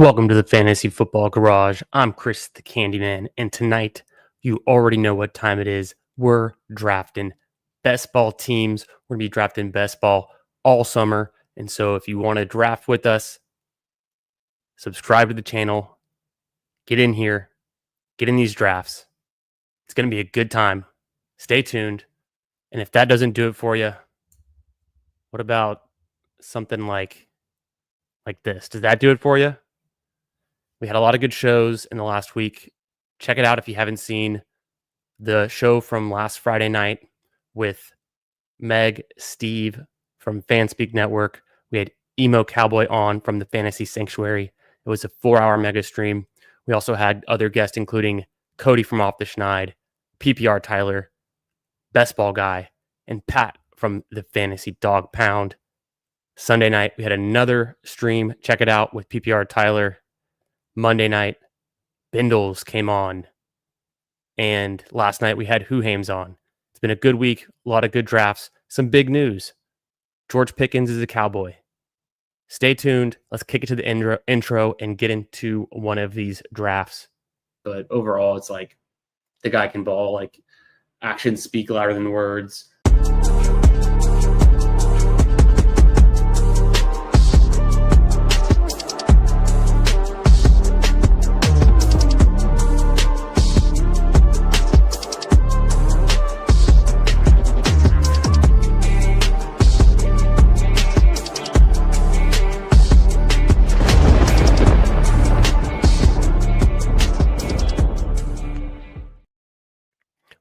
Welcome to the Fantasy Football Garage. I'm Chris the Candyman, and tonight you already know what time it is. We're drafting best ball teams. We're going to be drafting best ball all summer. And so if you want to draft with us, subscribe to the channel, get in here, get in these drafts. It's going to be a good time. Stay tuned. And if that doesn't do it for you, what about something like this? Does that do it for you? We had a lot of good shows in the last week. Check it out if you haven't seen the show from last Friday night with Meg, Steve from Fanspeak Network. We had Emo Cowboy on from the Fantasy Sanctuary. It was a 4-hour mega stream. We also had other guests, including Cody from Off the Schneid, PPR Tyler, Best Ball Guy, and Pat from the Fantasy Dog Pound. Sunday night, we had another stream. Check it out with PPR Tyler. Monday night, Bindles came on. And last night we had Who Hames on. It's been a good week, a lot of good drafts, some big news. George Pickens is a Cowboy. Stay tuned. Let's kick it to the intro and get into one of these drafts. But overall, it's like the guy can ball. Like actions speak louder than words.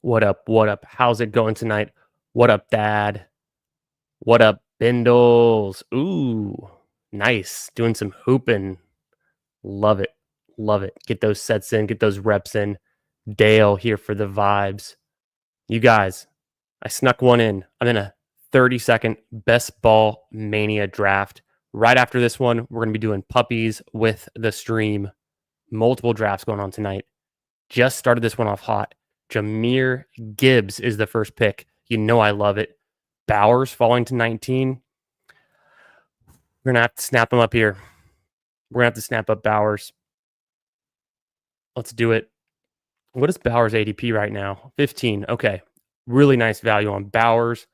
What up? What up? How's it going tonight? What up, Dad? What up, Bindles? Ooh, nice. Doing some hooping. Love it. Love it. Get those sets in, get those reps in. Dale here for the vibes. You guys, I snuck one in. I'm in a 30-second best ball mania draft. Right after this one, we're going to be doing puppies with the stream. Multiple drafts going on tonight. Just started this one off hot. Jahmyr Gibbs is the first pick. You know I love it. Bowers falling to 19. We're going to have to snap him up here. We're going to have to snap up Bowers. Let's do it. What is Bowers' ADP right now? 15. Okay. Really nice value on Bowers.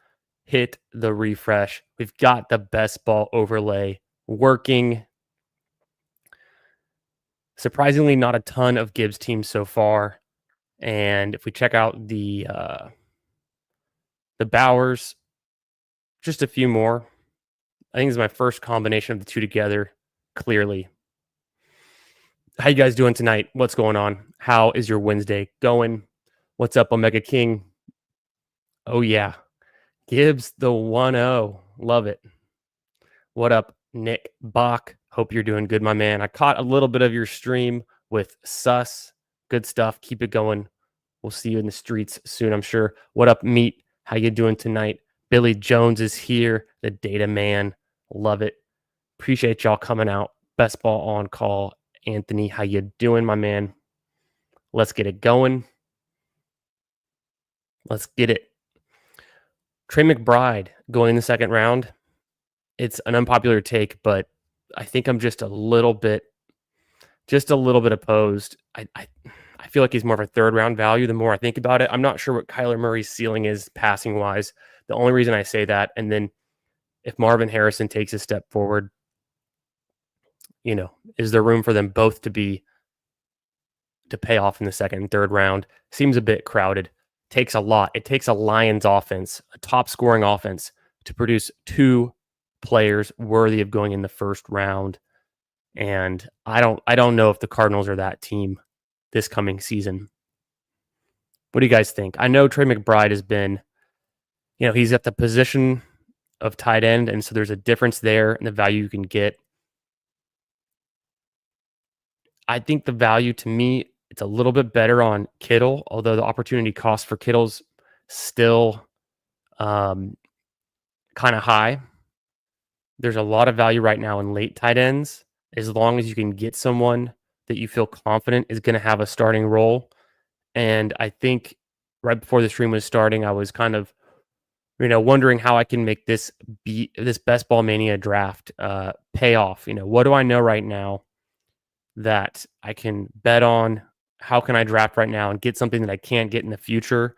Hit the refresh. We've got the best ball overlay working. Surprisingly, not a ton of Gibbs teams so far. And if we check out the Bowers, just a few more. I think this is my first combination of the two together, clearly. How you guys doing tonight? What's going on? How is your Wednesday going? What's up, Omega King? Oh, yeah. Gibbs the 1-0. Love it. What up, Nick Bach? Hope you're doing good, my man. I caught a little bit of your stream with Sus. Good stuff. Keep it going. We'll see you in the streets soon, I'm sure. What up, Meat? How you doing tonight? Billy Jones is here, the data man. Love it. Appreciate y'all coming out. Best ball on call. Anthony, how you doing, my man? Let's get it going. Let's get it. Trey McBride going in the second round. It's an unpopular take, but I think I'm just a little bit opposed. I feel like he's more of a third round value the more I think about it. I'm not sure what Kyler Murray's ceiling is passing wise. The only reason I say that, and then if Marvin Harrison takes a step forward, is there room for them both to pay off in the second and third round? Seems a bit crowded. Takes a lot. It takes a Lions offense, a top scoring offense, to produce two players worthy of going in the first round. And I don't know if the Cardinals are that team this coming season. What do you guys think? I know Trey McBride has been, he's at the position of tight end, and so there's a difference there in the value you can get. I think the value to me, it's a little bit better on Kittle, although the opportunity cost for Kittle's still kind of high. There's a lot of value right now in late tight ends, as long as you can get someone that you feel confident is going to have a starting role. And I think right before the stream was starting, I was kind of wondering how I can make this best ball mania draft pay off. What do I know right now that I can bet on. How can I draft right now and get something that I can't get in the future?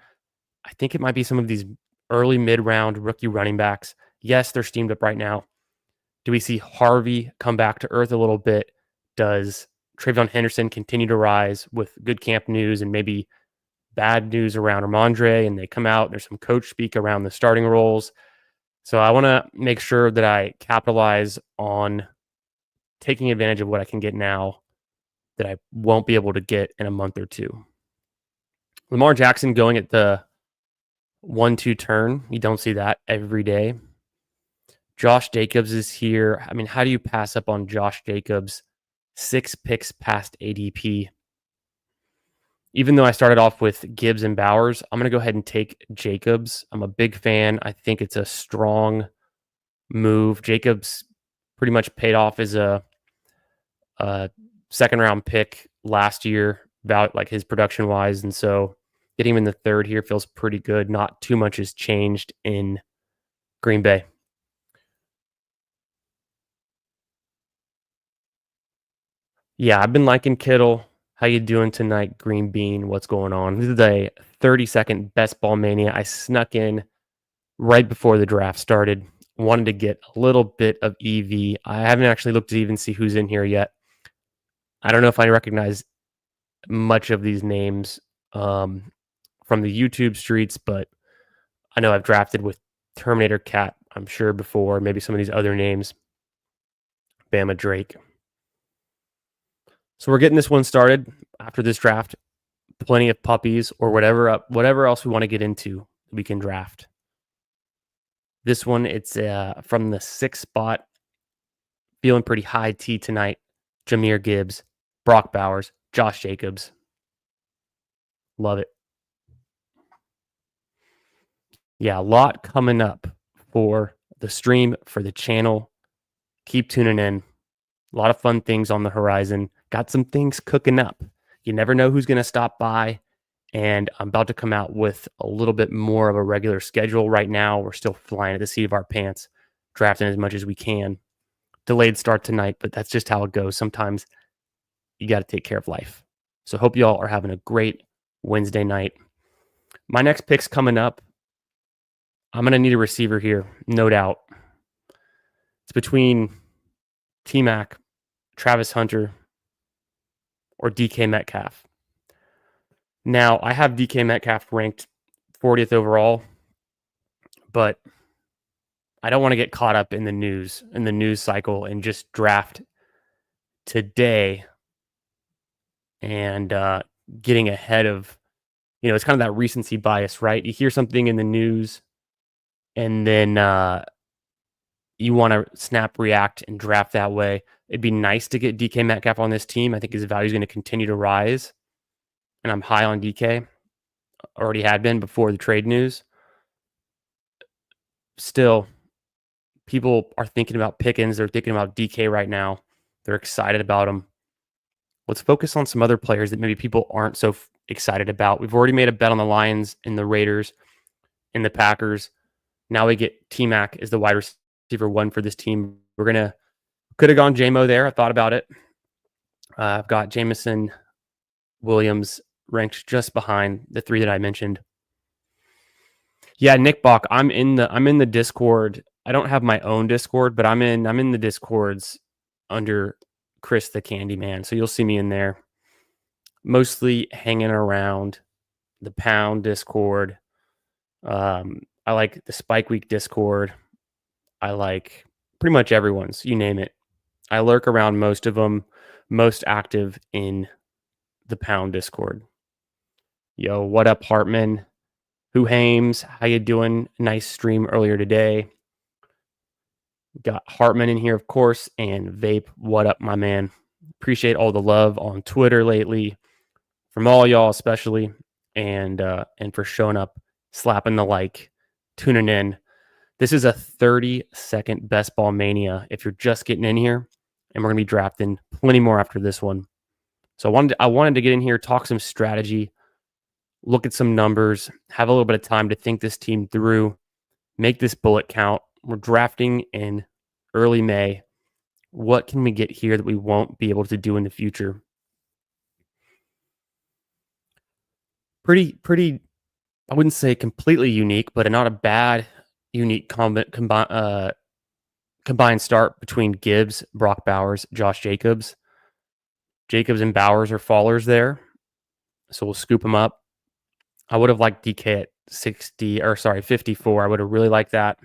I think it might be some of these early mid-round rookie running backs. Yes, they're steamed up right now. Do we see Harvey come back to earth a little bit? Does Trayvon Henderson continue to rise with good camp news and maybe bad news around Ramondre, and they come out, there's some coach speak around the starting roles. So I want to make sure that I capitalize on taking advantage of what I can get now that I won't be able to get in a month or two. Lamar Jackson going at the 1-2 turn. You don't see that every day. Josh Jacobs is here. I mean, how do you pass up on Josh Jacobs? 6 picks past ADP. Even though I started off with Gibbs and Bowers, I'm going to go ahead and take Jacobs. I'm a big fan. I think it's a strong move. Jacobs pretty much paid off as a second round pick last year, about like his production wise. And so getting him in the third here feels pretty good. Not too much has changed in Green Bay. Yeah, I've been liking Kittle. How you doing tonight, Green Bean? What's going on? This is a 30-second best ball mania. I snuck in right before the draft started. Wanted to get a little bit of EV. I haven't actually looked to even see who's in here yet. I don't know if I recognize much of these names from the YouTube streets, but I know I've drafted with Terminator Cat, I'm sure, before. Maybe some of these other names. Bama Drake. So we're getting this one started after this draft. Plenty of puppies or whatever else we want to get into, we can draft. This one, it's from the 6th spot. Feeling pretty high T tonight. Jahmyr Gibbs, Brock Bowers, Josh Jacobs. Love it. Yeah, a lot coming up for the stream, for the channel. Keep tuning in. A lot of fun things on the horizon. Got some things cooking up. You never know who's going to stop by. And I'm about to come out with a little bit more of a regular schedule. Right now, we're still flying at the seat of our pants, drafting as much as we can. Delayed start tonight, but that's just how it goes. Sometimes you got to take care of life. So hope you all are having a great Wednesday night. My next pick's coming up. I'm going to need a receiver here, no doubt. It's between T-Mac, Travis Hunter, or DK Metcalf. Now, I have DK Metcalf ranked 40th overall, but I don't want to get caught up in the news cycle, and just draft today and getting ahead of, it's kind of that recency bias, right? You hear something in the news and then you want to snap react and draft that way. It'd be nice to get DK Metcalf on this team. I think his value is going to continue to rise, and I'm high on DK. Already had been before the trade news. Still, people are thinking about Pickens. They're thinking about DK right now. They're excited about him. Let's focus on some other players that maybe people aren't so excited about. We've already made a bet on the Lions and the Raiders and the Packers. Now we get T-Mac as the wide receiver 1 for this team. Could have gone J-Mo there. I thought about it. I've got Jameson Williams ranked just behind the 3 that I mentioned. Yeah, Nick Bach, I'm in the Discord. I don't have my own Discord, but I'm in the Discords under Chris the Candyman. So you'll see me in there. Mostly hanging around the Pound Discord. I like the Spike Week Discord. I like pretty much everyone's, you name it. I lurk around most of them, most active in the Pound Discord. Yo, what up, Hartman? Who Hames? How you doing? Nice stream earlier today. Got Hartman in here, of course, and Vape. What up, my man? Appreciate all the love on Twitter lately from all y'all, especially, and for showing up, slapping the like, tuning in. This is a 30-second best ball mania. If you're just getting in here, and we're gonna be drafting plenty more after this one. So I wanted to get in here, talk some strategy, look at some numbers, have a little bit of time to think this team through, make this bullet count. We're drafting in early May. What can we get here that we won't be able to do in the future? Pretty. I wouldn't say completely unique, but not a bad unique combined start between Gibbs, Brock Bowers, Josh Jacobs. Jacobs and Bowers are fallers there, so we'll scoop them up. I would have liked DK at 54. I would have really liked that.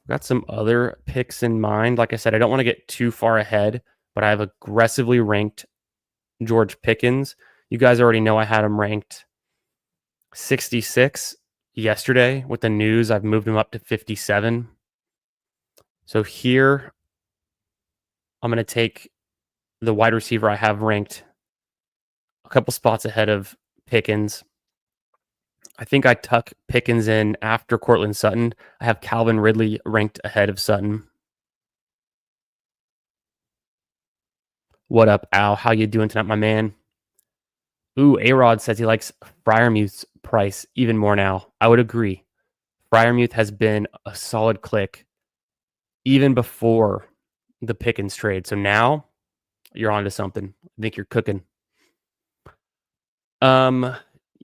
Got some other picks in mind. Like I said, I don't want to get too far ahead, but I have aggressively ranked George Pickens. You guys already know I had him ranked 66 yesterday. With the news, I've moved him up to 57. So here, I'm going to take the wide receiver I have ranked a couple spots ahead of Pickens. I think I tuck Pickens in after Courtland Sutton. I have Calvin Ridley ranked ahead of Sutton. What up, Al? How you doing tonight, my man? Ooh, A-Rod says he likes Freiermuth's price even more now. I would agree. Freiermuth has been a solid click even before the Pickens trade. So now you're onto something. I think you're cooking.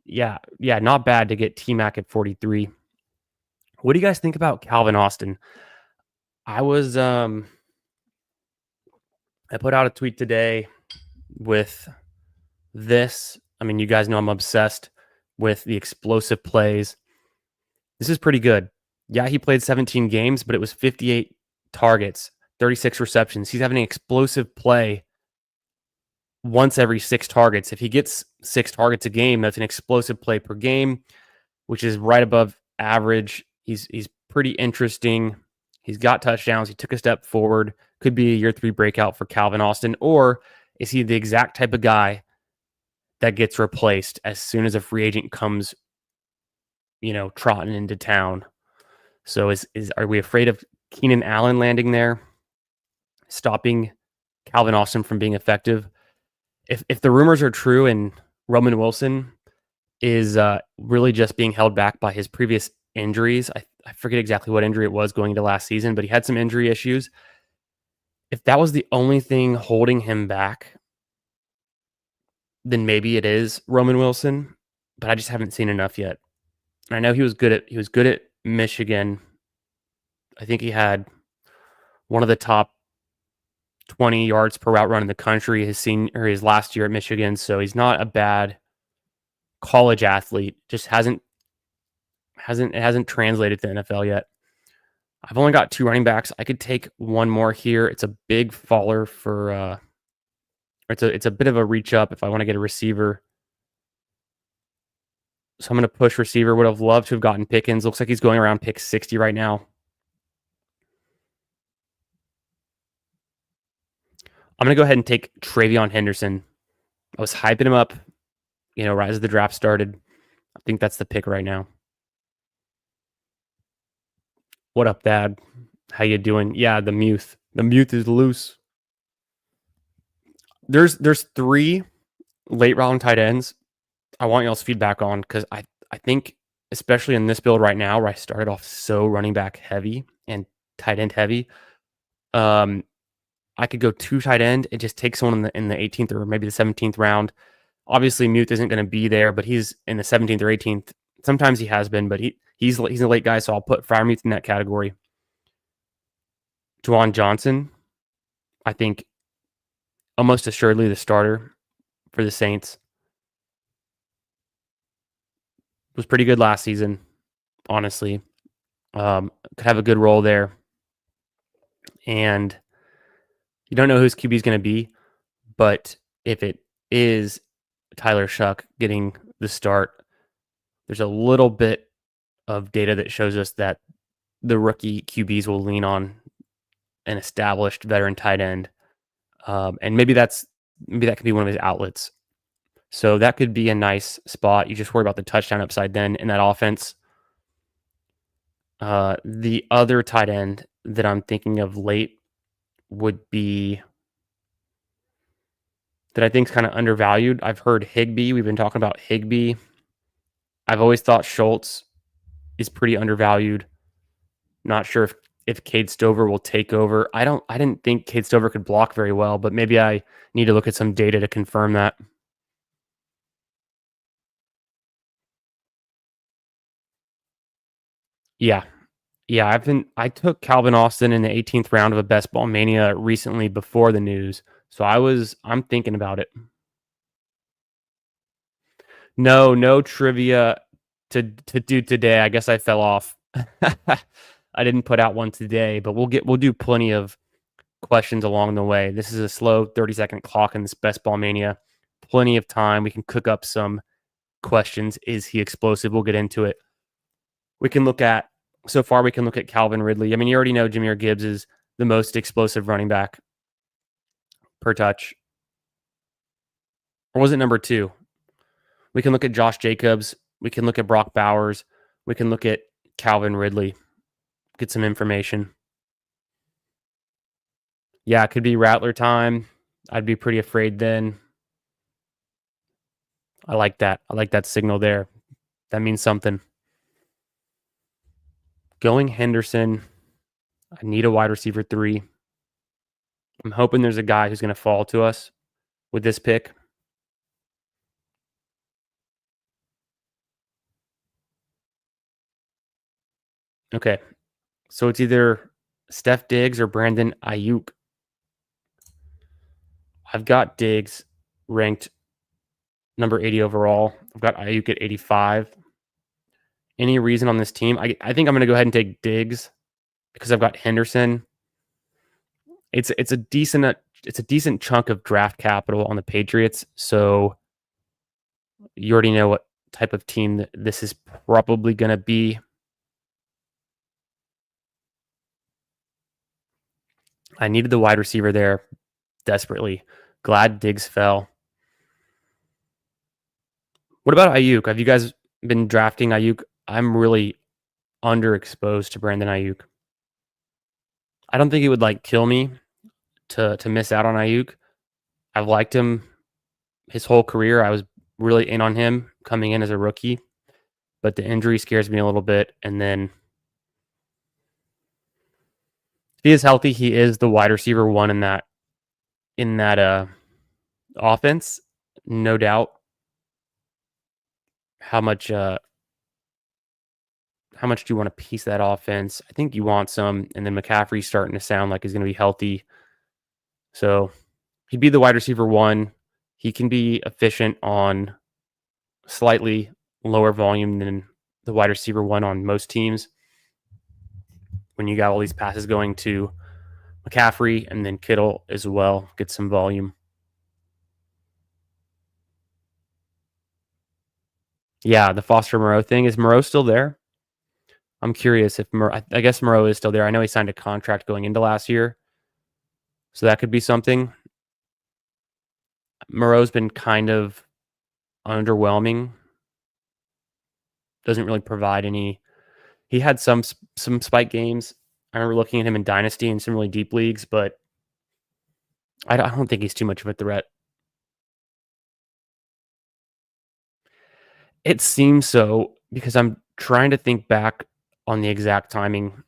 Yeah, not bad to get T-Mac at 43. What do you guys think about Calvin Austin? I put out a tweet today with this. I mean, you guys know I'm obsessed with the explosive plays. This is pretty good. Yeah, he played 17 games, but it was 58 targets, 36 receptions. He's having an explosive play once every 6 targets. If he gets 6 targets a game, that's an explosive play per game, which is right above average. He's pretty interesting. He's got touchdowns. He took a step forward. Could be a year 3 breakout for Calvin Austin. Or is he the exact type of guy that gets replaced as soon as a free agent comes, trotting into town? So are we afraid of Keenan Allen landing there, stopping Calvin Austin from being effective? If the rumors are true and Roman Wilson is really just being held back by his previous injuries, I forget exactly what injury it was going into last season, but he had some injury issues. If that was the only thing holding him back, then maybe it is Roman Wilson, but I just haven't seen enough yet. And I know he was good at Michigan. I think he had one of the top 20 yards per route run in the country his last year at Michigan. So he's not a bad college athlete. Just hasn't translated to the NFL yet. I've only got 2 running backs. I could take one more here. It's a big faller for it's a bit of a reach up if I want to get a receiver. So I'm going to push receiver. Would have loved to have gotten Pickens. Looks like he's going around pick 60 right now. I'm going to go ahead and take Travion Henderson. I was hyping him up, right as the draft started. I think that's the pick right now. What up, Dad? How you doing? Yeah, the Muth. The Muth is loose. There's 3 late round tight ends I want y'all's feedback on, because I think, especially in this build right now, where I started off so running back heavy and tight end heavy, I could go 2 tight end and just take someone in the 18th or maybe the 17th round. Obviously, Muth isn't going to be there, but he's in the 17th or 18th. Sometimes he has been, but he's a late guy, so I'll put Freiermuth in that category. Juwan Johnson, I think, almost assuredly the starter for the Saints. Was pretty good last season, honestly. Could have a good role there. And you don't know who his QB is going to be, but if it is Tyler Shuck getting the start, there's a little bit of data that shows us that the rookie QBs will lean on an established veteran tight end. And maybe that could be one of his outlets. So that could be a nice spot. You just worry about the touchdown upside then in that offense. The other tight end that I'm thinking of late would be that I think is kind of undervalued. I've heard Higbee. We've been talking about Higbee. I've always thought Schultz is pretty undervalued. Not sure if if Cade Stover will take over. I didn't think Cade Stover could block very well, but maybe I need to look at some data to confirm that. Yeah. Yeah, I took Calvin Austin in the 18th round of a Best Ball Mania recently before the news. So I'm thinking about it. No, no trivia to do today. I guess I fell off. I didn't put out one today, but we'll do plenty of questions along the way. This is a slow 30-second clock in this Best Ball Mania. Plenty of time. We can cook up some questions. Is he explosive? We'll get into it. We can look at so far. We can look at Calvin Ridley. I mean, you already know Jahmyr Gibbs is the most explosive running back per touch, or was it number two? We can look at Josh Jacobs. We can look at Brock Bowers. We can look at Calvin Ridley. Get some information. Yeah, it could be Rattler time. I'd be pretty afraid then. I like that. I like that signal there. That means something. Going Henderson. I need a wide receiver 3. I'm hoping there's a guy who's going to fall to us with this pick. Okay. So it's either Steph Diggs or Brandon Ayuk. I've got Diggs ranked number 80 overall. I've got Ayuk at 85. Any reason on this team? I think I'm going to go ahead and take Diggs because I've got Henderson. It's a decent chunk of draft capital on the Patriots. So you already know what type of team this is probably going to be. I needed the wide receiver there desperately. Glad Diggs fell. What about Ayuk? Have you guys been drafting Ayuk? I'm really underexposed to Brandon Ayuk. I don't think it would kill me to miss out on Ayuk. I've liked him his whole career. I was really in on him coming in as a rookie, but the injury scares me a little bit. And then if he is healthy, he is the wide receiver 1 in that offense, no doubt. How much do you want to piece that offense? I think you want some, and then McCaffrey's starting to sound like he's going to be healthy. So he'd be the wide receiver 1. He can be efficient on slightly lower volume than the wide receiver 1 on most teams. When you got all these passes going to McCaffrey and then Kittle as well, get some volume. Yeah, the Foster Moreau thing. Is Moreau still there? I'm curious if I guess Moreau is still there. I know he signed a contract going into last year, so that could be something. Moreau's been kind of underwhelming. Doesn't really provide any. He had some spike games. I remember looking at him in Dynasty and some really deep leagues, but I don't think he's too much of a threat. It seems so because I'm trying to think back on the exact timing.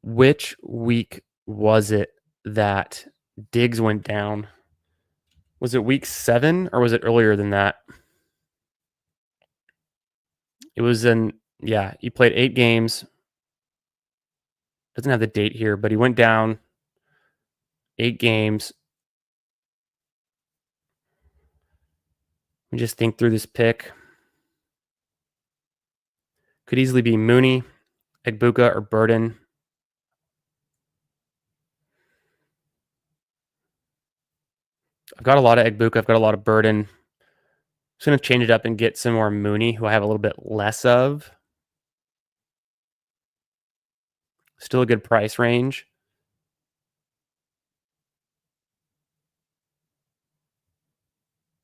Which week was it that Diggs went down? Was it week 7 or was it earlier than that? It was he played 8 games. Doesn't have the date here, but he went down 8 games. Let me just think through this pick. Could easily be Mooney, Egbuka, or Burden. I've got a lot of Egbuka. I've got a lot of Burden. I'm just going to change it up and get some more Mooney, who I have a little bit less of. Still a good price range.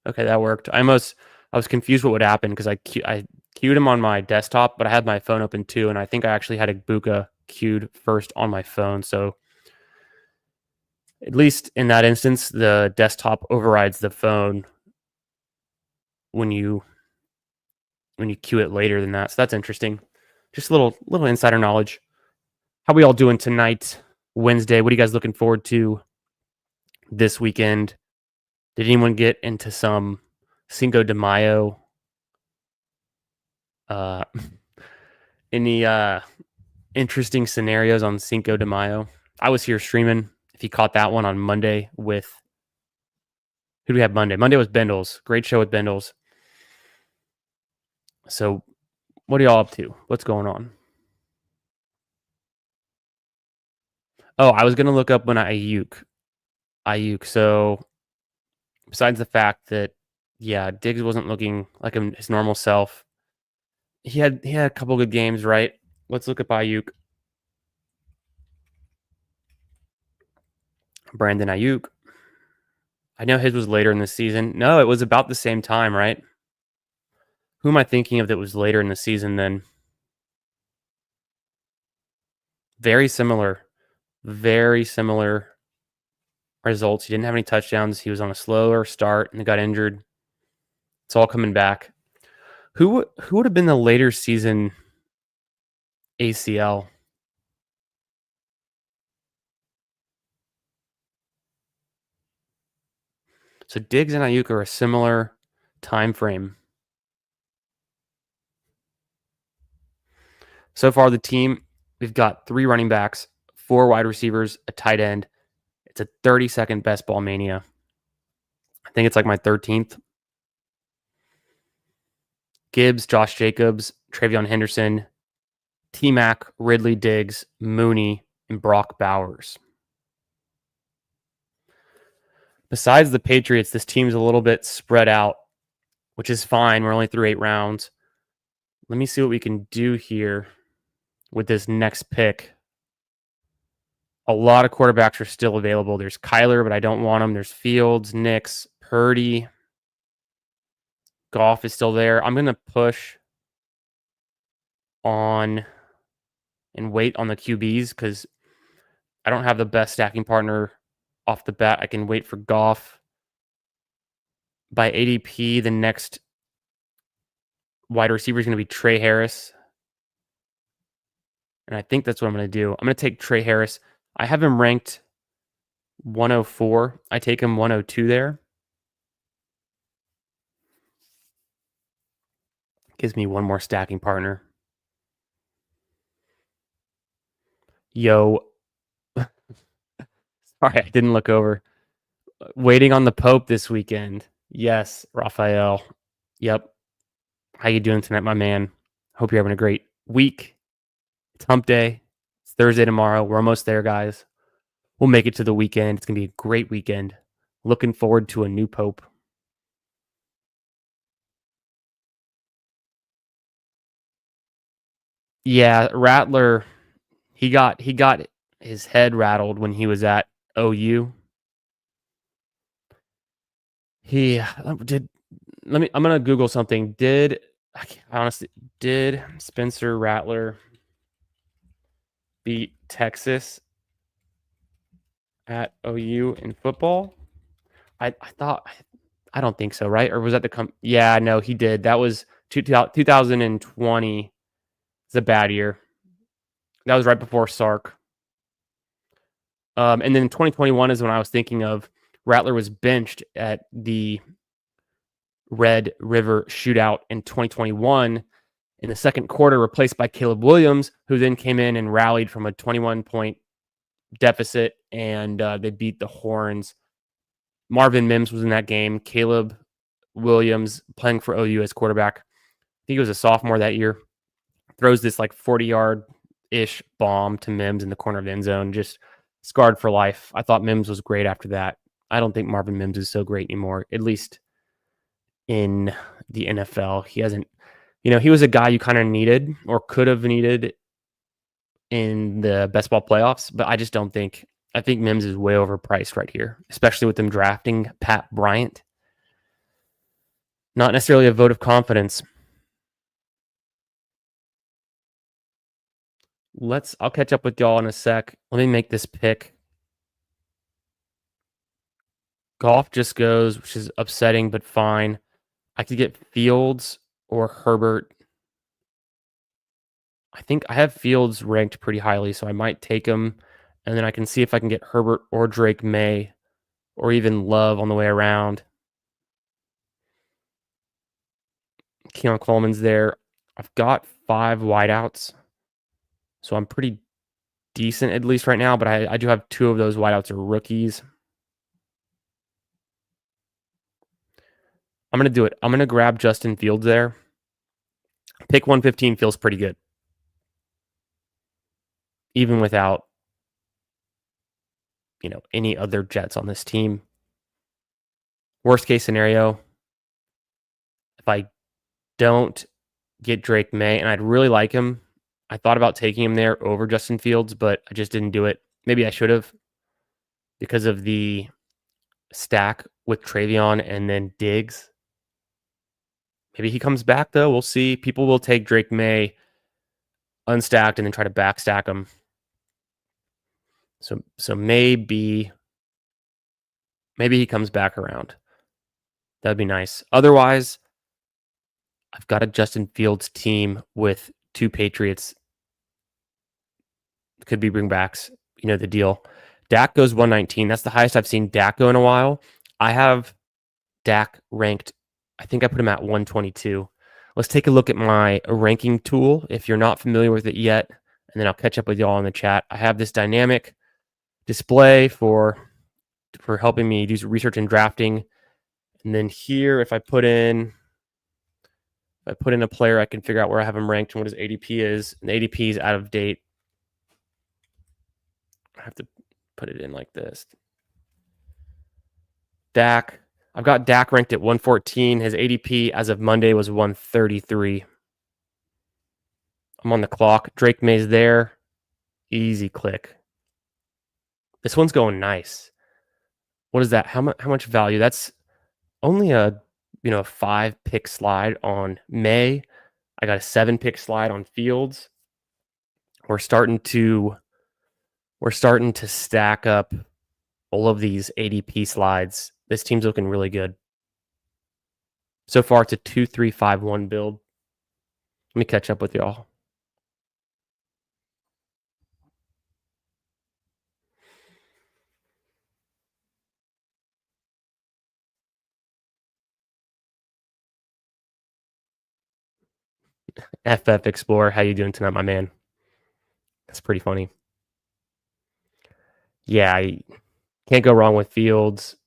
Okay, that worked. I was confused what would happen because I queued him on my desktop, but I had my phone open too, and I think I actually had Egbuka queued first on my phone. So at least in that instance, the desktop overrides the phone when you queue it later than that. So that's interesting. Just a little insider knowledge. How we all doing tonight, Wednesday? What are you guys looking forward to this weekend? Did anyone get into some Cinco de Mayo? Uh, any interesting scenarios on Cinco de Mayo? I was here streaming. If you caught that one on Monday with who do we have Monday? Monday was Bendels. Great show with Bendels. So, what are y'all up to? What's going on? Oh, I was gonna look up when Ayuk. So, besides the fact that, yeah, Diggs wasn't looking like his normal self. He had a couple good games, right? Let's look at Ayuk. Brandon Ayuk. I know his was later in the season. No, it was about the same time, right? Who am I thinking of that was later in the season then? Very similar. Very similar results. He didn't have any touchdowns. He was on a slower start and got injured. It's all coming back. Who would have been the later season ACL? So Diggs and Ayuk are a similar time frame. So far, the team, we've got 3 running backs, 4 wide receivers, a tight end. It's a 30-second best ball mania. I think it's like my 13th. Gibbs, Josh Jacobs, Travion Henderson, T-Mac, Ridley Diggs, Mooney, and Brock Bowers. Besides the Patriots, this team's a little bit spread out, which is fine. We're only through 8 rounds. Let me see what we can do here with this next pick. A lot of quarterbacks are still available. There's Kyler, but I don't want him. There's Fields, Nix, Purdy. Goff is still there. I'm going to push on and wait on the QBs because I don't have the best stacking partner off the bat. I can wait for Goff. By ADP, the next wide receiver is going to be Trey Harris. And I think that's what I'm going to do. I'm going to take Trey Harris. I have him ranked 104. I take him 102 there. Gives me one more stacking partner. Yo. Sorry, I didn't look over. Waiting on the Pope this weekend. Yes, Raphael. Yep. How you doing tonight, my man? Hope you're having a great week. It's hump day. It's Thursday tomorrow. We're almost there, guys. We'll make it to the weekend. It's going to be a great weekend. Looking forward to a new Pope. Yeah, Rattler, he got his head rattled when he was at OU. He did. I'm gonna Google something. Did Spencer Rattler beat Texas at OU in football? I thought I don't think so, right? Or was that the Yeah, no, he did. That was 2020. It's a bad year. That was right before Sark. And then 2021 is when I was thinking of. Rattler was benched at the Red River Shootout in 2021 in the second quarter, replaced by Caleb Williams, who then came in and rallied from a 21-point deficit, and they beat the Horns. Marvin Mims was in that game. Caleb Williams, playing for OU as quarterback. I think he was a sophomore that year. Throws this like 40-yard-ish bomb to Mims in the corner of the end zone, just scarred for life. I thought Mims was great after that. I don't think Marvin Mims is so great anymore, at least in the NFL. He hasn't, he was a guy you kind of needed or could have needed in the best ball playoffs, but I just don't think, I think Mims is way overpriced right here, especially with them drafting Pat Bryant. Not necessarily a vote of confidence. I'll catch up with y'all in a sec. Let me make this pick. Goff just goes, which is upsetting, but fine. I could get Fields or Herbert. I think I have Fields ranked pretty highly, so I might take him, and then I can see if I can get Herbert or Drake May or even Love on the way around. Keon Coleman's there. I've got 5 wideouts, so I'm pretty decent at least right now, but I do have 2 of those wideouts are rookies. I'm going to do it. I'm going to grab Justin Fields there. Pick 115 feels pretty good, even without, any other Jets on this team. Worst case scenario, if I don't get Drake May, and I'd really like him, I thought about taking him there over Justin Fields, but I just didn't do it. Maybe I should have because of the stack with Travion and then Diggs. Maybe he comes back, though. We'll see. People will take Drake May unstacked and then try to backstack him. So maybe he comes back around. That'd be nice. Otherwise, I've got a Justin Fields team with 2 Patriots. Could be bringbacks. You know the deal. Dak goes 119. That's the highest I've seen Dak go in a while. I have Dak ranked, I think I put him at 122. Let's take a look at my ranking tool if you're not familiar with it yet, and then I'll catch up with y'all in the chat. I have this dynamic display for helping me do research and drafting. And then here, if I put in a player, I can figure out where I have him ranked and what his ADP is. And the ADP is out of date. I have to put it in like this. Dak. I've got Dak ranked at 114. His ADP as of Monday was 133. I'm on the clock. Drake May's there. Easy click. This one's going nice. What is that? How much value? That's only a 5-pick slide on May. I got a 7-pick slide on Fields. We're starting to stack up all of these ADP slides. This team's looking really good. So far, it's a 2-3-5-1 build. Let me catch up with y'all. FF Explorer, how you doing tonight, my man? That's pretty funny. Yeah, I can't go wrong with Fields.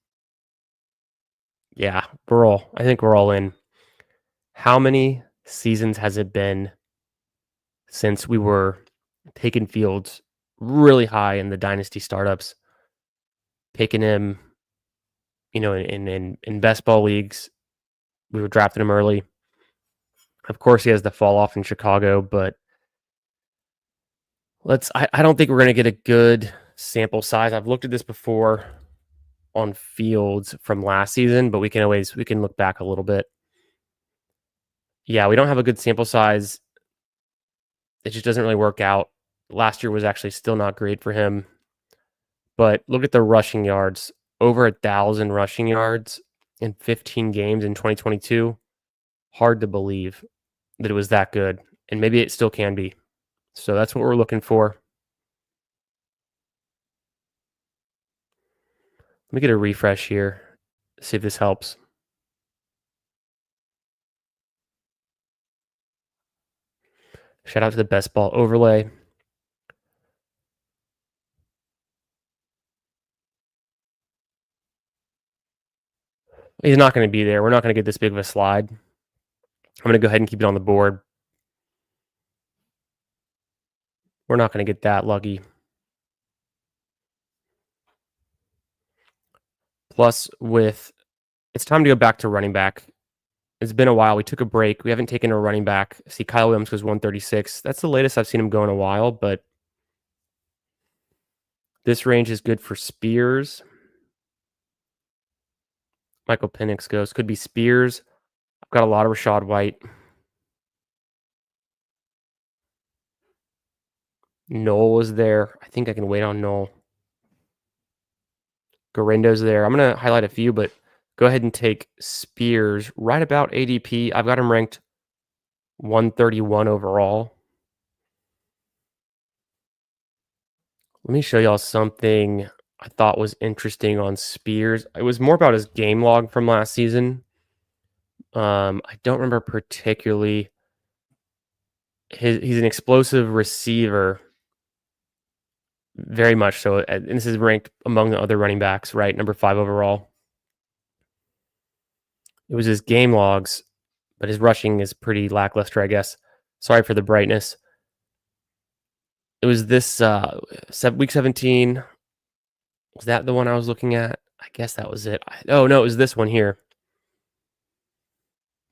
Yeah, I think we're all in. How many seasons has it been since we were taking Fields really high in the dynasty startups, picking him, in best ball leagues? We were drafting him early. Of course, he has the fall off in Chicago, but I don't think we're going to get a good sample size. I've looked at this before on Fields from last season, but we can look back a little bit. Yeah, we don't have a good sample size. It just doesn't really work out. Last year was actually still not great for him. But look at the rushing yards. Over 1,000 rushing yards in 15 games in 2022. Hard to believe that it was that good. And maybe it still can be. So that's what we're looking for. Let me get a refresh here. See if this helps. Shout out to the best ball overlay. He's not going to be there. We're not going to get this big of a slide. I'm going to go ahead and keep it on the board. We're not going to get that lucky. Plus, it's time to go back to running back. It's been a while. We took a break. We haven't taken a running back. See, Kyle Williams goes 136. That's the latest I've seen him go in a while, but this range is good for Spears. Michael Penix goes. Could be Spears. I've got a lot of Rachaad White. Noel was there. I think I can wait on Noel. Garindo's there. I'm going to highlight a few, but go ahead and take Spears right about ADP. I've got him ranked 131 overall. Let me show y'all something I thought was interesting on Spears. It was more about his game log from last season. I don't remember particularly. He's an explosive receiver, very much so. And this is ranked among the other running backs, right? Number 5 overall. It was his game logs, but his rushing is pretty lackluster, I guess. Sorry for the brightness. It was this week 17. Was that the one I was looking at? I guess that was it. Oh, no, it was this one here.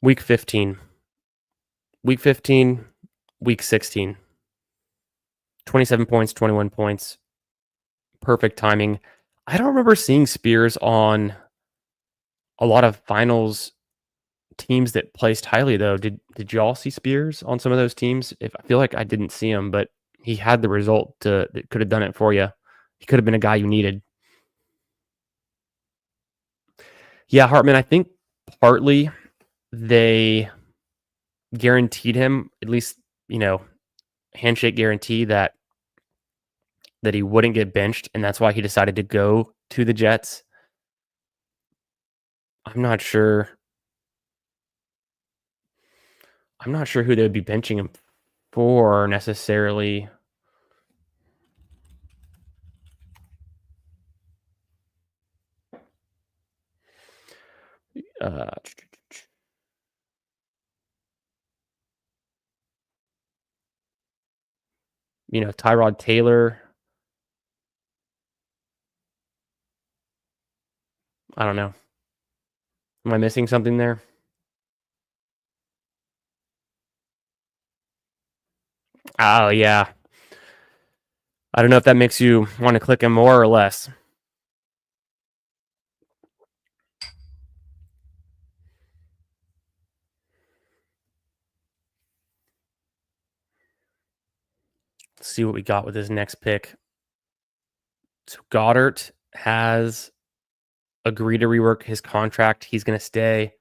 Week 15. Week 15, week 16. 27 points, 21 points. Perfect timing. I don't remember seeing Spears on a lot of finals teams that placed highly, though. Did y'all see Spears on some of those teams? If I feel like I didn't see him, but he had the result that could have done it for you. He could have been a guy you needed. Yeah, Hartman, I think partly they guaranteed him, at least, handshake guarantee that he wouldn't get benched, and that's why he decided to go to the Jets. I'm not sure who they would be benching him for necessarily. Tyrod Taylor. I don't know. Am I missing something there? Oh, yeah. I don't know if that makes you want to click him more or less. Let's see what we got with his next pick. So Goddard has agreed to rework his contract. He's going to stay.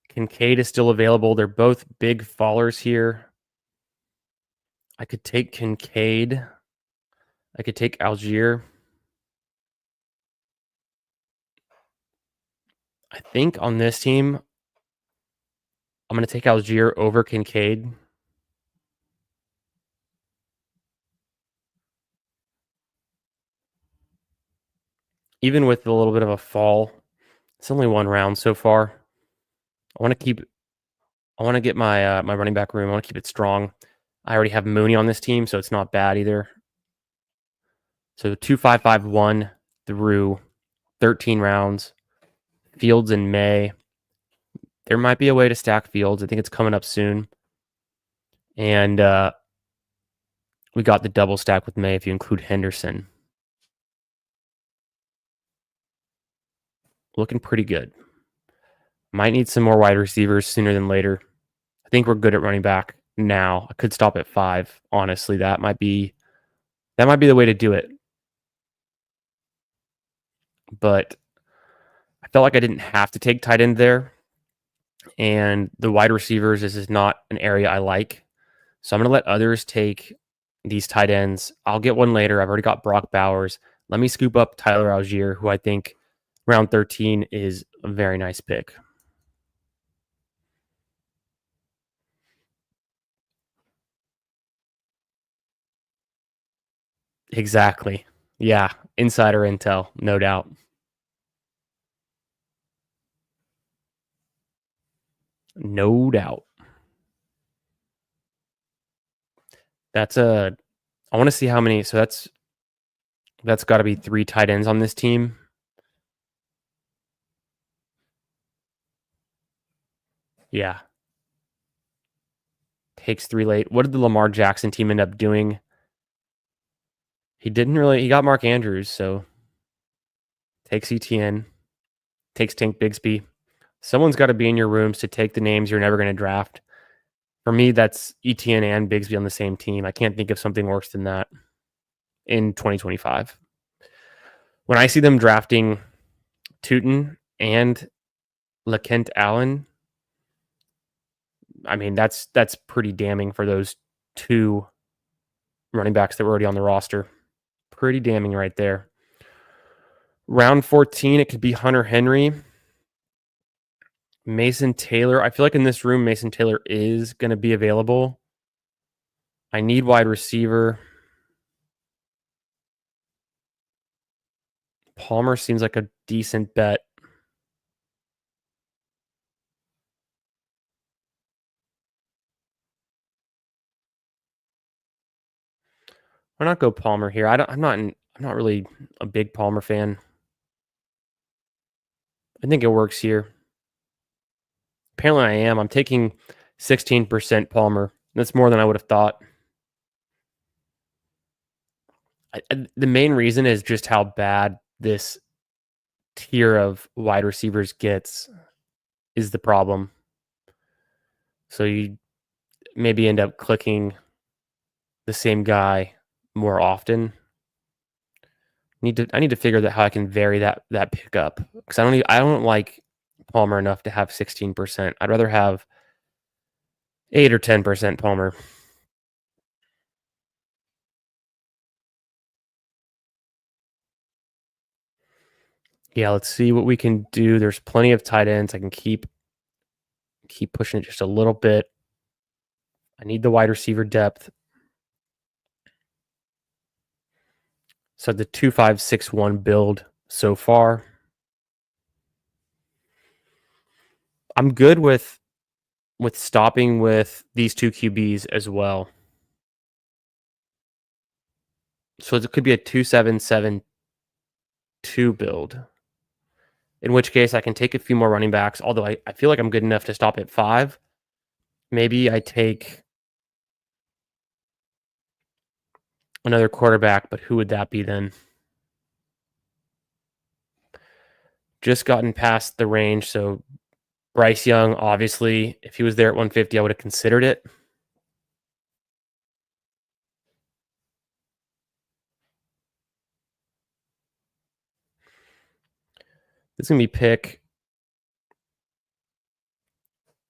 Kincaid is still available. They're both big fallers here. I could take Kincaid. I could take Algier. I think on this team, I'm going to take Algier over Kincaid. Even with a little bit of a fall, it's only one round so far. I want to get my my running back room. I want to keep it strong. I already have Mooney on this team, so it's not bad either. So 2-5-5-1 through 13 rounds. Fields in May. There might be a way to stack Fields. I think it's coming up soon. And we got the double stack with May if you include Henderson. Looking pretty good. Might need some more wide receivers sooner than later. I think we're good at running back now. I could stop at 5. Honestly, that might be the way to do it. But I felt like I didn't have to take tight end there. And the wide receivers, this is not an area I like. So I'm going to let others take these tight ends. I'll get one later. I've already got Brock Bowers. Let me scoop up Tyler Algier, who I think round 13 is a very nice pick. Exactly. Yeah. Insider intel, no doubt. No doubt. I want to see how many. So that's got to be 3 tight ends on this team. Yeah. Takes 3 late. What did the Lamar Jackson team end up doing? He got Mark Andrews, so takes ETN, takes Tank Bigsby. Someone's got to be in your rooms to take the names you're never going to draft. For me, that's ETN and Bigsby on the same team. I can't think of something worse than that in 2025. When I see them drafting Tootin and LaKent Allen, I mean, that's pretty damning for those 2 running backs that were already on the roster. Pretty damning right there. Round 14, it could be Hunter Henry. Mason Taylor. I feel like in this room, Mason Taylor is going to be available. I need wide receiver. Palmer seems like a decent bet. Why not go Palmer here? I'm not really a big Palmer fan. I think it works here. Apparently I am. I'm taking 16% Palmer. That's more than I would have thought. The main reason is just how bad this tier of wide receivers gets is the problem. So you maybe end up clicking the same guy more often. I need to figure out how I can vary that pickup because I don't like Palmer enough to have 16%. I'd rather have 8 or 10% Palmer. Yeah, let's see what we can do. There's plenty of tight ends. I can keep pushing it just a little bit. I need the wide receiver depth. So the 2-5-6-1 build so far. I'm good with stopping with these two QBs as well. So it could be a 2-7-7-2 build. In which case I can take a few more running backs, although I feel like I'm good enough to stop at 5. Maybe I take another quarterback, but who would that be then? Just gotten past the range, so Bryce Young, obviously, if he was there at 150, I would have considered it. This is going to be pick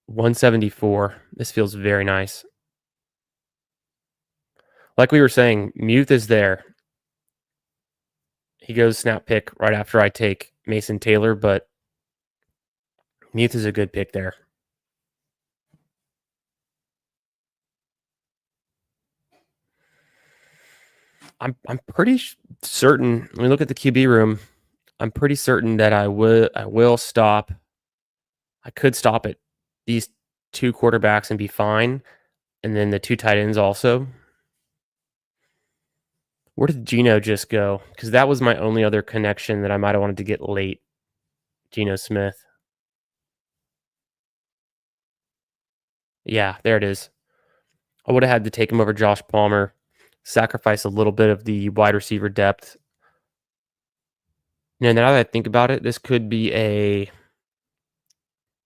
174. This feels very nice. Like we were saying, Muth is there. He goes snap pick right after I take Mason Taylor, but Muth is a good pick there. I'm pretty certain. When we look at the QB room, I'm pretty certain that I will stop. I could stop at these two quarterbacks and be fine, and then the two tight ends also. Where did Geno just go? Because that was my only other connection that I might have wanted to get late. Geno Smith. Yeah, there it is. I would have had to take him over Josh Palmer, sacrifice a little bit of the wide receiver depth. Now that I think about it, this could be a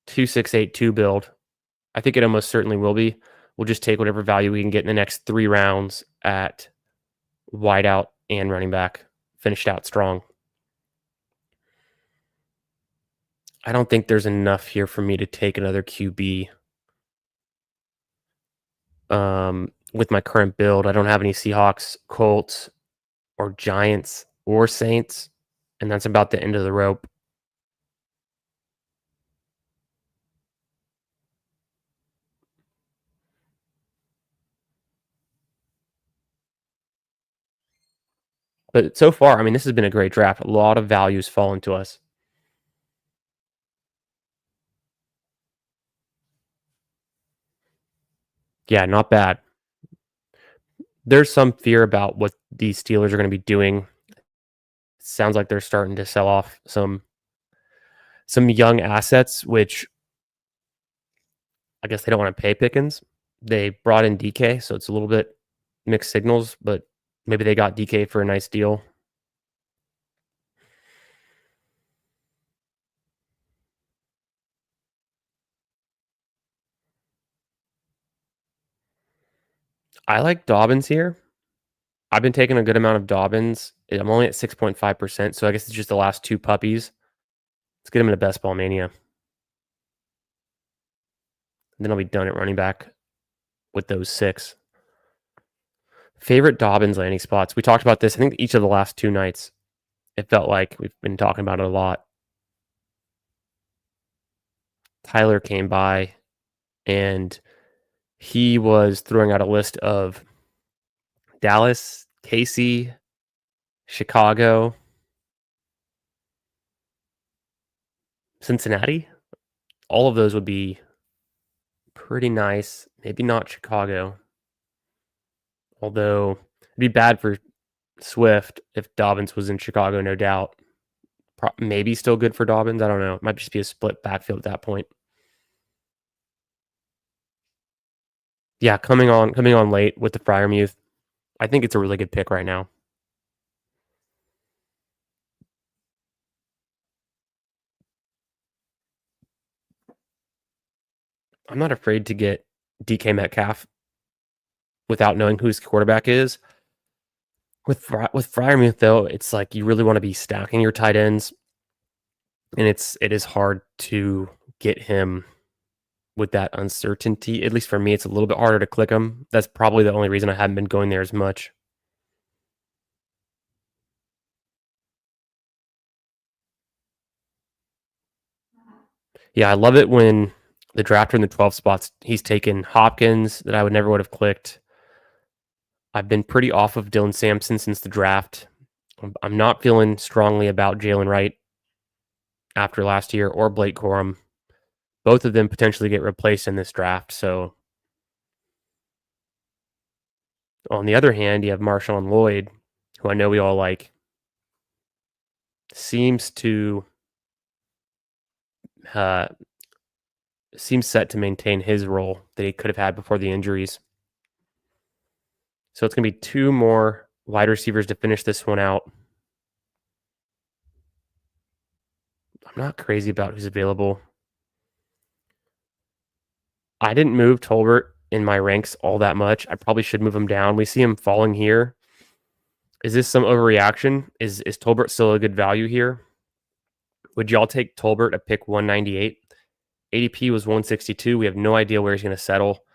2-6-8-2 build. I think it almost certainly will be. We'll just take whatever value we can get in the next 3 rounds at wideout and running back. Finished out strong. I don't think there's enough here for me to take another QB. With my current build, I don't have any Seahawks, Colts, or Giants, or Saints, and that's about the end of the rope. But so far, I mean, this has been a great draft. A lot of values fallen to us. Yeah, not bad. There's some fear about what these Steelers are going to be doing. Sounds like they're starting to sell off some young assets, which I guess they don't want to pay Pickens. They brought in DK, so it's a little bit mixed signals, but maybe they got DK for a nice deal. I like Dobbins here. I've been taking a good amount of Dobbins. I'm only at 6.5%, so I guess it's just the last 2 puppies. Let's get him in a best ball mania. And then I'll be done at running back with those 6. Favorite Dobbins landing spots. We talked about this, I think, each of the last 2 nights. It felt like we've been talking about it a lot. Tyler came by, and he was throwing out a list of Dallas, KC, Chicago, Cincinnati. All of those would be pretty nice. Maybe not Chicago. Although it'd be bad for Swift if Dobbins was in Chicago, no doubt. Maybe still good for Dobbins. I don't know. It might just be a split backfield at that point. Yeah, coming on late with the Freiermuth. I think it's a really good pick right now. I'm not afraid to get DK Metcalf without knowing who his quarterback is. With Freiermuth, though, it's like you really want to be stacking your tight ends, and it is hard to get him with that uncertainty. At least for me, it's a little bit harder to click him. That's probably the only reason I haven't been going there as much. Yeah, I love it when the drafter in the 12 spots, he's taken Hopkins that I would never would have clicked. I've been pretty off of Dylan Sampson since the draft. I'm not feeling strongly about Jalen Wright after last year or Blake Corum. Both of them potentially get replaced in this draft. So on the other hand, you have Marshawn Lloyd, who I know we all like, seems set to maintain his role that he could have had before the injuries. So it's going to be 2 more wide receivers to finish this one out. I'm not crazy about who's available. I didn't move Tolbert in my ranks all that much. I probably should move him down. We see him falling here. Is this some overreaction? Is Tolbert still a good value here? Would y'all take Tolbert at pick 198? ADP was 162. We have no idea where he's going to settle.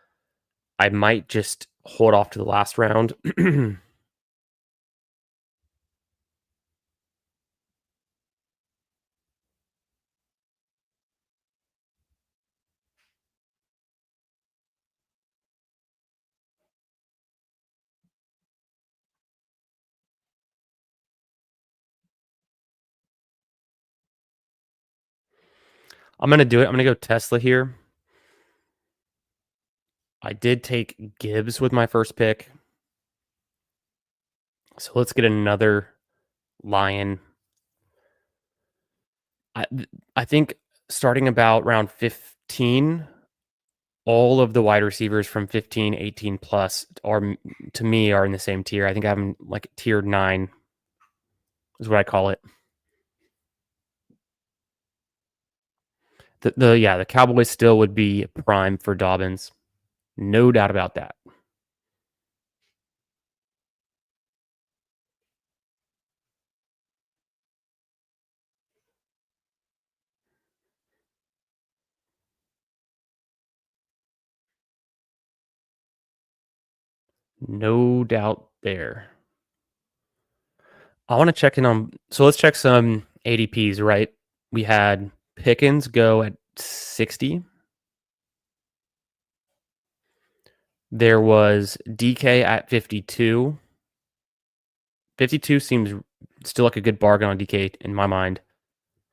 I might just hold off to the last round. I'm going to do it. I'm going to go Tesla here. I did take Gibbs with my first pick. So let's get another Lion. I think starting about round 15, all of the wide receivers from 15, 18 plus to me are in the same tier. I think I have them like tier 9 is what I call it. The Cowboys still would be prime for Dobbins. No doubt about that. No doubt there. I want to check in on, so let's check some ADPs, right? We had Pickens go at 60. There was DK at 52. 52 seems still like a good bargain on DK in my mind.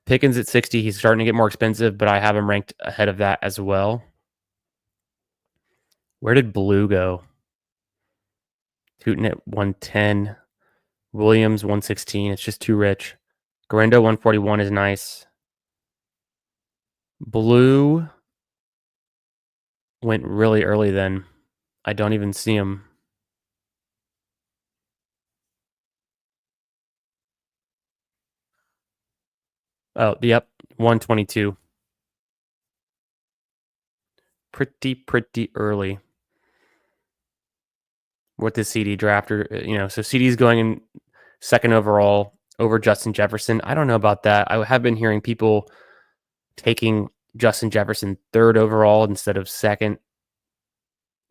Pickens at 60, he's starting to get more expensive, but I have him ranked ahead of that as well. Where did Blue go? Tootin at 110. Williams 116. It's just too rich. Garendo 141 is nice. Blue went really early then. I don't even see him. Oh, yep. 122. Pretty early. With the CD drafter, so CD's going in second overall over Justin Jefferson. I don't know about that. I have been hearing people taking Justin Jefferson third overall instead of second.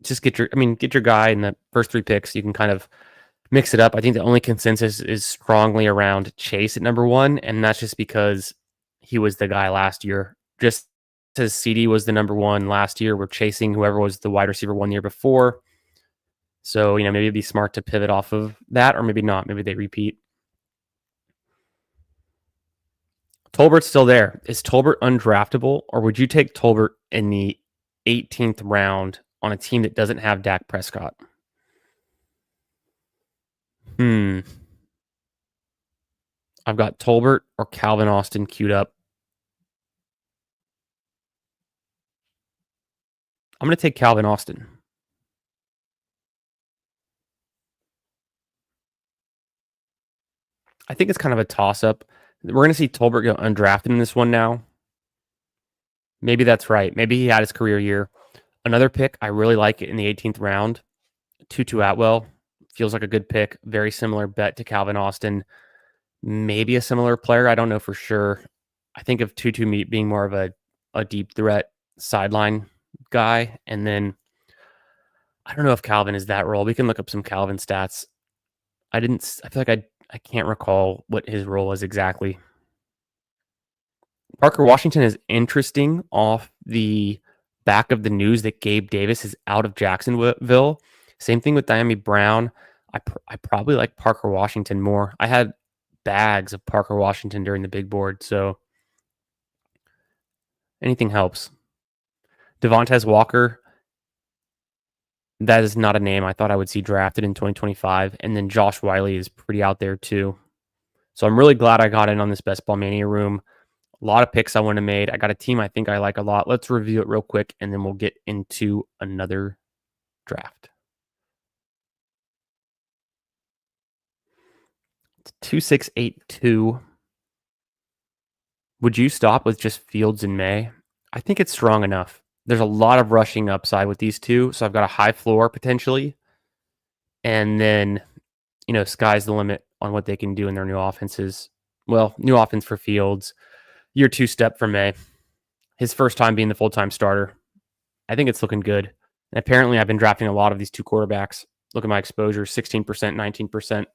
just get your guy in the first 3 picks. You can kind of mix it up. I think the only consensus is strongly around Chase at number 1, and that's just because he was the guy last year. Just as CD was the number 1 last year, we're chasing whoever was the wide receiver 1 year before. So, maybe it'd be smart to pivot off of that, or maybe not. Maybe they repeat. Tolbert's still there. Is Tolbert undraftable, or would you take Tolbert in the 18th round on a team that doesn't have Dak Prescott? I've got Tolbert or Calvin Austin queued up. I'm going to take Calvin Austin. I think it's kind of a toss-up. We're going to see Tolbert go undrafted in this one now. Maybe that's right. Maybe he had his career year. Another pick, I really like it in the 18th round. Tutu Atwell feels like a good pick. Very similar bet to Calvin Austin. Maybe a similar player. I don't know for sure. I think of Tutu being more of a deep threat sideline guy. And then I don't know if Calvin is that role. We can look up some Calvin stats. I feel like I can't recall what his role is exactly. Parker Washington is interesting off the back of the news that Gabe Davis is out of Jacksonville. Same thing with Dyami Brown. I probably like Parker Washington more. I had bags of Parker Washington during the big board, so anything helps. Devontae Walker, that is not a name I thought I would see drafted in 2025. And then Josh Wiley is pretty out there too. So I'm really glad I got in on this Best Ball Mania room. A lot of picks I want to make. I got a team I think I like a lot. Let's review it real quick, and then we'll get into another draft. It's 2682. Would you stop with just Fields and May? I think it's strong enough. There's a lot of rushing upside with these two, so I've got a high floor potentially. And then, sky's the limit on what they can do in their new offenses. Well, new offense for Fields. Year 2 step for May. His first time being the full-time starter. I think it's looking good. And apparently I've been drafting a lot of these 2 quarterbacks. Look at my exposure, 16%, 19%.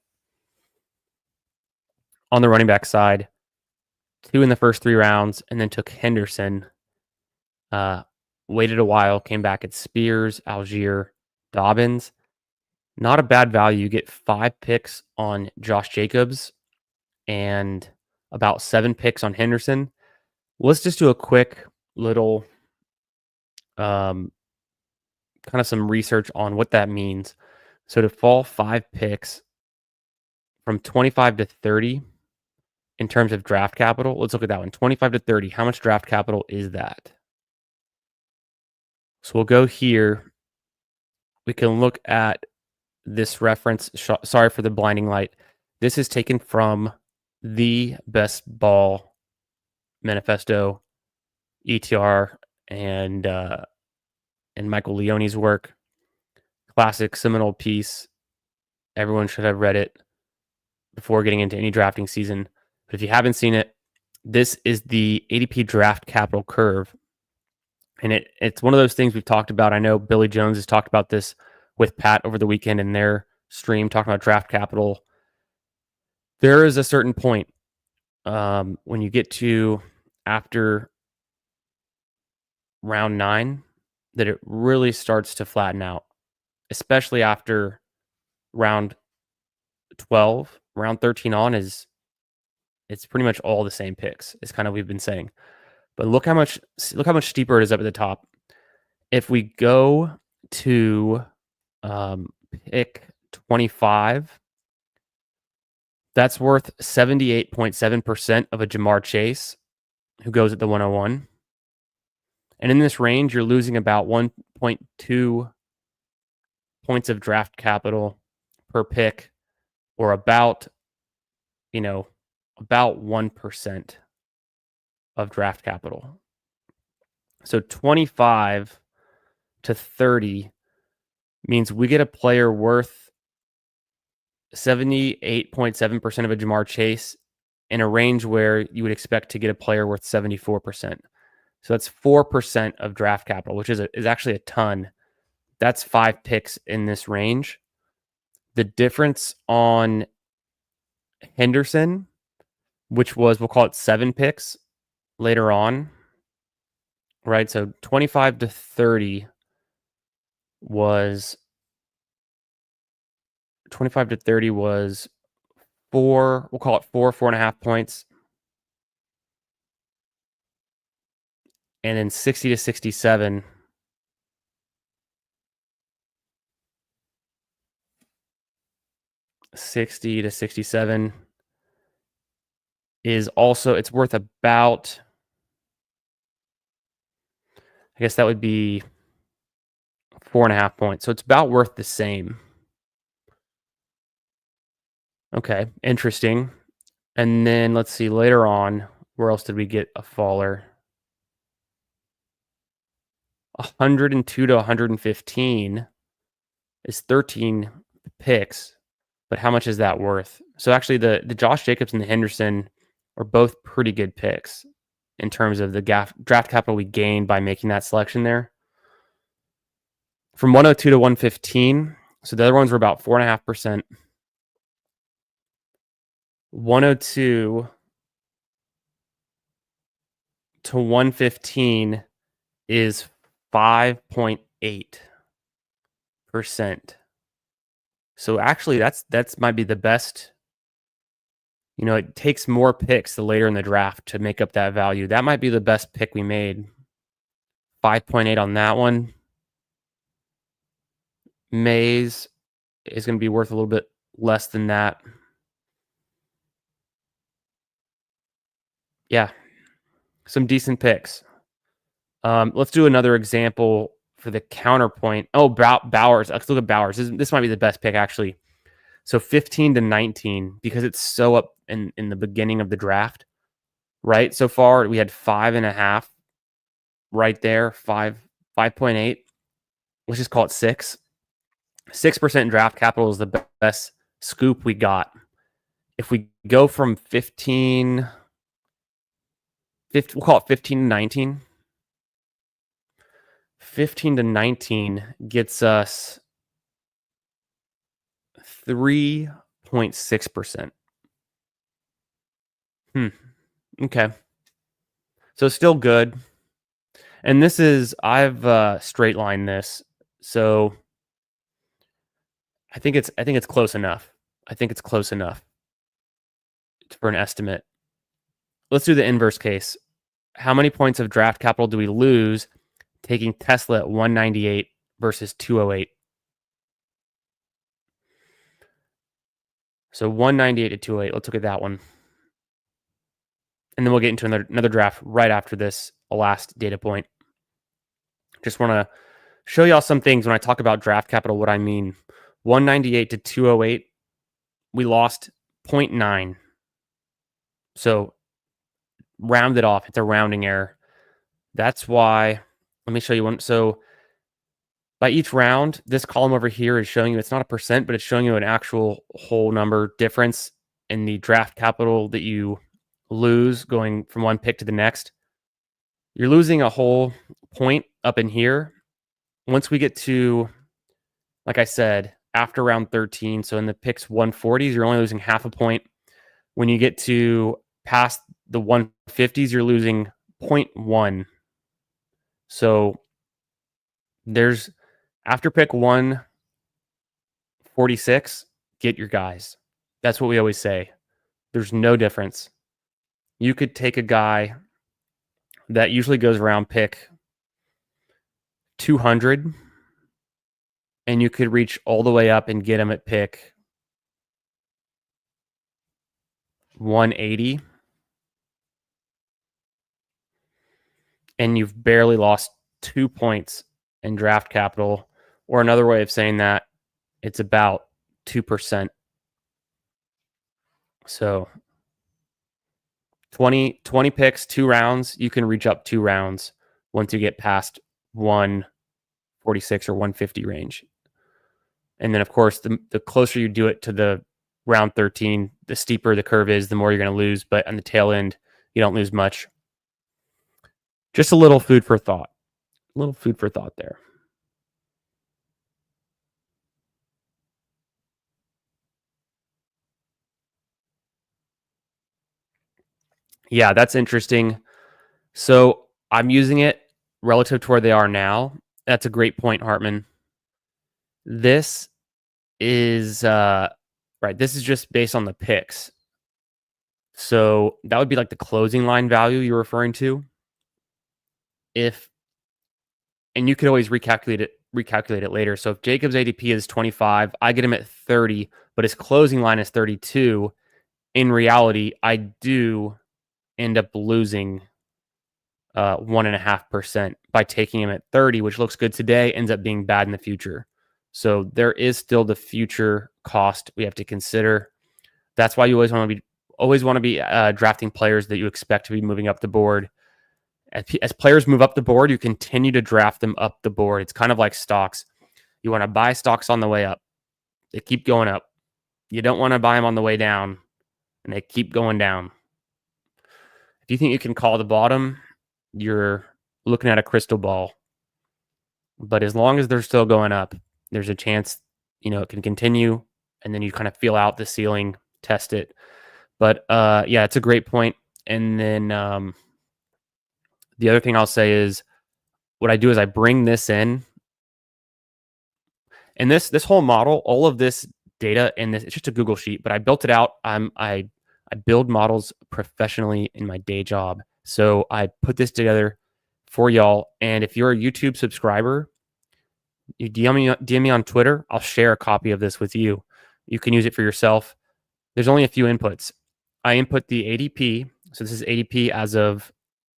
On the running back side, 2 in the first 3 rounds, and then took Henderson. Waited a while, came back at Spears, Algier, Dobbins. Not a bad value. You get 5 picks on Josh Jacobs and about 7 picks on Henderson. Let's just do a quick little kind of some research on what that means. So to fall 5 picks from 25 to 30 in terms of draft capital, let's look at that one. 25 to 30. How much draft capital is that? So we'll go here. We can look at this reference. Sorry for the blinding light. This is taken from the Best Ball Manifesto, ETR, and Michael Leone's work. Classic seminal piece. Everyone should have read it before getting into any drafting season. But if you haven't seen it, this is the ADP draft capital curve. And it's one of those things we've talked about. I know Billy Jones has talked about this with Pat over the weekend in their stream, talking about draft capital. There is a certain point when you get to after round 9 that it really starts to flatten out, especially after round 12. Round 13 on it's pretty much all the same picks. It's kind of we've been saying. But look how much steeper it is up at the top. If we go to pick 25, that's worth 78.7% of a Jamar Chase, who goes at the 101. And in this range, you're losing about 1.2 points of draft capital per pick, or about 1% of draft capital. So 25 to 30 means we get a player worth 78.7% of a Jamar Chase in a range where you would expect to get a player worth 74%. So that's 4% of draft capital, which is actually a ton. That's 5 picks in this range. The difference on Henderson, which was, we'll call it 7 picks later on, right? So 25 to 30 was 4, we'll call it 4.5 points. And then 60 to 67 is also, it's worth about, I guess that would be 4.5 points. So it's about worth the same. Okay, interesting. And then let's see, later on, where else did we get a faller? 102 to 115 is 13 picks, but how much is that worth? So actually the Josh Jacobs and the Henderson are both pretty good picks in terms of the draft capital we gained by making that selection there. From 102 to 115, so the other ones were about 4.5%. 102 to 115 is 5.8%. So actually that's might be the best. You know, it takes more picks the later in the draft to make up that value. That might be the best pick we made. 5.8 on that one. Mays is going to be worth a little bit less than that. Yeah, some decent picks. Let's do another example for the counterpoint. Oh, Bowers. Let's look at Bowers. This might be the best pick, actually. So 15 to 19, because it's so up in the beginning of the draft, right? So far, we had 5.5 right there, 5.8. Let's just call it 6. 6% draft capital is the best scoop we got. If we go from 15, we'll call it 15 to 19. 15 to 19 gets us 3.6%. Okay. So still good. And this is, I've straight lined this. So I think it's close enough. I think it's close enough for an estimate. Let's do the inverse case. How many points of draft capital do we lose taking Tesla at 198 versus 208? So 198 to 208. Let's look at that one. And then we'll get into another draft right after this, a last data point. Just want to show y'all some things when I talk about draft capital, what I mean. 198 to 208, we lost 0.9. So round it off. It's a rounding error. That's why, let me show you one. So by each round, this column over here is showing you, it's not a percent, but it's showing you an actual whole number difference in the draft capital that you lose going from one pick to the next. You're losing a whole point up in here. Once we get to, like I said, after round 13, so in the picks 140s, you're only losing half a point. When you get to past the 150s, you're losing 0.1. So there's, after pick 146, get your guys. That's what we always say. There's no difference. You could take a guy that usually goes around pick 200, and you could reach all the way up and get him at pick 180. And you've barely lost 2 points in draft capital. Or another way of saying that, it's about 2%. So 20 picks, 2 rounds, you can reach up 2 rounds once you get past 146 or 150 range. And then, of course, the closer you do it to the round 13, the steeper the curve is, the more you're going to lose. But on the tail end, you don't lose much. Just a little food for thought. A little food for thought there. Yeah, that's interesting. So I'm using it relative to where they are now. That's a great point, Hartman. This is right. This is just based on the picks. So that would be like the closing line value you're referring to. If and you could always recalculate it later. So if Jacob's ADP is 25, I get him at 30, but his closing line is 32. In reality, I do end up losing 1.5% by taking him at 30, which looks good today, ends up being bad in the future. So there is still the future cost we have to consider. That's why you always want to be drafting players that you expect to be moving up the board. As players move up the board, you continue to draft them up the board. It's kind of like stocks. You want to buy stocks on the way up. They keep going up. You don't want to buy them on the way down, and they keep going down. If you think you can call the bottom, you're looking at a crystal ball. But as long as they're still going up, there's a chance, it can continue, and then you kind of feel out the ceiling, test it. But yeah, it's a great point. And then the other thing I'll say is what I do is I bring this in. And this whole model, all of this data in this, it's just a Google sheet, but I built it out. I build models professionally in my day job. So I put this together for y'all. And if you're a YouTube subscriber, you DM me on Twitter. I'll share a copy of this with you. You can use it for yourself. There's only a few inputs. I input the ADP. So this is ADP as of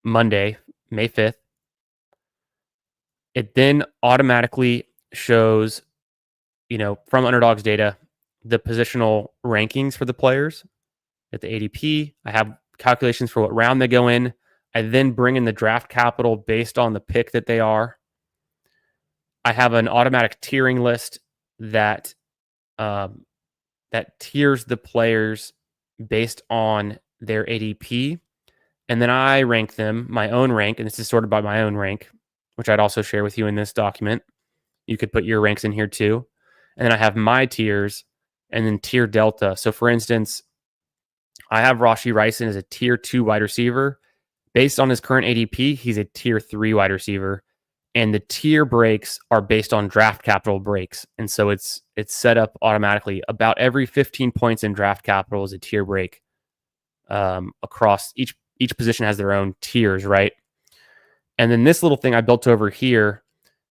Monday, May 5th. It then automatically shows, from Underdog's data, the positional rankings for the players at the ADP. I have calculations for what round they go in. I then bring in the draft capital based on the pick that they are. I have an automatic tiering list that tiers the players based on their ADP. And then I rank them, my own rank, and this is sorted by my own rank, which I'd also share with you in this document. You could put your ranks in here too. And then I have my tiers and then tier delta. So for instance, I have Rashee Rice as a tier 2 wide receiver. Based on his current ADP, he's a tier 3 wide receiver. And the tier breaks are based on draft capital breaks. And so it's set up automatically. About every 15 points in draft capital is a tier break. Across each position has their own tiers, right? And then this little thing I built over here,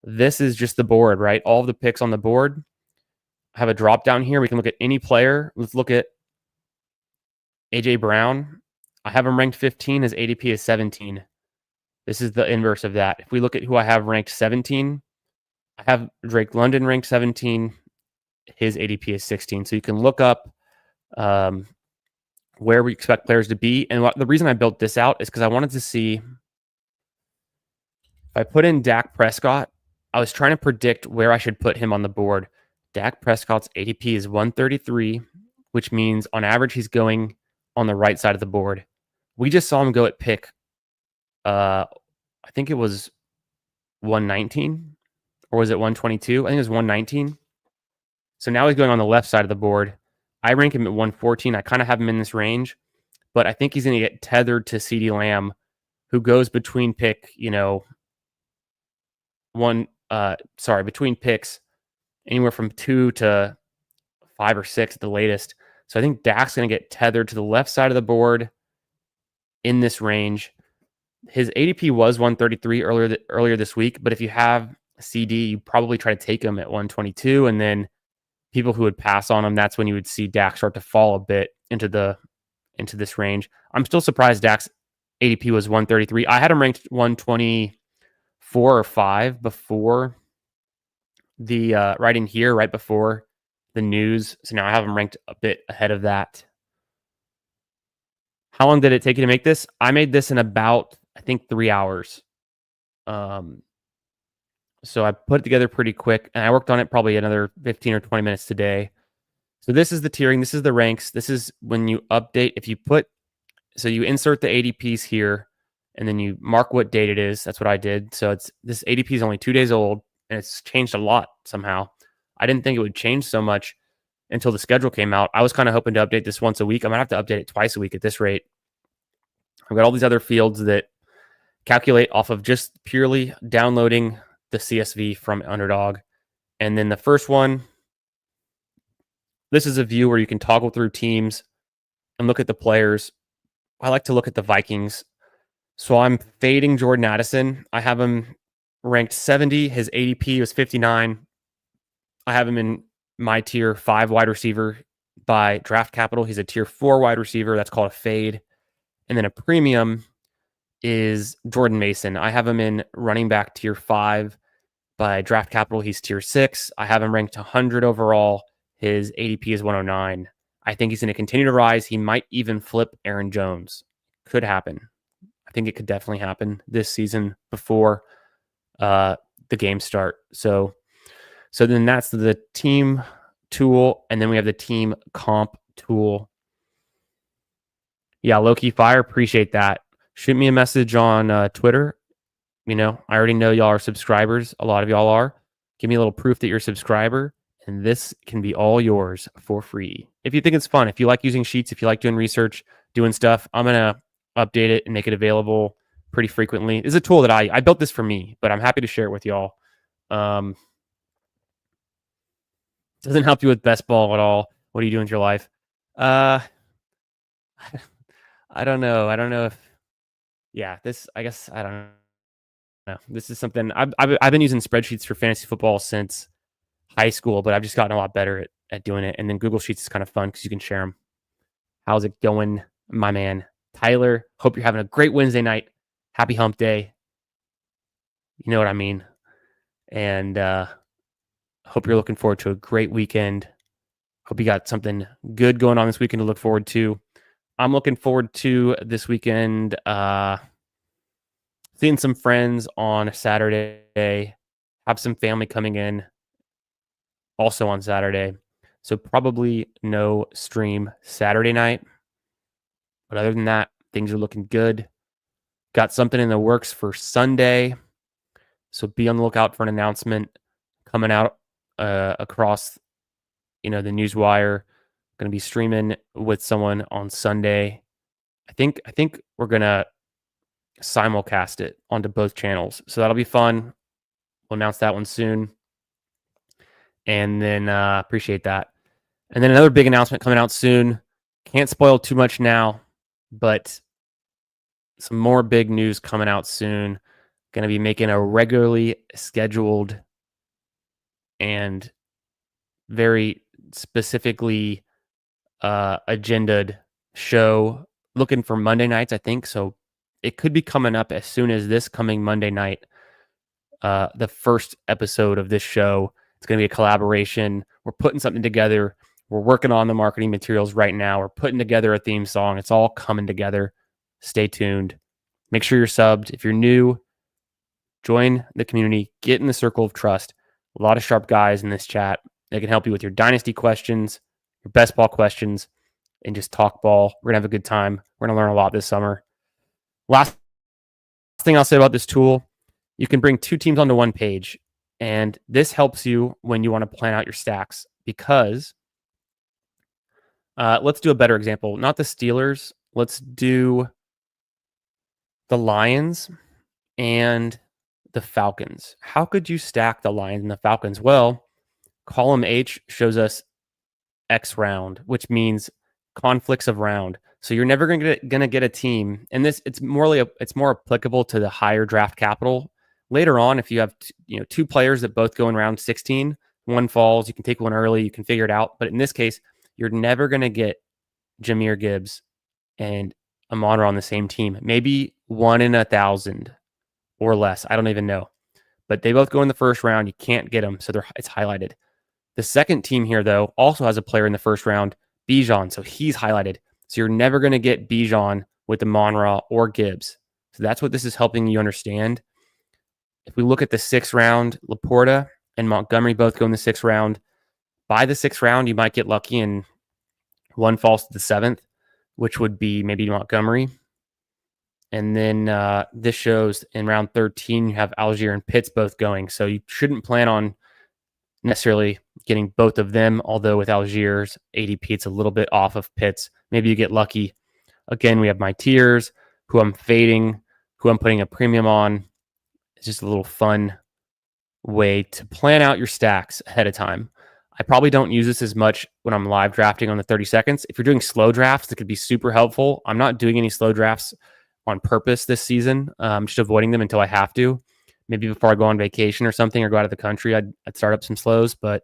this is just the board, right? All of the picks on the board. I have a drop down here. We can look at any player. Let's look at AJ Brown. I have him ranked 15. His ADP is 17. This is the inverse of that. If we look at who I have ranked 17, I have Drake London ranked 17. His ADP is 16. So you can look up where we expect players to be. And the reason I built this out is because I wanted to see if I put in Dak Prescott, I was trying to predict where I should put him on the board. Dak Prescott's ADP is 133, which means on average he's going on the right side of the board. We just saw him go at pick. I think it was 119, or was it 122? I think it was 119. So now he's going on the left side of the board. I rank him at 114. I kind of have him in this range, but I think he's going to get tethered to CeeDee Lamb, who goes between between picks anywhere from 2 to 5 or 6 at the latest. So I think Dak's going to get tethered to the left side of the board in this range. His ADP was 133 earlier this week, but if you have CD, you probably try to take him at 122, and then people who would pass on him, that's when you would see Dak start to fall a bit into this range. I'm still surprised Dak's ADP was 133. I had him ranked 124 or 5 before the right in here, right before the news. So now I have him ranked a bit ahead of that. How long did it take you to make this? I made this in about, I think, 3 hours. So I put it together pretty quick, and I worked on it probably another 15 or 20 minutes today. So this is the tiering. This is the ranks. This is when you update. So you insert the ADPs here, and then you mark what date it is. That's what I did. So this ADP is only 2 days old, and it's changed a lot somehow. I didn't think it would change so much until the schedule came out. I was kind of hoping to update this once a week. I might have to update it twice a week at this rate. I've got all these other fields that calculate off of just purely downloading the CSV from Underdog. And then the first one, this is a view where you can toggle through teams and look at the players. I like to look at the Vikings. So I'm fading Jordan Addison. I have him ranked 70. His ADP was 59. I have him in my tier 5 wide receiver by Draft Capital. He's a tier 4 wide receiver. That's called a fade. And then a premium is Jordan Mason. I have him in running back tier 5 by Draft Capital. He's tier 6. I have him ranked 100 overall. His ADP is 109. I think he's going to continue to rise. He might even flip Aaron Jones. Could happen. I think it could definitely happen this season before the games start. So then that's the team tool, and then we have the team comp tool. Yeah, Loki Fire, appreciate that. Shoot me a message on Twitter. You know, I already know y'all are subscribers. A lot of y'all are. Give me a little proof that you're a subscriber, and this can be all yours for free. If you think it's fun, if you like using sheets, if you like doing research, doing stuff, I'm going to update it and make it available pretty frequently. It's a tool that I built this for me, but I'm happy to share it with y'all. Doesn't help you with best ball at all. What do you do in your life? I don't know. I don't know if, I guess, I don't know. This is something I've been using spreadsheets for fantasy football since high school, but I've just gotten a lot better at doing it. And then Google Sheets is kind of fun because you can share them. How's it going, my man? Tyler, hope you're having a great Wednesday night. Happy hump day. You know what I mean? And hope you're looking forward to a great weekend. Hope you got something good going on this weekend to look forward to. I'm looking forward to this weekend seeing some friends on Saturday. Have some family coming in also on Saturday. So probably no stream Saturday night. But other than that, things are looking good. Got something in the works for Sunday. So be on the lookout for an announcement coming out across, the newswire. Going to be streaming with someone on Sunday. I think we're going to simulcast it onto both channels. So that'll be fun. We'll announce that one soon. And then appreciate that. And then another big announcement coming out soon. Can't spoil too much now, but some more big news coming out soon. Going to be making a regularly scheduled and very specifically agended show, looking for Monday nights, I think. So it could be coming up as soon as this coming Monday night. The first episode of this show. It's going to be a collaboration. We're putting something together. We're working on the marketing materials right now. We're putting together a theme song. It's all coming together. Stay tuned. Make sure you're subbed. If you're new, join the community. Get in the circle of trust. A lot of sharp guys in this chat. They can help you with your dynasty questions, your best ball questions, and just talk ball. We're going to have a good time. We're going to learn a lot this summer. Last thing I'll say about this tool, you can bring two teams onto one page. And this helps you when you want to plan out your stacks because let's do a better example. Not the Steelers. Let's do the Lions and the Falcons. How could you stack the Lions and the Falcons? Well, column H shows us X round, which means conflicts of round. So you're never going to get a team, and it's more applicable to the higher draft capital. Later on, if you have two players that both go in round 16, one falls, you can take one early, you can figure it out. But in this case, you're never going to get Jahmyr Gibbs and Amon-Ra on the same team. Maybe 1 in 1,000 or less. I don't even know. But they both go in the first round. You can't get them, so it's highlighted. The second team here, though, also has a player in the first round, Bijan, so he's highlighted. So you're never going to get Bijan with Amon-Ra or Gibbs. So that's what this is helping you understand. If we look at the 6th round, Laporta and Montgomery both go in the 6th round. By the 6th round, you might get lucky and one falls to the 7th, which would be maybe Montgomery. And then this shows in round 13, you have Algier and Pitts both going. So you shouldn't plan on necessarily getting both of them, although with Algier's ADP, it's a little bit off of Pitts. Maybe you get lucky. Again, we have my tiers. who I'm fading, who I'm putting a premium on. It's just a little fun way to plan out your stacks ahead of time. I probably don't use this as much when I'm live drafting on the 30 seconds. If you're doing slow drafts, it could be super helpful. I'm not doing any slow drafts on purpose this season. I'm just avoiding them until I have to. Maybe before I go on vacation or something or go out of the country, I'd start up some slows, but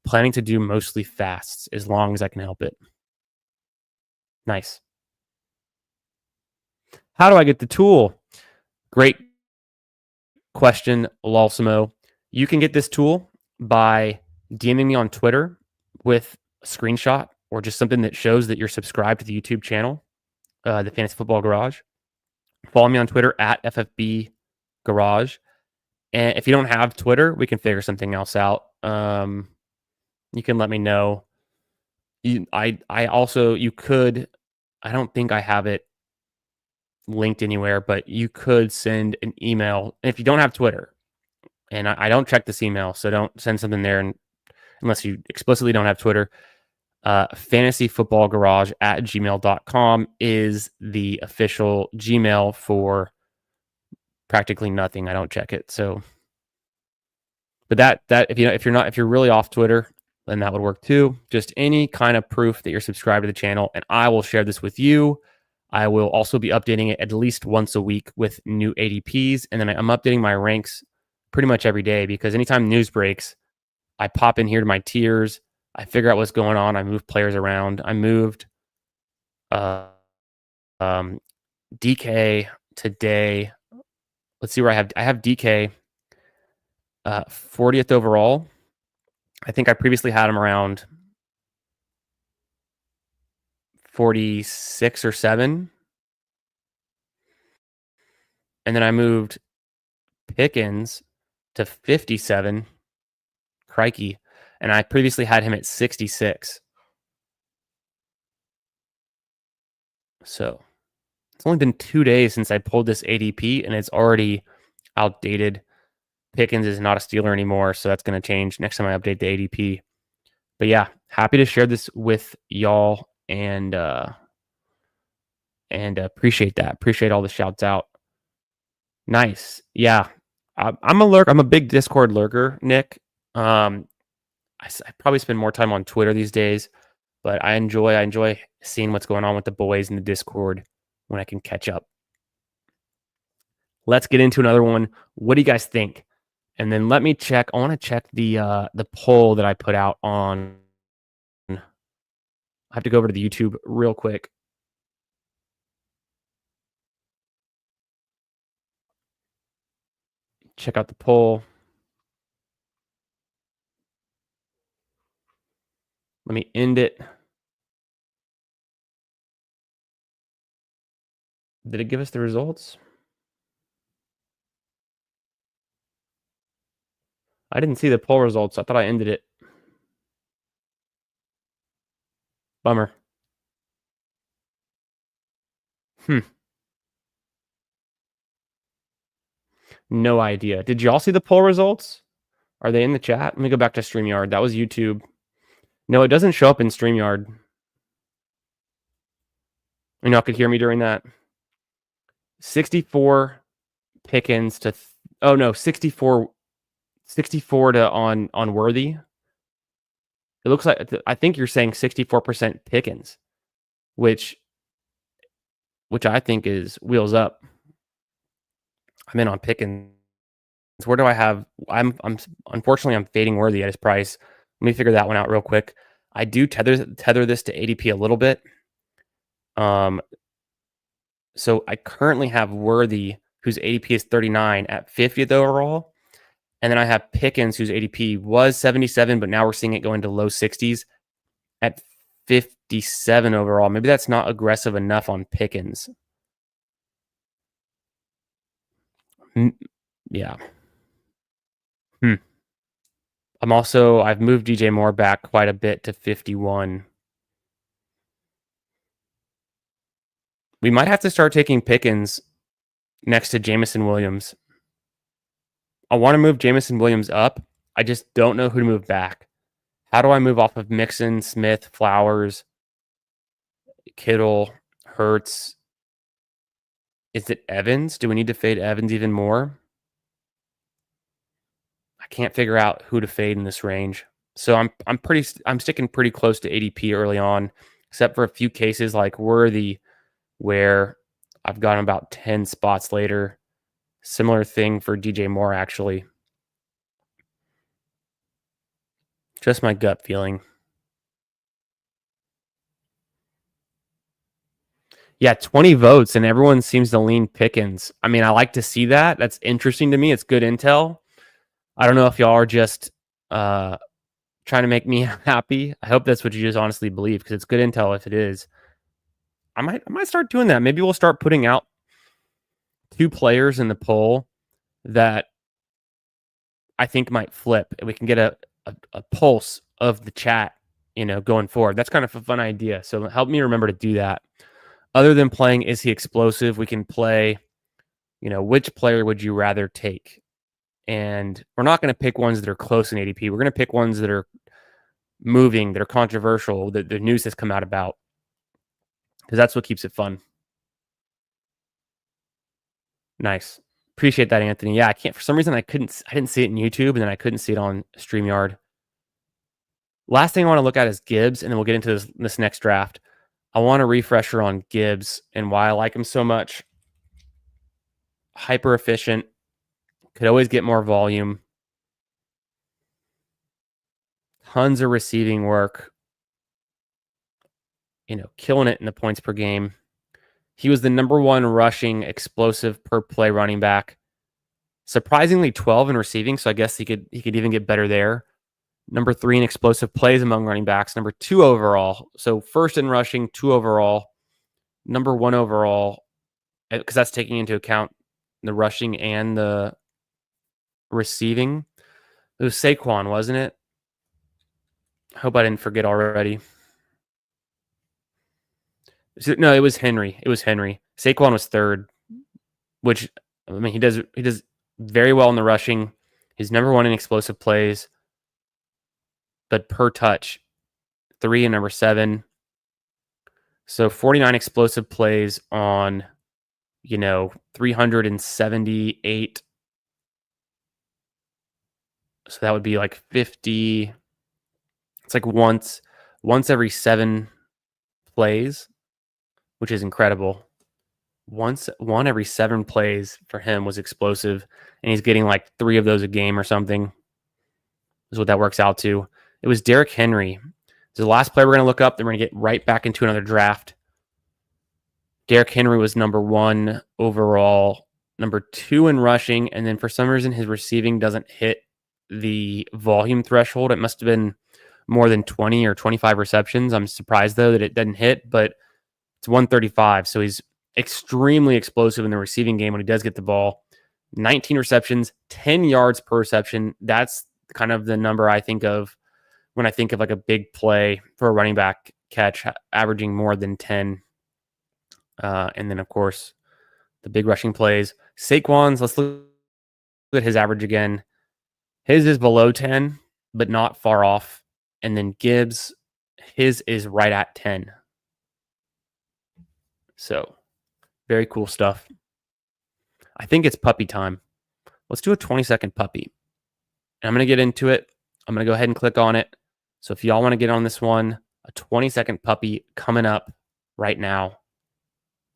planning to do mostly fasts as long as I can help it. Nice. How do I get the tool? Great question, Lalsimo. You can get this tool by DMing me on Twitter with a screenshot or just something that shows that you're subscribed to the YouTube channel, the Fantasy Football Garage. Follow me on Twitter at FFB Garage. And if you don't have Twitter, we can figure something else out. You can let me know. I don't think I have it linked anywhere, but you could send an email. And if you don't have Twitter, and I don't check this email, so don't send something there unless you explicitly don't have Twitter. fantasyfootballgarage@gmail.com is the official Gmail for practically nothing. I don't check it. So, but that if you're really off Twitter, then that would work too. Just any kind of proof that you're subscribed to the channel, and I will share this with you. I will also be updating it at least once a week with new ADPs, and then I'm updating my ranks pretty much every day because anytime news breaks, I pop in here to my tiers. I figure out what's going on. I move players around. I moved DK today. Let's see where I have DK 40th overall. I think I previously had him around 46 or 7. And then I moved Pickens to 57. Crikey. And I previously had him at 66. So it's only been 2 days since I pulled this ADP, and it's already outdated. Pickens is not a stealer anymore, so that's going to change next time I update the ADP. But yeah, happy to share this with y'all and appreciate that. Appreciate all the shouts out. Nice. Yeah. I'm a lurk. I'm a big Discord lurker, Nick. I probably spend more time on Twitter these days, but I enjoy seeing what's going on with the boys in the Discord when I can catch up. Let's get into another one. What do you guys think? And then let me check. I want to check the poll that I put out on. I have to go over to the YouTube real quick. Check out the poll. Let me end it. Did it give us the results? I didn't see the poll results. I thought I ended it. Bummer. No idea. Did y'all see the poll results? Are they in the chat? Let me go back to StreamYard. That was YouTube. No, it doesn't show up in StreamYard. You know, I could hear me during that. 64 Pickens to 64 to on Worthy. It looks like I think you're saying 64% Pickens, which I think is wheels up. I'm in on Pickens. Where do I have? I'm unfortunately I'm fading Worthy at his price. Let me figure that one out real quick. I do tether this to ADP a little bit. So I currently have Worthy, whose ADP is 39 at 50th overall. And then I have Pickens, whose ADP was 77, but now we're seeing it go into low 60s at 57 overall. Maybe that's not aggressive enough on Pickens. Yeah. I've moved DJ Moore back quite a bit to 51. We might have to start taking Pickens next to Jameson Williams. I want to move Jameson Williams up. I just don't know who to move back. How do I move off of Mixon, Smith, Flowers, Kittle, Hurts, Is it Evans? Do we need to fade Evans even more? I can't figure out who to fade in this range. So I'm sticking pretty close to ADP early on, except for a few cases like Worthy, where I've got him about 10 spots later. Similar thing for DJ Moore, actually. Just my gut feeling. Yeah, 20 votes, and everyone seems to lean Pickens. I mean, I like to see that. That's interesting to me. It's good intel. I don't know if y'all are just trying to make me happy. I hope that's what you just honestly believe, because it's good intel if it is. I might start doing that. Maybe we'll start putting out 2 players in the poll that I think might flip, and we can get a pulse of the chat, going forward. That's kind of a fun idea. So help me remember to do that. Other than playing Is He Explosive, we can play, which player would you rather take? And we're not going to pick ones that are close in ADP. We're going to pick ones that are moving, that are controversial, that the news has come out about, because that's what keeps it fun. Nice. Appreciate that, Anthony. Yeah, I can't, for some reason I didn't see it in YouTube, and then I couldn't see it on StreamYard. Last thing I want to look at is Gibbs, and then we'll get into this next draft. I want a refresher on Gibbs and why I like him so much. Hyper efficient, could always get more volume. Tons of receiving work. Killing it in the points per game. He was the number 1 rushing explosive per play running back. Surprisingly 12 in receiving, so I guess he could even get better there. Number 3 in explosive plays among running backs. Number 2 overall. So first in rushing, 2 overall. Number 1 overall, because that's taking into account the rushing and the receiving. It was Saquon, wasn't it? I hope I didn't forget already. No, it was Henry. Saquon was 3rd, which, I mean, he does very well in the rushing. He's number 1 in explosive plays, but per touch, 3 and number 7. So 49 explosive plays on, 378. So that would be like 50. It's like once every 7 plays, which is incredible. One every 7 plays for him was explosive, and he's getting like 3 of those a game or something, is what that works out to. It was Derrick Henry. This is the last player we're going to look up. Then we're going to get right back into another draft. Derrick Henry was number 1 overall, number 2 in rushing, and then for some reason his receiving doesn't hit the volume threshold. It must have been more than 20 or 25 receptions. I'm surprised, though, that it didn't hit, but it's 135, so he's extremely explosive in the receiving game when he does get the ball. 19 receptions, 10 yards per reception. That's kind of the number I think of when I think of like a big play for a running back catch, averaging more than 10. And then, of course, the big rushing plays. Saquon's, let's look at his average again. His is below 10, but not far off. And then Gibbs, his is right at 10. So, very cool stuff. I think it's puppy time. Let's do a 20-second puppy. And I'm going to get into it. I'm going to go ahead and click on it. So if y'all want to get on this one, a 20-second puppy coming up right now.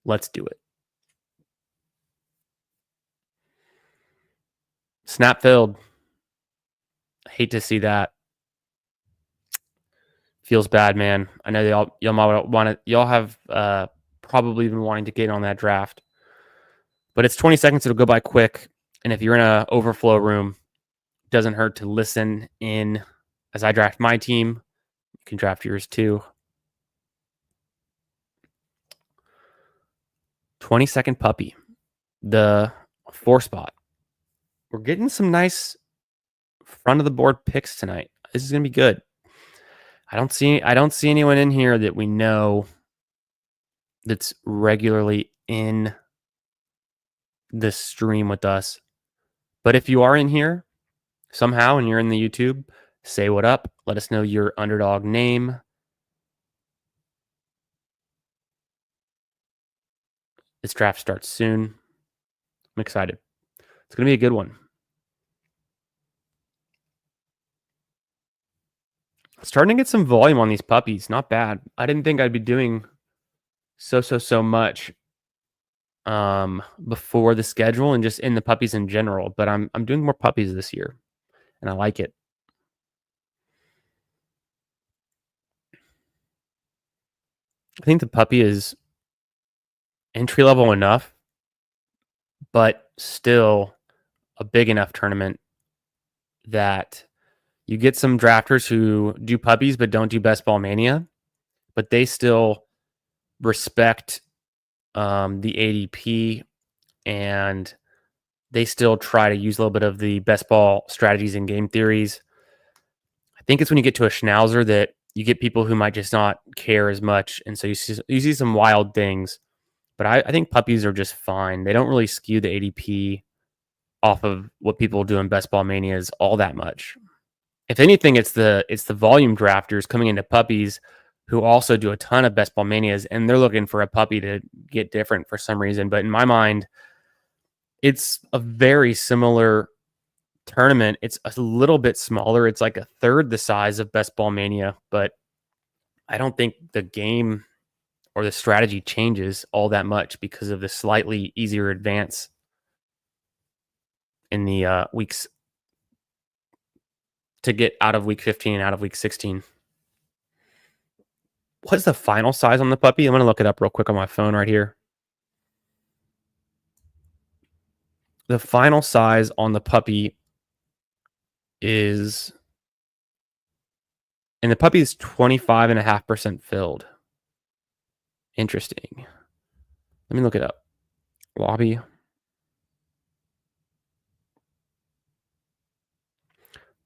Let's do it. Snap filled. I hate to see that. Feels bad, man. I know y'all might want to. Y'all have probably been wanting to get on that draft, but it's 20 seconds. It'll go by quick. And if you're in a overflow room, it doesn't hurt to listen in as I draft my team. You can draft yours too. 20-second puppy. The 4 spot. We're getting some nice front of the board picks tonight. This is gonna be good. I don't see anyone in here that we know that's regularly in this stream with us. But if you are in here somehow and you're in the YouTube, say what up. Let us know your underdog name. This draft starts soon. I'm excited. It's going to be a good one. Starting to get some volume on these puppies. Not bad. I didn't think I'd be doing so much before the schedule and just in the puppies in general, but I'm doing more puppies this year and I like it. I think the puppy is entry level enough, but still a big enough tournament that you get some drafters who do puppies but don't do Best Ball Mania, but they still respect the ADP and they still try to use a little bit of the best ball strategies and game theories. I think it's when you get to a Schnauzer that you get people who might just not care as much. And so you see some wild things. But I think puppies are just fine. They don't really skew the ADP off of what people do in Best Ball Manias all that much. If anything, it's the volume drafters coming into puppies who also do a ton of Best Ball Manias, and they're looking for a puppy to get different for some reason. But in my mind, it's a very similar tournament. It's a little bit smaller. It's like a third the size of Best Ball Mania, but I don't think the game or the strategy changes all that much because of the slightly easier advance in the weeks to get out of week 15 and out of week 16. What's the final size on the puppy? I'm going to look it up real quick on my phone right here. The final size on the puppy is, and the puppy is 25.5% filled. Interesting. Let me look it up. Lobby.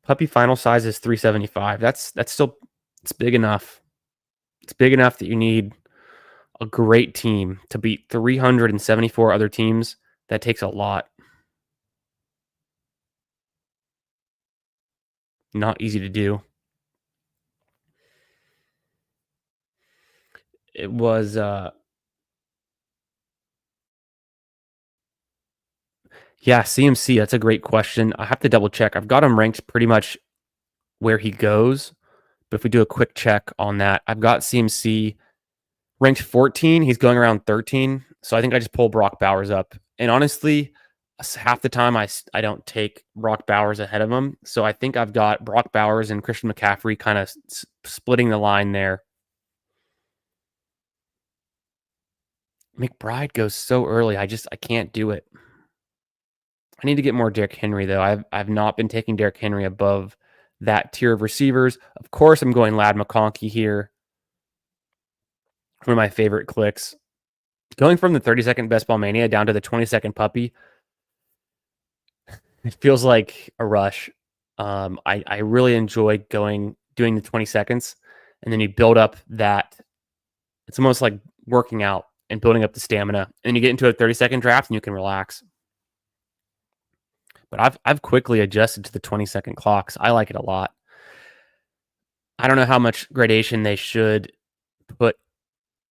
Puppy final size is 375. That's still, it's big enough. It's big enough that you need a great team to beat 374 other teams. That takes a lot. Not easy to do. It was yeah, CMC, that's a great question. I have to double check. I've got him ranked pretty much where he goes, but if we do a quick check on that, I've got CMC ranked 14. He's going around 13. So I think I just pull Brock Bowers up. And honestly, half the time I don't take Brock Bowers ahead of him. So I think I've got Brock Bowers and Christian McCaffrey kind of splitting the line there. McBride goes so early. I can't do it. I need to get more Derrick Henry, though. I've not been taking Derrick Henry above that tier of receivers. Of course, I'm going Ladd McConkey here. One of my favorite clicks. Going from the 30-second Best Ball Mania down to the 20-second puppy, it feels like a rush. I really enjoy doing the 20 seconds, and then you build up that. It's almost like working out and building up the stamina. And you get into a 30-second draft, and you can relax. But I've quickly adjusted to the 20-second clocks. I like it a lot. I don't know how much gradation they should put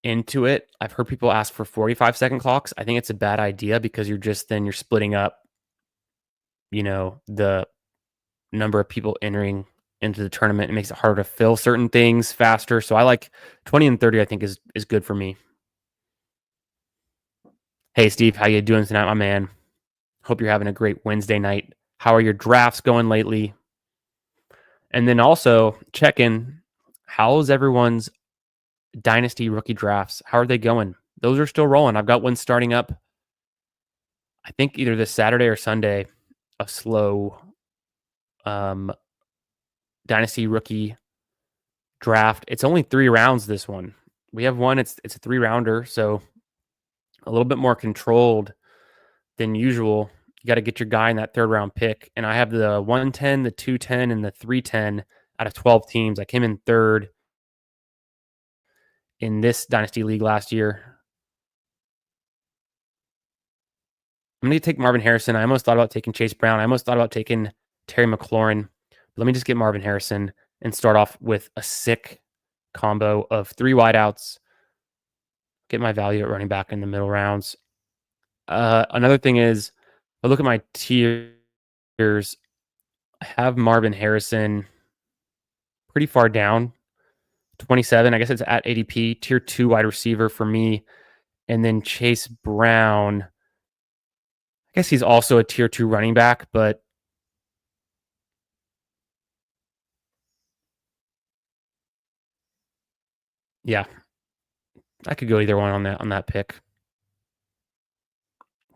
into it. I've heard people ask for 45-second clocks. I think it's a bad idea because you're splitting up, the number of people entering into the tournament. It makes it harder to fill certain things faster. So I like 20 and 30, I think is good for me. Hey, Steve, how you doing tonight, my man? Hope you're having a great Wednesday night. How are your drafts going lately? And then also check in. How's everyone's dynasty rookie drafts? How are they going? Those are still rolling. I've got one starting up, I think either this Saturday or Sunday, a slow dynasty rookie draft. It's only 3 rounds, this one. We have one, it's a 3-rounder, so a little bit more controlled than usual. You got to get your guy in that 3rd-round pick. And I have the 110, the 210, and the 310 out of 12 teams. I came in 3rd in this Dynasty League last year. I'm going to take Marvin Harrison. I almost thought about taking Chase Brown. I almost thought about taking Terry McLaurin. But let me just get Marvin Harrison and start off with a sick combo of 3 wideouts. Get my value at running back in the middle rounds. Another thing is, I look at my tiers. I have Marvin Harrison pretty far down, 27. I guess it's at ADP, tier 2 wide receiver for me. And then Chase Brown, I guess he's also a tier 2 running back, but yeah, I could go either one on that pick.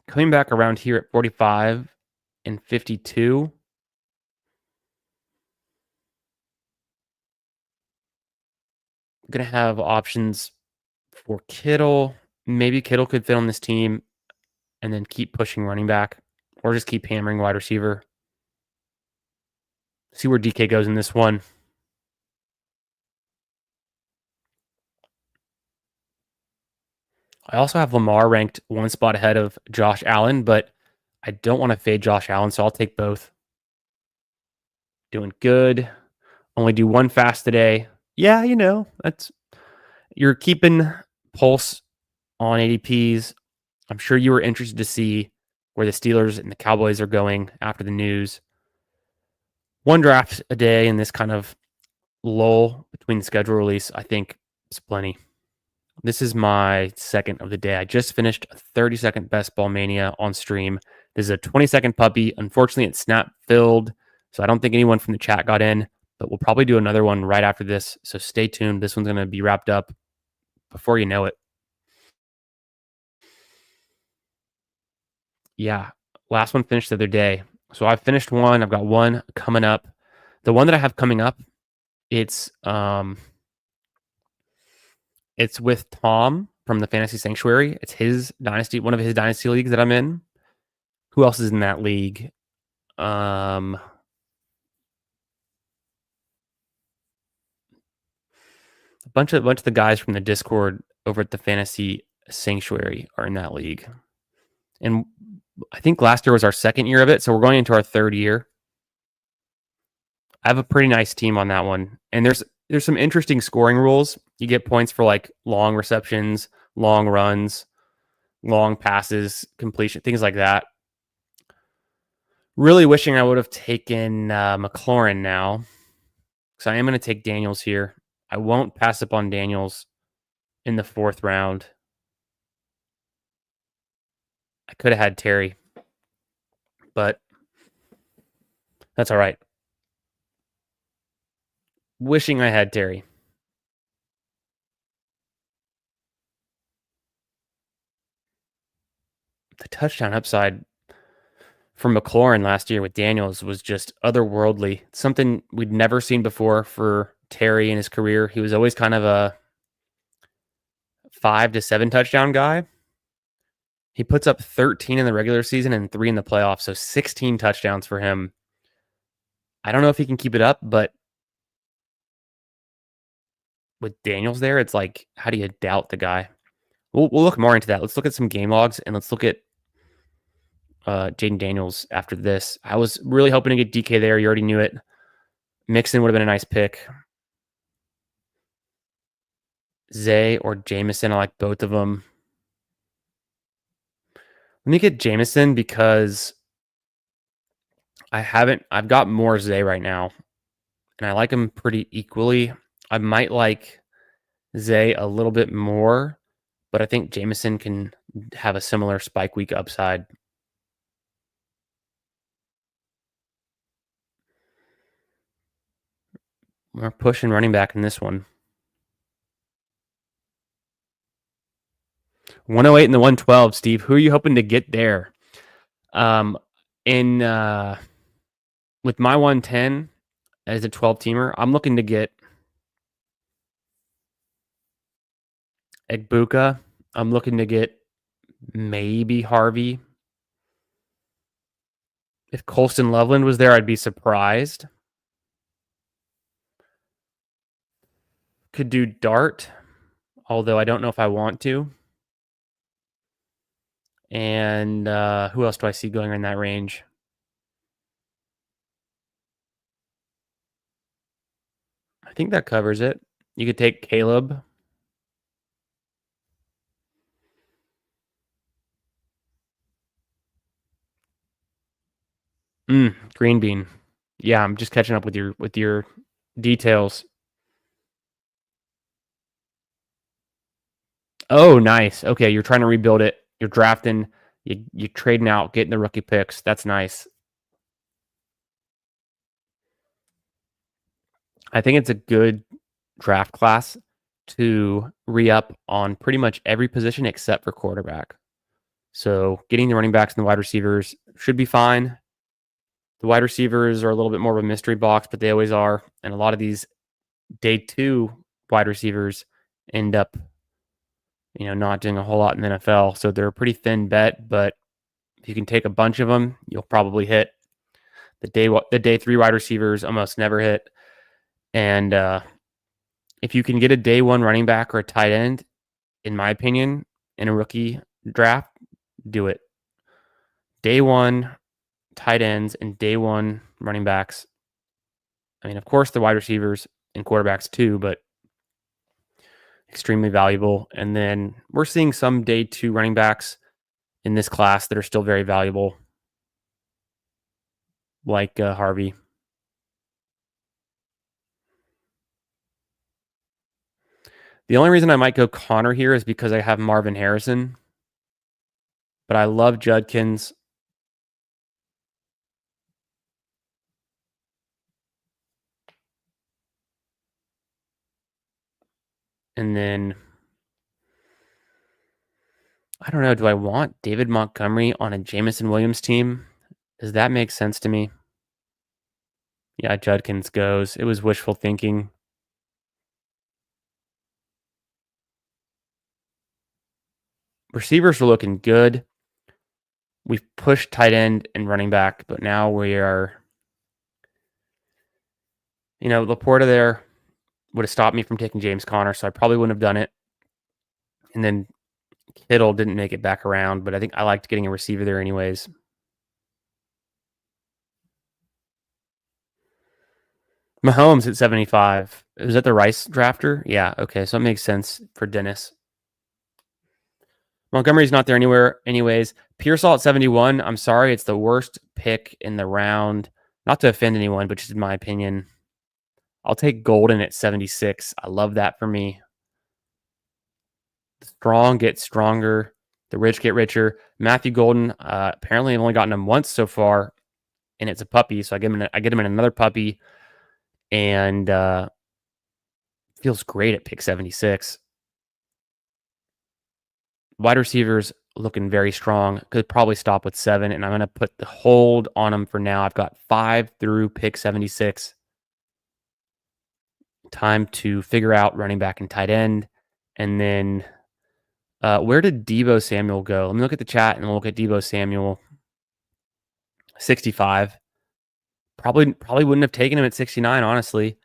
Coming back around here at 45 and 52. I'm going to have options for Kittle. Maybe Kittle could fit on this team and then keep pushing running back or just keep hammering wide receiver. See where DK goes in this one. I also have Lamar ranked one spot ahead of Josh Allen, but I don't want to fade Josh Allen, so I'll take both. Doing good. Only do one fast today. Yeah, you're keeping pulse on ADPs. I'm sure you were interested to see where the Steelers and the Cowboys are going after the news. One draft a day in this kind of lull between the schedule release, I think is plenty. This is my second of the day. I just finished a 30-second Best Ball Mania on stream. This is a 20-second puppy. Unfortunately, it's snap filled, so I don't think anyone from the chat got in, but we'll probably do another one right after this, so stay tuned. This one's going to be wrapped up before you know it. Yeah, last one finished the other day. So I've finished one. I've got one coming up. The one that I have coming up, it's with Tom from the Fantasy Sanctuary. It's his dynasty, one of his dynasty leagues that I'm in. Who else is in that league? A bunch of the guys from the Discord over at the Fantasy Sanctuary are in that league. And I think last year was our second year of it, so we're going into our third year. I have a pretty nice team on that one. And there's some interesting scoring rules. You get points for like long receptions, long runs, long passes, completion, things like that. Really wishing I would have taken McLaurin now, because I am going to take Daniels here. I won't pass up on Daniels in the 4th round. I could have had Terry, but that's all right. Wishing I had Terry. The touchdown upside from McLaurin last year with Daniels was just otherworldly. Something we'd never seen before for Terry in his career. He was always kind of a 5 to 7 touchdown guy. He puts up 13 in the regular season and 3 in the playoffs, so 16 touchdowns for him. I don't know if he can keep it up, but with Daniels there, it's like, how do you doubt the guy? We'll look more into that. Let's look at some game logs and let's look at Jaden Daniels after this. I was really hoping to get DK there. You already knew it. Mixon would have been a nice pick. Zay or Jameson, I like both of them. Let me get Jameson because I've got more Zay right now, and I like him pretty equally. I might like Zay a little bit more, but I think Jameson can have a similar spike week upside. We're pushing running back in this one. 108 and the 112, Steve. Who are you hoping to get there? With my 110 as a 12-teamer, I'm looking to get Egbuka. I'm looking to get maybe Harvey. If Colston Loveland was there, I'd be surprised. Could do Dart, although I don't know if I want to. And who else do I see going in that range? I think that covers it. You could take Caleb. Green bean. Yeah, I'm just catching up with your details. Oh, nice. Okay, you're trying to rebuild it. You're drafting. You trading out, getting the rookie picks. That's nice. I think it's a good draft class to re-up on pretty much every position except for quarterback. So getting the running backs and the wide receivers should be fine. The wide receivers are a little bit more of a mystery box, but they always are. And a lot of these day two wide receivers end up, not doing a whole lot in the NFL. So they're a pretty thin bet, but if you can take a bunch of them, you'll probably hit. The day three wide receivers almost never hit. And if you can get a day one running back or a tight end, in my opinion, in a rookie draft, do it. Day one tight ends and day one running backs. I mean, of course, the wide receivers and quarterbacks too, but extremely valuable. And then we're seeing some day two running backs in this class that are still very valuable, like Harvey. The only reason I might go Connor here is because I have Marvin Harrison, but I love Judkins. And then I don't know. Do I want David Montgomery on a Jameson Williams team? Does that make sense to me? Yeah, Judkins goes. It was wishful thinking. Receivers are looking good. We've pushed tight end and running back, but now we are, Laporta there would have stopped me from taking James Conner, so I probably wouldn't have done it. And then Kittle didn't make it back around, but I think I liked getting a receiver there anyways. Mahomes at 75. Was that the Rice drafter? Yeah, okay, so it makes sense for Dennis. Montgomery's not there anywhere anyways. Pearsall at 71. I'm sorry, it's the worst pick in the round. Not to offend anyone, but just in my opinion. I'll take Golden at 76. I love that for me. The strong get stronger. The rich get richer. Matthew Golden, apparently I've only gotten him once so far, and it's a puppy. So I get him in another puppy, and feels great at pick 76. Wide receivers looking very strong. Could probably stop with 7, and I'm going to put the hold on them for now. I've got 5 through pick 76. Time to figure out running back and tight end. And then where did Deebo Samuel go? Let me look at the chat and we'll look at Deebo Samuel. 65. Probably wouldn't have taken him at 69, honestly.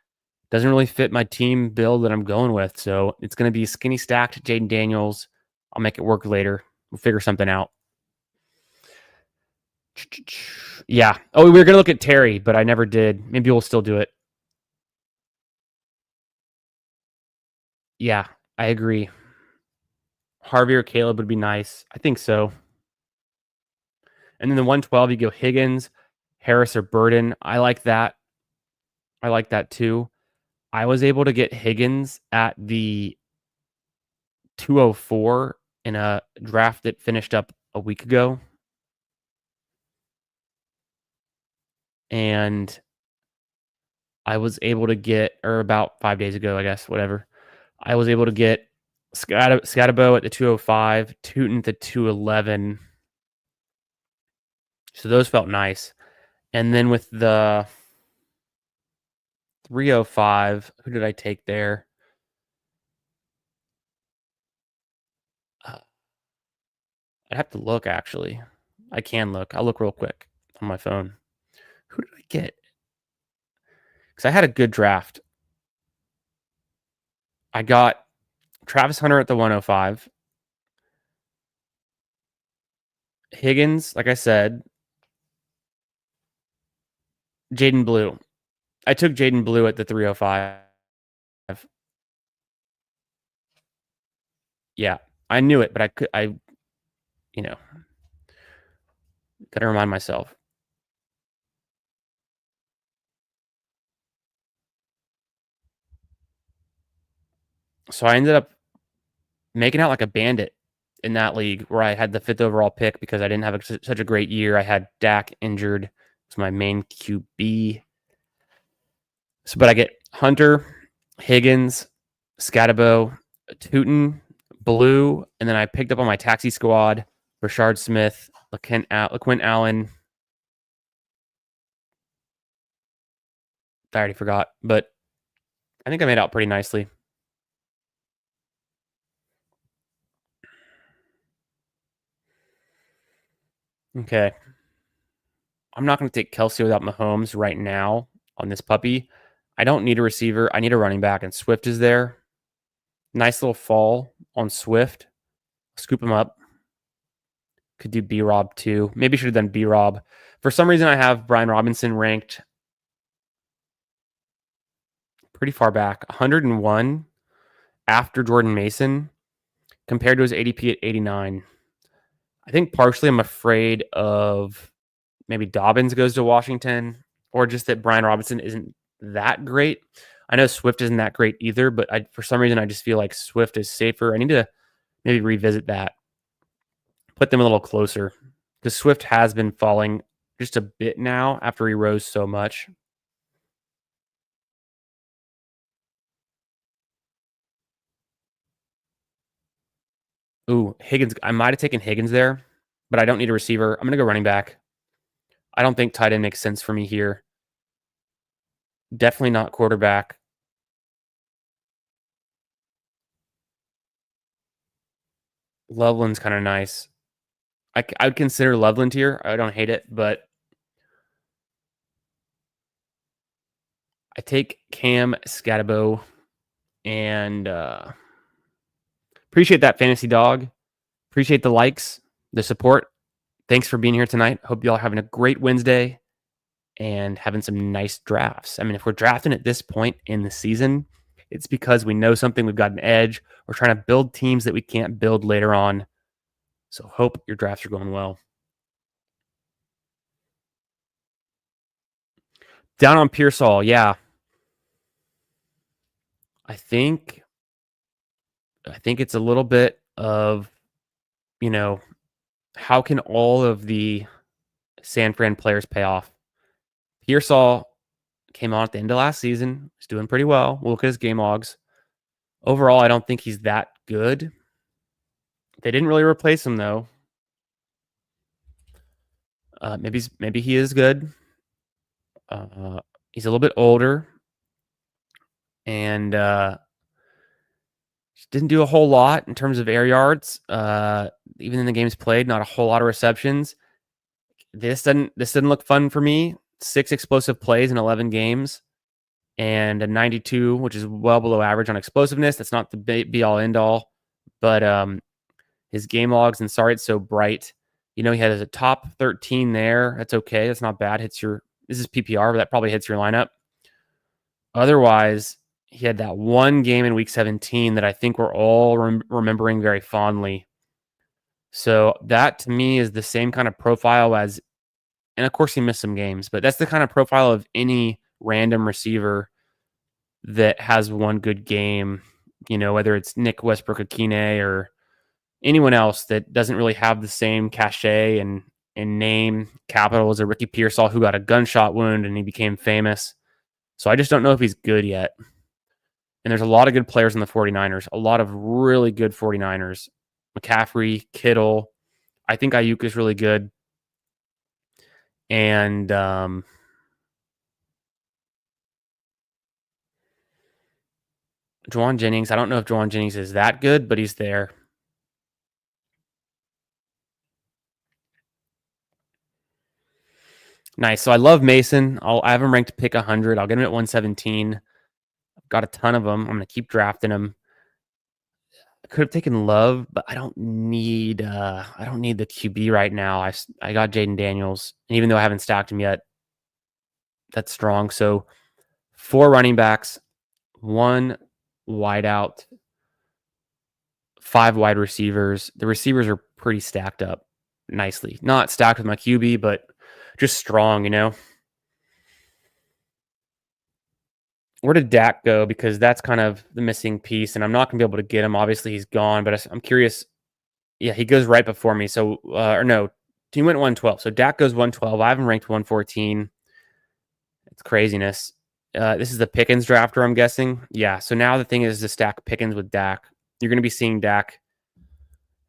Doesn't really fit my team build that I'm going with. So it's going to be skinny stacked Jaden Daniels. I'll make it work later. We'll figure something out. Yeah. Oh, we were going to look at Terry, but I never did. Maybe we'll still do it. Yeah, I agree. Harvey or Caleb would be nice. I think so. And then the 112, you go Higgins, Harris, or Burden. I like that. I like that too. I was able to get Higgins at the 204 in a draft that finished up a week ago. And I was able to get, or about 5 days ago, I guess, whatever. I was able to get Scatabo at the 205, Tootin at the 211. So those felt nice. And then with the 305, who did I take there? I'd have to look, actually. I can look. I'll look real quick on my phone. Who did I get? Because I had a good draft. I got Travis Hunter at the 105. Higgins, like I said. Jaden Blue. I took Jaden Blue at the 305. Yeah, I knew it, but I gotta remind myself. So I ended up making out like a bandit in that league where I had the 5th overall pick because I didn't have such a great year. I had Dak injured. It's my main QB. So, but I get Hunter, Higgins, Scatabo, Tootin, Blue, and then I picked up on my taxi squad, Rashard Smith, LaQuint Allen. I already forgot, but I think I made out pretty nicely. Okay. I'm not going to take Kelsey without Mahomes right now on this puppy. I don't need a receiver. I need a running back, and Swift is there. Nice little fall on Swift. Scoop him up. Could do B-Rob too. Maybe should have done B-Rob. For some reason, I have Brian Robinson ranked pretty far back, 101 after Jordan Mason compared to his ADP at 89. I think partially I'm afraid of maybe Dobbins goes to Washington or just that Brian Robinson isn't that great. I know Swift isn't that great either, but for some reason I just feel like Swift is safer. I need to maybe revisit that, put them a little closer because Swift has been falling just a bit now after he rose so much. Ooh, Higgins. I might have taken Higgins there, but I don't need a receiver. I'm going to go running back. I don't think tight end makes sense for me here. Definitely not quarterback. Loveland's kind of nice. I would consider Loveland here. I don't hate it, but I take Cam Scatabo and appreciate that, Fantasy Dog. Appreciate the likes, the support. Thanks for being here tonight. Hope you all are having a great Wednesday and having some nice drafts. I mean, if we're drafting at this point in the season, it's because we know something, we've got an edge. We're trying to build teams that we can't build later on. So hope your drafts are going well. Down on Pearsall, yeah. I think it's a little bit of, how can all of the San Fran players pay off? Pearsall came on at the end of last season. He's doing pretty well. We'll look at his game logs. Overall, I don't think he's that good. They didn't really replace him though. Maybe he is good. He's a little bit older, and didn't do a whole lot in terms of air yards. Even in the games played, not a whole lot of receptions. This didn't look fun for me. 6 explosive plays in 11 games, and a 92, which is well below average on explosiveness. That's not the be all end all, but his game logs, and sorry it's so bright. He had a top 13 there. That's okay. That's not bad. This is PPR, but that probably hits your lineup. Otherwise, he had that one game in week 17 that I think we're all remembering very fondly. So that to me is the same kind of profile as, and of course he missed some games, but that's the kind of profile of any random receiver that has one good game, whether it's Nick Westbrook-Akine or anyone else that doesn't really have the same cachet and name capital as a Ricky Pearsall who got a gunshot wound and he became famous. So I just don't know if he's good yet. And there's a lot of good players in the 49ers, a lot of really good 49ers. McCaffrey, Kittle. I think Ayuk is really good. And Juwan Jennings. I don't know if Juwan Jennings is that good, but he's there. Nice. So I love Mason. I have him ranked pick 100. I'll get him at 117. I've got a ton of them. I'm going to keep drafting him. I could have taken Love, but I don't need the QB right now. I got Jaden Daniels, and even though I haven't stacked him yet, that's strong. So 4 running backs, 1 wide out, 5 wide receivers. The receivers are pretty stacked up nicely. Not stacked with my QB, but just strong, Where did Dak go? Because that's kind of the missing piece, and I'm not going to be able to get him. Obviously, he's gone, but I'm curious. Yeah, he goes right before me. So, or no, he went 112. So Dak goes 112. I have him ranked 114. It's craziness. This is the Pickens drafter, I'm guessing. Yeah. So now the thing is to stack Pickens with Dak. You're going to be seeing Dak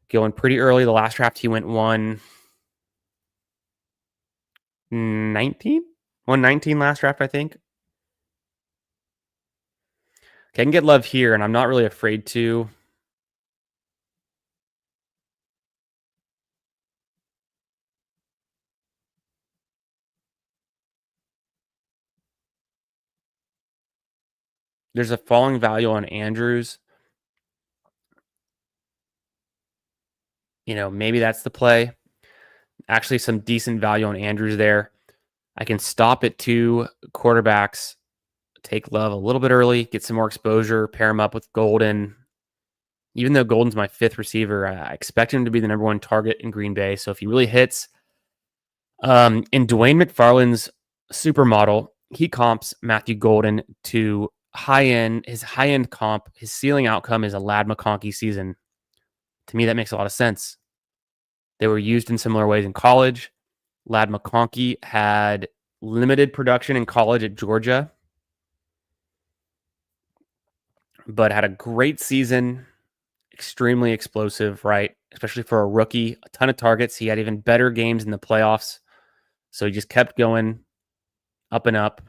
going pretty early. The last draft, he went 119? 119 last draft, I think. Okay, I can get love here, and I'm not really afraid to. There's a falling value on Andrews. Maybe that's the play. Actually, some decent value on Andrews there. I can stop at 2 quarterbacks, take Love a little bit early, get some more exposure, pair him up with Golden. Even though Golden's my 5th receiver, I expect him to be the number 1 target in Green Bay. So if he really hits, in Dwayne McFarland's supermodel, he comps Matthew Golden to his high-end comp. His ceiling outcome is a Ladd McConkey season. To me, that makes a lot of sense. They were used in similar ways in college. Ladd McConkey had limited production in college at Georgia, but had a great season, extremely explosive, right? Especially for a rookie, a ton of targets. He had even better games in the playoffs. So he just kept going up and up.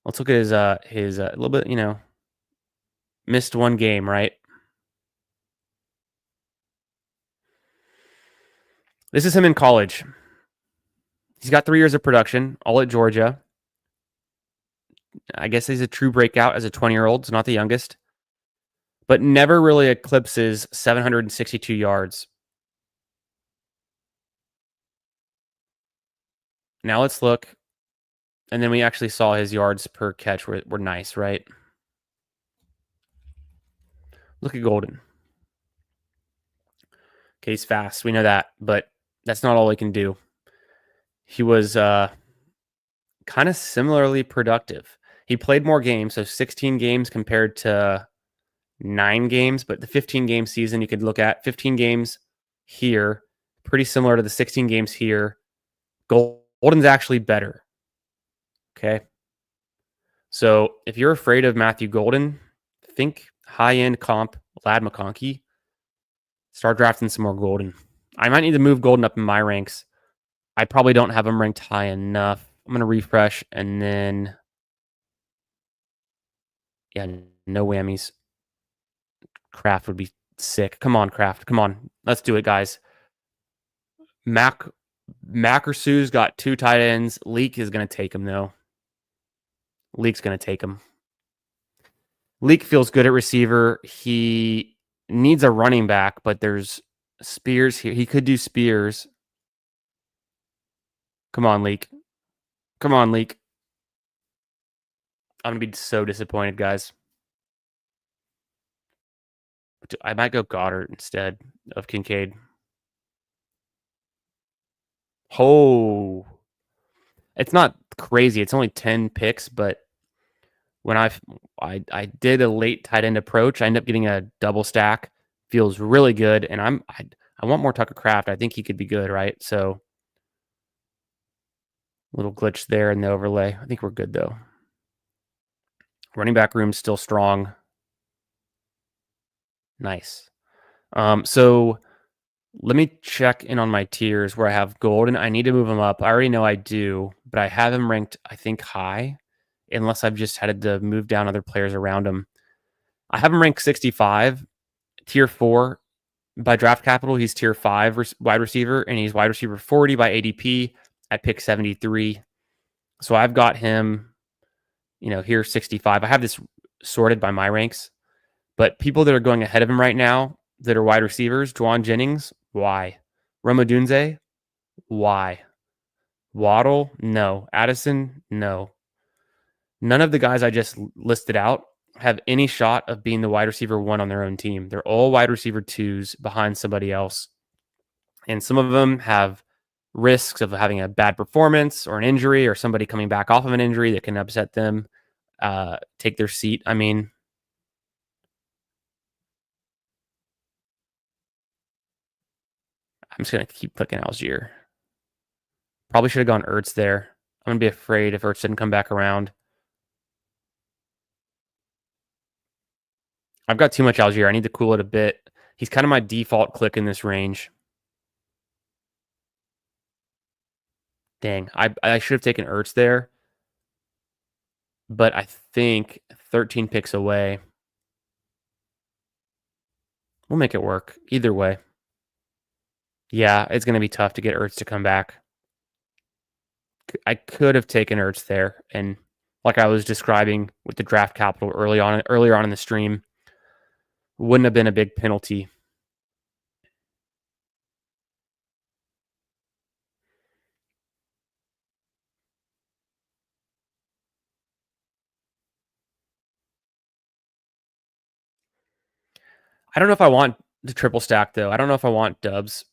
Let's look at his a little bit, missed one game, right? This is him in college. He's got 3 years of production, all at Georgia. I guess he's a true breakout as a 20-year-old, so not the youngest, but never really eclipses 762 yards. Now let's look. And then we actually saw his yards per catch were nice, right? Look at Golden. Okay, he's fast. We know that, but that's not all he can do. He was kind of similarly productive. He played more games, so 16 games compared to 9 games, but the 15-game season you could look at 15 games here, pretty similar to the 16 games here. Golden's actually better. Okay. So if you're afraid of Matthew Golden, think high-end comp, Ladd McConkey. Start drafting some more Golden. I might need to move Golden up in my ranks. I probably don't have him ranked high enough. I'm going to refresh and then, yeah, no whammies. Kraft would be sick. Come on, Kraft. Come on. Let's do it, guys. Mac or Sue's got 2 tight ends. Leak is going to take him, though. Leak's going to take him. Leak feels good at receiver. He needs a running back, but there's Spears here. He could do Spears. Come on, Leak. Come on, Leak. I'm going to be so disappointed, guys. I might go Goddard instead of Kincaid. Oh. It's not crazy. It's only 10 picks, but when I did a late tight end approach, I ended up getting a double stack. Feels really good, and I want more Tucker Kraft. I think he could be good, right? So little glitch there in the overlay. I think we're good though. Running back room still strong. Nice. So let me check in on my tiers where I have Golden. I need to move him up. I already know I do, but I have him ranked, I think, high, unless I've just had to move down other players around him. I have him ranked 65, tier 4 by draft capital. He's tier 5 wide receiver, and he's wide receiver 40 by ADP at pick 73. So I've got him, here 65. I have this sorted by my ranks, but people that are going ahead of him right now that are wide receivers, Juwan Jennings, why? Rome Odunze, why? Waddle, no. Addison, no. None of the guys I just listed out have any shot of being the wide receiver 1 on their own team. They're all wide receiver 2s behind somebody else. And some of them have risks of having a bad performance or an injury or somebody coming back off of an injury that can upset them. take their seat. I mean, I'm just going to keep clicking Algier. Probably should have gone Ertz there. I'm going to be afraid if Ertz didn't come back around. I've got too much Algier. I need to cool it a bit. He's kind of my default click in this range. Dang, I should have taken Ertz there. But I think 13 picks away. We'll make it work. Either way. Yeah, it's going to be tough to get Ertz to come back. I could have taken Ertz there. And like I was describing with the draft capital earlier on in the stream, wouldn't have been a big penalty. I don't know if I want the triple stack though. I don't know if I want Dubs.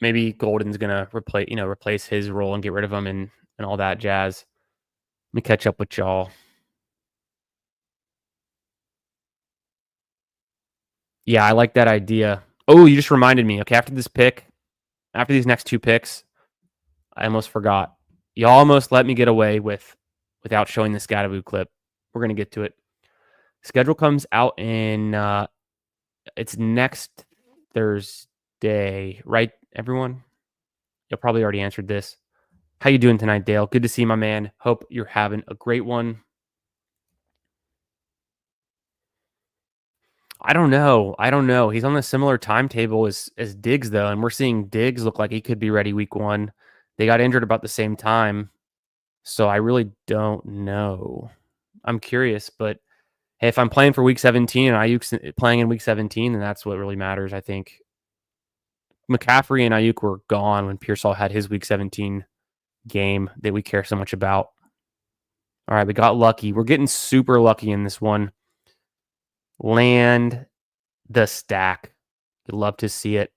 Maybe Golden's gonna replace his role and get rid of him and all that jazz. Let me catch up with y'all. Yeah, I like that idea. Oh, you just reminded me. Okay, after these next two picks, I almost forgot. You almost let me get away without showing the Scatavoo clip. We're gonna get to it. Schedule comes out in it's next Thursday, right, everyone? You'll probably already answered this. How you doing tonight, Dale? Good to see you, my man. Hope you're having a great one. I don't know. He's on the similar timetable as Diggs, though, and we're seeing Diggs look like he could be ready week 1. They got injured about the same time, so I really don't know. I'm curious, but hey, if I'm playing for week 17 and Ayuk's playing in week 17, then that's what really matters, I think. McCaffrey and Ayuk were gone when Pearsall had his week 17 game that we care so much about. All right, we got lucky. We're getting super lucky in this one. Land the stack. You'd love to see it.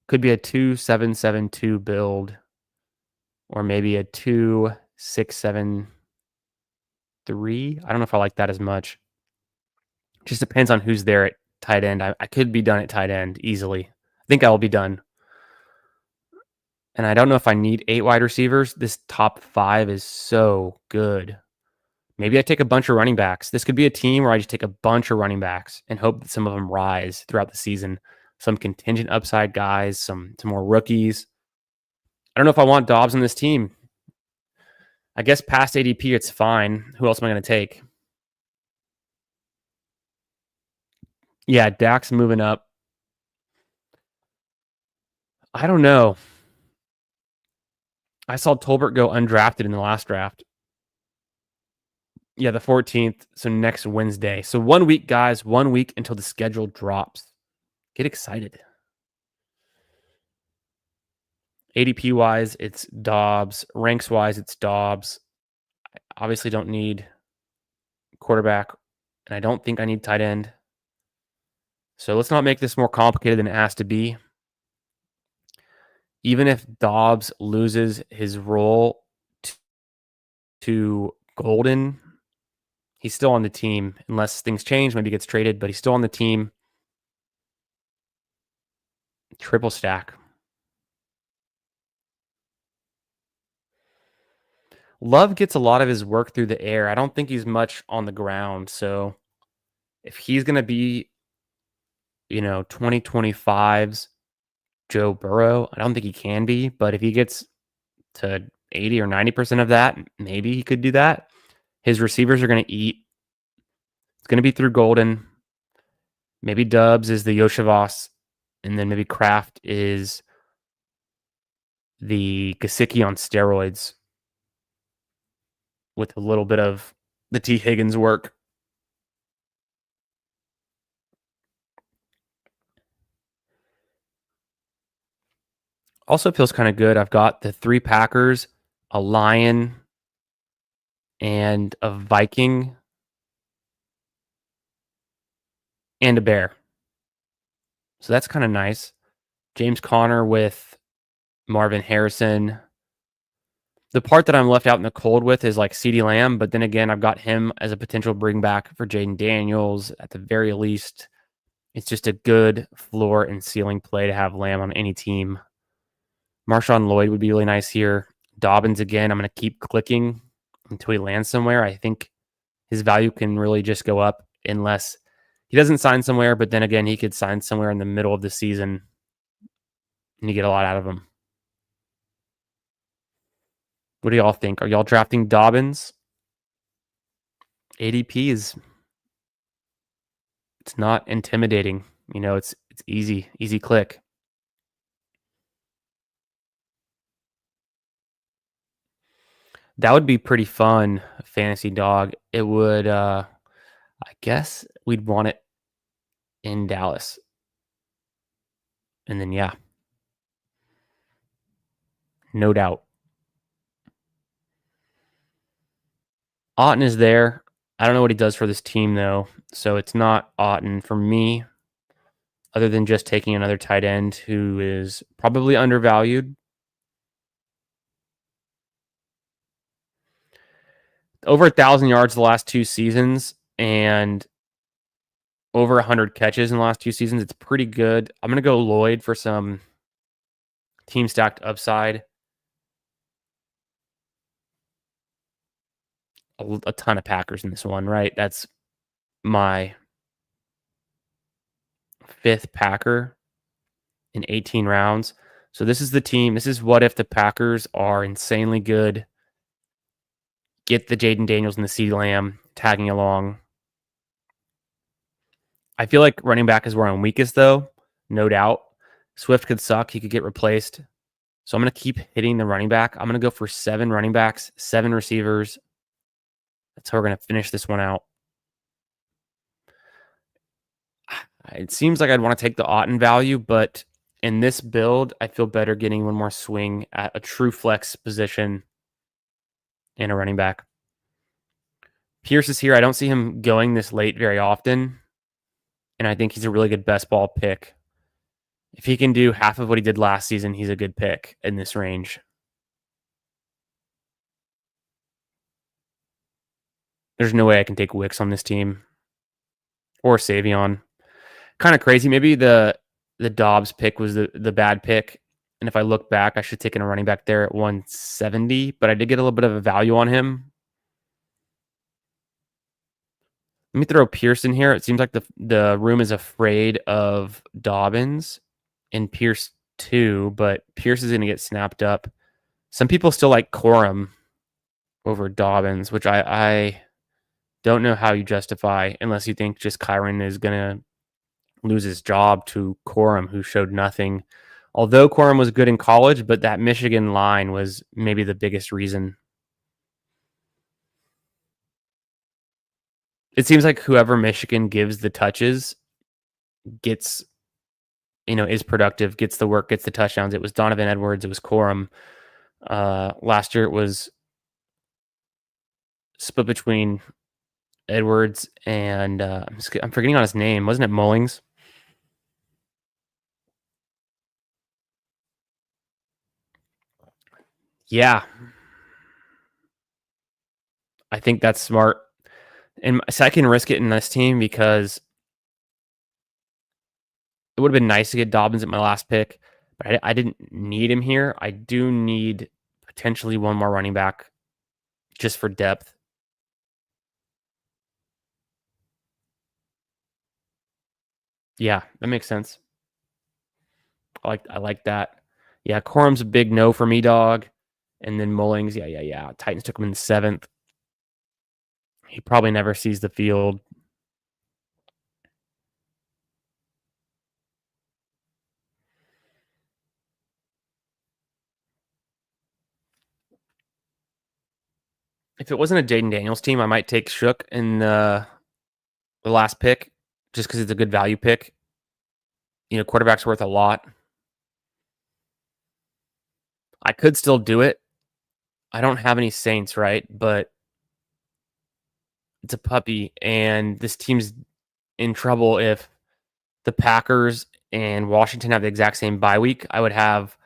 Could be a 2-7-7-2 build, or maybe a 2-6-7-3. I don't know if I like that as much. Just depends on who's there at tight end. I could be done at tight end easily. I think I will be done. And I don't know if I need 8 wide receivers. This top 5 is so good. Maybe I take a bunch of running backs. This could be a team where I just take a bunch of running backs and hope that some of them rise throughout the season. Some contingent upside guys, some more rookies. I don't know if I want Dobbs on this team. I guess past ADP, it's fine. Who else am I going to take? Yeah, Dak's moving up. I don't know. I saw Tolbert go undrafted in the last draft. Yeah, the 14th. So next Wednesday. So 1 week, guys. 1 week until the schedule drops. Get excited. ADP wise, it's Dobbs. Ranks wise, it's Dobbs. I obviously don't need quarterback, and I don't think I need tight end. So let's not make this more complicated than it has to be. Even if Dobbs loses his role to Golden, he's still on the team unless things change. Maybe he gets traded, but he's still on the team. Triple stack. Love gets a lot of his work through the air. I don't think he's much on the ground. So if he's going to be, 2025's Joe Burrow, I don't think he can be. But if he gets to 80 or 90% of that, maybe he could do that. His receivers are going to eat. It's going to be through Golden. Maybe Dubs is the Yoshivas, and then maybe Kraft is the Gesicki on steroids with a little bit of the T. Higgins work. Also feels kind of good. I've got the 3 Packers, a Lion, and a Viking, and a Bear. So that's kind of nice. James Conner with Marvin Harrison. The part that I'm left out in the cold with is like CeeDee Lamb, but then again, I've got him as a potential bring back for Jaden Daniels at the very least. It's just a good floor and ceiling play to have Lamb on any team. Marshawn Lloyd would be really nice here. Dobbins again, I'm going to keep clicking until he lands somewhere. I think his value can really just go up unless he doesn't sign somewhere, but then again, he could sign somewhere in the middle of the season and you get a lot out of him. What do y'all think? Are y'all drafting Dobbins? ADP is it's not intimidating. You know, it's easy click. That would be pretty fun, fantasy dog. It would I guess we'd want it in Dallas. And then yeah. No doubt. Otton is there. I don't know what he does for this team though. So it's not Otton for me, other than just taking another tight end who is probably undervalued. Over 1,000 yards the last 2 seasons and over 100 catches in the last 2 seasons. It's pretty good. I'm going to go Lloyd for some team stacked upside. A ton of Packers in this one, right? That's my 5th Packer in 18 rounds. So this is the team. This is what if the Packers are insanely good. Get the Jaden Daniels and the CeeDee Lamb tagging along. I feel like running back is where I'm weakest, though. No doubt. Swift could suck. He could get replaced. So I'm going to keep hitting the running back. I'm going to go for 7 running backs, 7 receivers. That's how we're going to finish this one out. It seems like I'd want to take the Otton value, but in this build, I feel better getting one more swing at a true flex position and a running back. Pierce is here. I don't see him going this late very often, and I think he's a really good best ball pick. If he can do half of what he did last season, he's a good pick in this range. There's no way I can take Wicks on this team or Savion. Kind of crazy. Maybe the Dobbs pick was the bad pick. And if I look back, I should have taken a running back there at 170, but I did get a little bit of a value on him. Let me throw Pierce in here. It seems like the room is afraid of Dobbins and Pierce too, but Pierce is going to get snapped up. Some people still like Corum over Dobbins, which I don't know how you justify unless you think just Kyron is going to lose his job to Corum, who showed nothing. Although Corum was good in college, but that Michigan line was maybe the biggest reason. It seems like whoever Michigan gives the touches gets, is productive, gets the work, gets the touchdowns. It was Donovan Edwards. It was Corum. Last year it was split between Edwards and I'm forgetting on his name. Wasn't it Mullings? Yeah. I think that's smart. And so I can risk it in this team because it would have been nice to get Dobbins at my last pick, but I didn't need him here. I do need potentially one more running back just for depth. Yeah, that makes sense. I like that. Yeah, Corum's a big no for me, dog. And then Mullings, yeah. Titans took him in the 7th. He probably never sees the field. If it wasn't a Jaden Daniels team, I might take Shook in the last pick just because it's a good value pick. Quarterback's worth a lot. I could still do it. I don't have any Saints, right? But it's a puppy, and this team's in trouble if the Packers and Washington have the exact same bye week. I would have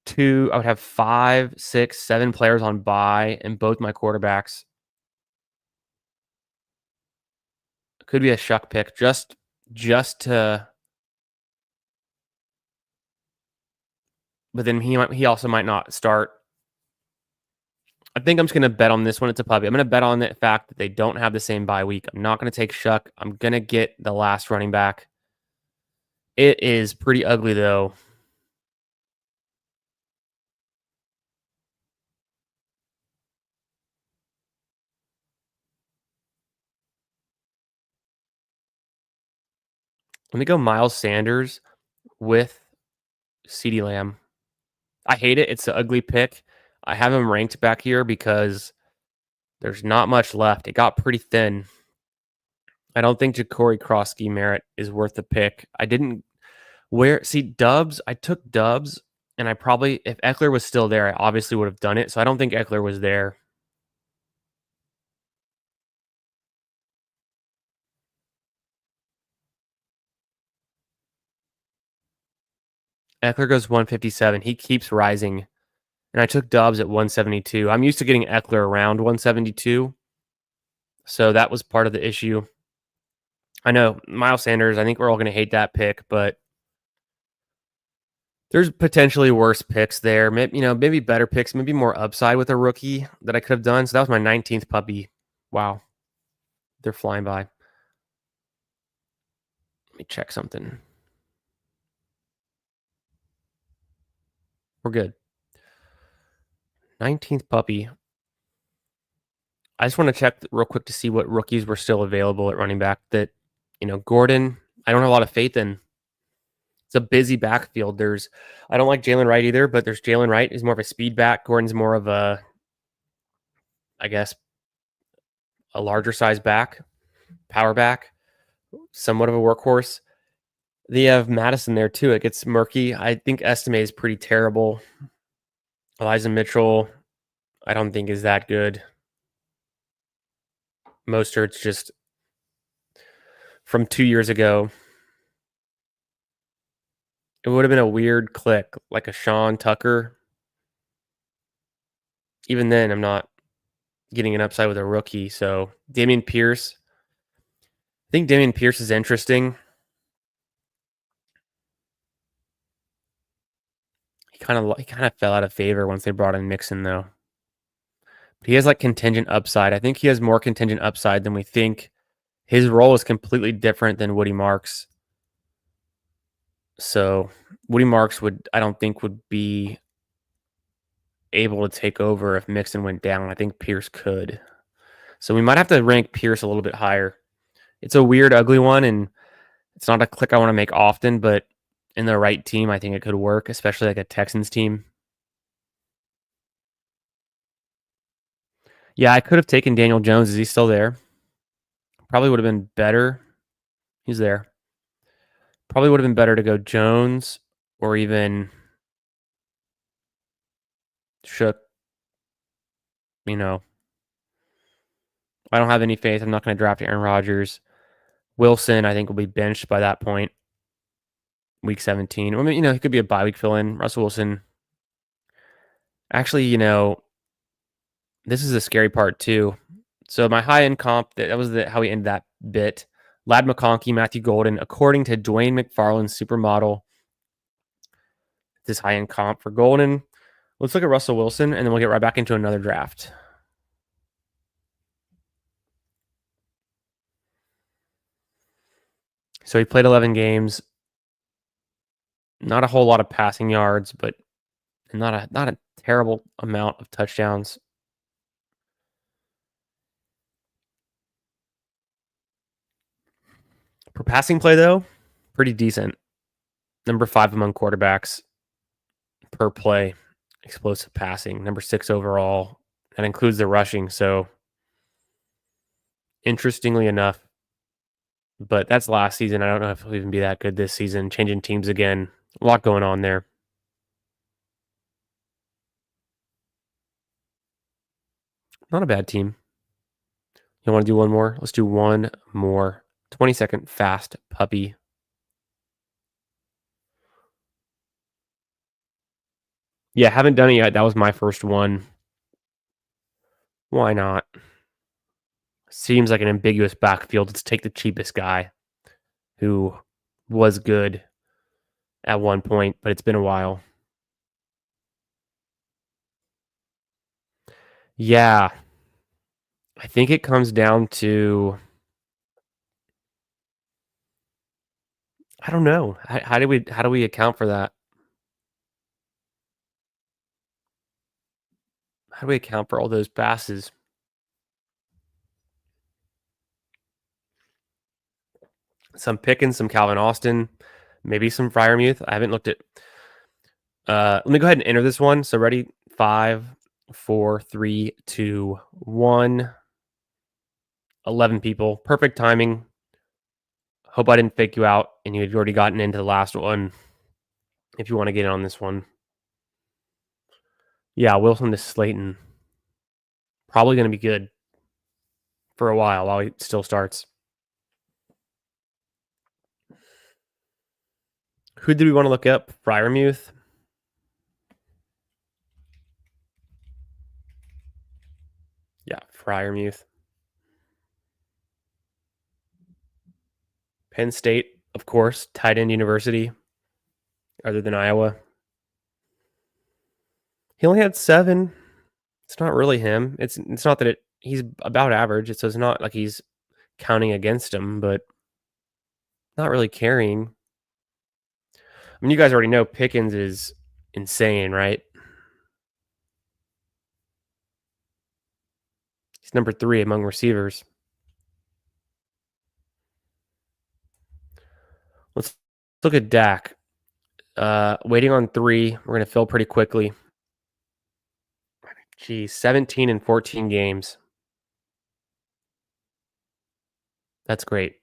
I would have 5, 6, 7 players on bye and both my quarterbacks. Could be a shuck pick just to, but then he also might not start. I think I'm just gonna bet on this one. It's a puppy. I'm gonna bet on the fact that they don't have the same bye week. I'm not gonna take Shuck. I'm gonna get the last running back. It is pretty ugly though. Let me go Miles Sanders with CeeDee Lamb. I hate it. It's an ugly pick. I have him ranked back here because there's not much left. It got pretty thin. I don't think Ja'Cory Krosky Merritt is worth the pick. I didn't Dubs. I took Dubs, and I probably, if Eckler was still there, I obviously would have done it. So I don't think Eckler was there. Eckler goes 157. He keeps rising. And I took Dobbs at 172. I'm used to getting Eckler around 172. So that was part of the issue. I know Miles Sanders, I think we're all going to hate that pick, but there's potentially worse picks there. Maybe better picks, maybe more upside with a rookie that I could have done. So that was my 19th puppy. Wow. They're flying by. Let me check something. We're good. 19th puppy. I just want to check real quick to see what rookies were still available at running back that, Gordon, I don't have a lot of faith in. It's a busy backfield. I don't like Jalen Wright either, but there's Jalen Wright is more of a speed back. Gordon's more of I guess, a larger size back, power back, somewhat of a workhorse. They have Madison there too. It gets murky. I think Estime is pretty terrible. Elijah Mitchell, I don't think is that good. Mostert's just from 2 years ago. It would have been a weird click, like a Sean Tucker. Even then, I'm not getting an upside with a rookie. So Dameon Pierce. I think Dameon Pierce is interesting. He kind of fell out of favor once they brought in Mixon, though. But he has like contingent upside. I think he has more contingent upside than we think. His role is completely different than Woody Marks. So Woody Marks I don't think would be able to take over if Mixon went down. I think Pierce could. So we might have to rank Pierce a little bit higher. It's a weird, ugly one, and it's not a click I want to make often, but in the right team, I think it could work, especially like a Texans team. Yeah, I could have taken Daniel Jones. Is he still there? Probably would have been better. He's there. Probably would have been better to go Jones or even Shook. I don't have any faith. I'm not going to draft Aaron Rodgers. Wilson, I think, will be benched by that point. Week 17. I mean, he could be a bye week fill in. Russell Wilson. Actually, this is the scary part too. So my high end comp, that was how we ended that bit. Lad McConkey, Matthew Golden, according to Dwayne McFarland's supermodel, this high end comp for Golden. Let's look at Russell Wilson, and then we'll get right back into another draft. So he played 11 games. Not a whole lot of passing yards, but not a terrible amount of touchdowns. Per passing play, though, pretty decent. Number 5 among quarterbacks per play, explosive passing. Number 6 overall. That includes the rushing. So, interestingly enough, but that's last season. I don't know if he'll even be that good this season. Changing teams again. A lot going on there. Not a bad team. You want to do one more? Let's do one more. 20-second fast puppy. Yeah, haven't done it yet. That was my first one. Why not? Seems like an ambiguous backfield. Let's take the cheapest guy who was good at one point, but it's been a while. Yeah, I think it comes down to I don't know. How do we account for that? How do we account for all those passes? Some Pickens, some Calvin Austin, maybe some Fryermuth. I haven't looked at. Let me go ahead and enter this one. So ready? 5, 4, 3, 2, 1. 11 people. Perfect timing. Hope I didn't fake you out and you've already gotten into the last one. If you want to get in on this one. Yeah, Wilson to Slayton. Probably going to be good for a while he still starts. Who did we want to look up? Fryermuth. Yeah, Fryermuth. Penn State, of course, tight end university, other than Iowa. He only had 7. It's not really him. It's not that he's about average. So it's not like he's counting against him, but not really carrying. I mean, you guys already know Pickens is insane, right? He's number 3 among receivers. Let's look at Dak. Waiting on 3. We're going to fill pretty quickly. Geez, 17 and 14 games. That's great.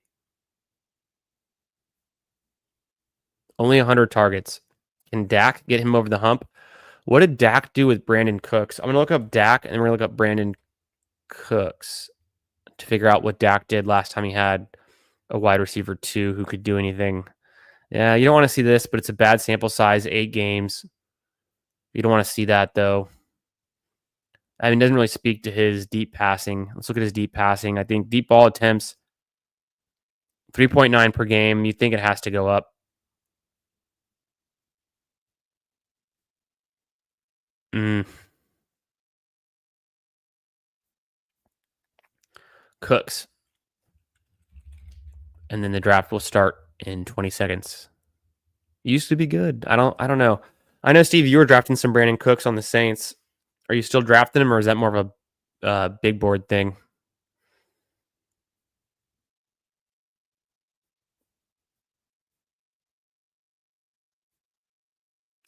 Only 100 targets. Can Dak get him over the hump? What did Dak do with Brandon Cooks? I'm going to look up Dak and we're going to look up Brandon Cooks to figure out what Dak did last time he had a wide receiver 2 who could do anything. Yeah, you don't want to see this, but it's a bad sample size, 8 games. You don't want to see that, though. I mean, it doesn't really speak to his deep passing. Let's look at his deep passing. I think deep ball attempts, 3.9 per game. You think it has to go up. Cooks. And then the draft will start in 20 seconds. Used to be good. I don't know. I know, Steve, you were drafting some Brandon Cooks on the Saints. Are you still drafting him, or is that more of a big board thing?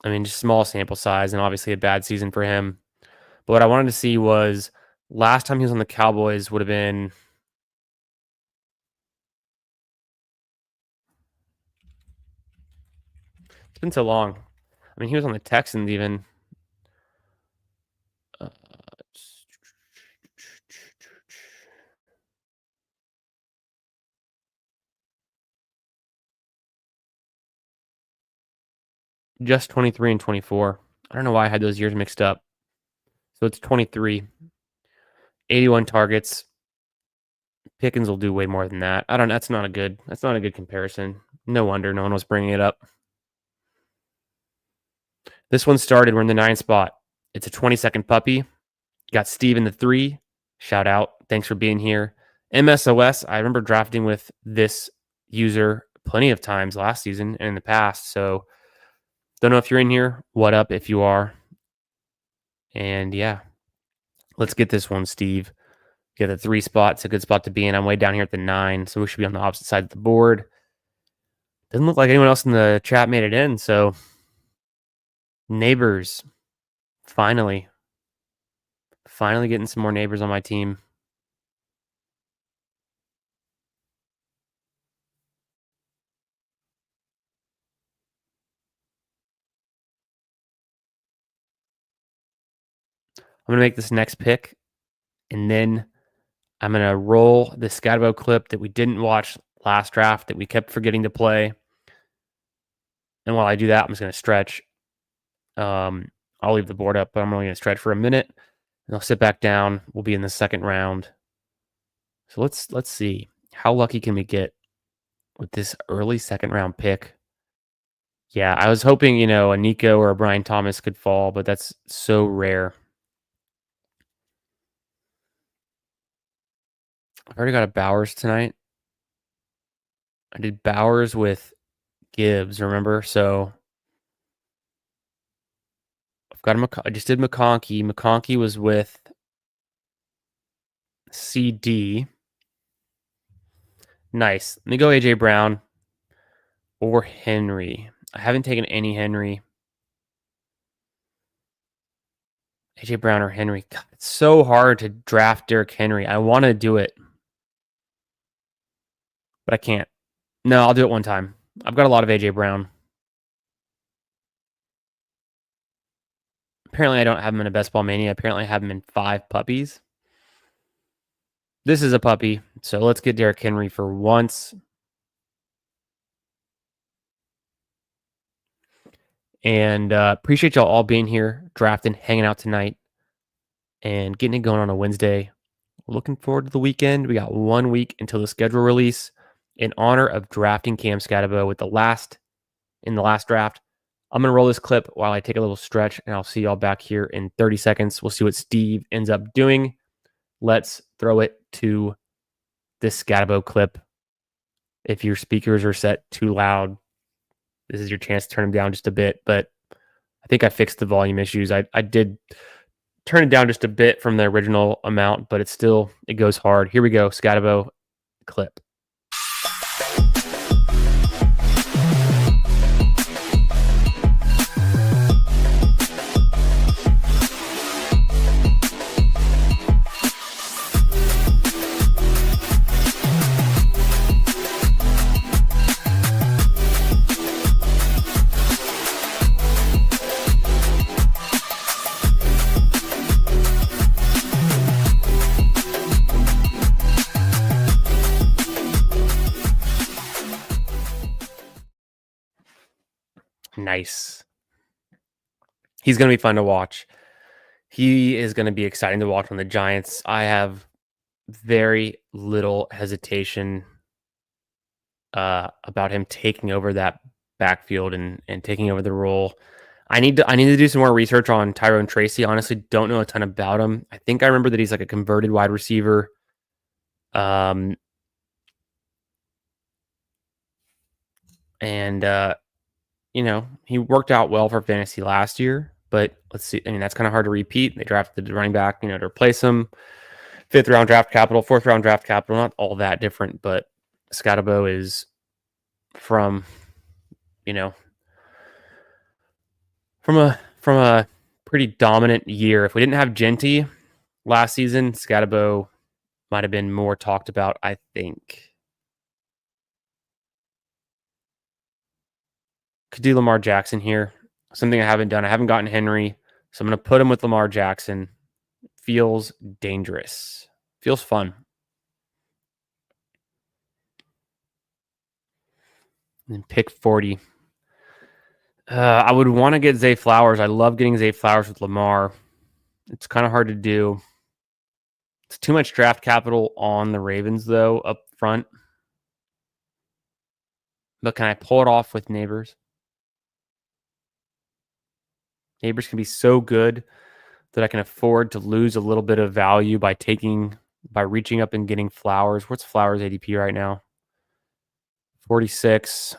I mean, just small sample size and obviously a bad season for him. But what I wanted to see was last time he was on the Cowboys would have been it's been so long. I mean, he was on the Texans even. Uh, just 23 and 24. I don't know why I had those years mixed up. So it's 23. 81 targets. Pickens will do way more than that. I don't know. That's not a good comparison. No wonder no one was bringing it up. This one started. We're in the 9 spot. It's a 20-second puppy. Got Steve in the 3. Shout out. Thanks for being here. MSOS. I remember drafting with this user plenty of times last season and in the past. So don't know if you're in here. What up if you are? And yeah, let's get this one, Steve. Get the 3 spot. It's a good spot to be in. I'm way down here at the 9, so we should be on the opposite side of the board. Doesn't look like anyone else in the chat made it in, so neighbors. Finally getting some more neighbors on my team. I'm going to make this next pick, and then I'm going to roll the Scatterbo clip that we didn't watch last draft that we kept forgetting to play. And while I do that, I'm just going to stretch. I'll leave the board up, but I'm only going to stretch for a minute. And I'll sit back down. We'll be in the second round. So let's see. How lucky can we get with this early second round pick? Yeah, I was hoping, a Nico or a Brian Thomas could fall, but that's so rare. I've already got a Bowers tonight. I did Bowers with Gibbs, remember? So I've got I just did McConkey. McConkey was with CD. Nice. Let me go AJ Brown or Henry. I haven't taken any Henry. AJ Brown or Henry. God, it's so hard to draft Derrick Henry. I want to do it, but I can't. No, I'll do it one time. I've got a lot of AJ Brown. Apparently, I don't have him in a Best Ball Mania. Apparently, I have him in 5 puppies. This is a puppy, so let's get Derrick Henry for once. And appreciate y'all all being here, drafting, hanging out tonight, and getting it going on a Wednesday. Looking forward to the weekend. We got 1 week until the schedule release. In honor of drafting Cam Scatabo with the last draft, I'm going to roll this clip while I take a little stretch, and I'll see y'all back here in 30 seconds. We'll see what Steve ends up doing. Let's throw it to this Scatabo clip. If your speakers are set too loud, this is your chance to turn them down just a bit, but I think I fixed the volume issues. I did turn it down just a bit from the original amount, but it goes hard. Here we go, Scatabo clip. Nice. He's going to be fun to watch. He is going to be exciting to watch on the Giants. I have very little hesitation about him taking over that backfield and taking over the role. I need to do some more research on Tyrone Tracy. Honestly, don't know a ton about him. I think I remember that he's like a converted wide receiver. He worked out well for fantasy last year, but let's see. I mean, that's kind of hard to repeat. They drafted the running back, to replace him. 5th round draft capital, 4th round draft capital, not all that different, but Scatabo is from a pretty dominant year. If we didn't have Genty last season, Scatabo might have been more talked about, I think. Could do Lamar Jackson here. Something I haven't done. I haven't gotten Henry, so I'm going to put him with Lamar Jackson. Feels dangerous. Feels fun. And pick 40. I would want to get Zay Flowers. I love getting Zay Flowers with Lamar. It's kind of hard to do. It's too much draft capital on the Ravens, though, up front. But can I pull it off with Neighbors? Neighbors can be so good that I can afford to lose a little bit of value by reaching up and getting Flowers. What's Flowers ADP right now? 46,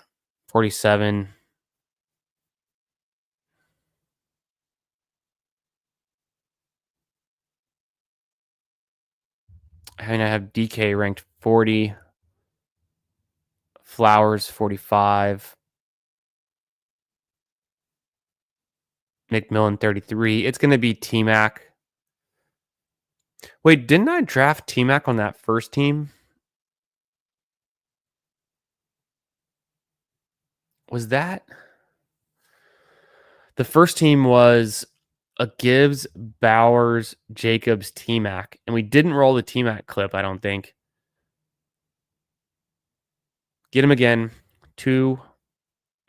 47. I mean, I have DK ranked 40. Flowers 45. McMillan 33. It's going to be T-Mac. Wait, didn't I draft T-Mac on that first team? Was that? The first team was a Gibbs, Bowers, Jacobs, T-Mac. And we didn't roll the T-Mac clip, I don't think. Get him again. 2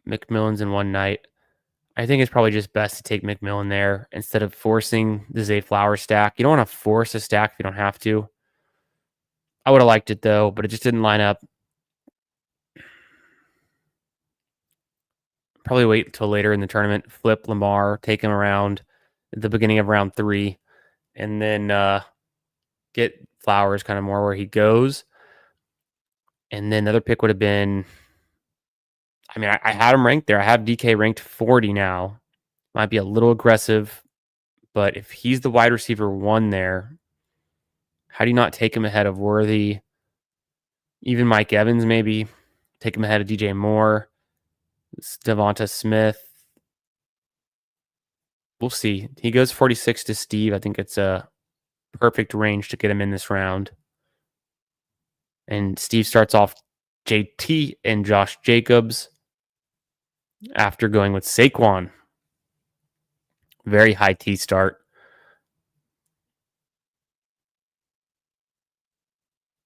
McMillans in one night. I think it's probably just best to take McMillan there instead of forcing the Zay Flowers stack. You don't want to force a stack if you don't have to. I would have liked it though, but it just didn't line up. Probably wait until later in the tournament, flip Lamar, take him around at the beginning of round 3, and then get Flowers kind of more where he goes. And then the other pick would have been, I mean, I had him ranked there. I have DK ranked 40 now. Might be a little aggressive, but if he's the wide receiver 1 there, how do you not take him ahead of Worthy? Even Mike Evans, maybe. Take him ahead of DJ Moore. Devonta Smith. We'll see. He goes 46 to Steve. I think it's a perfect range to get him in this round. And Steve starts off JT and Josh Jacobs after going with Saquon. Very high T start.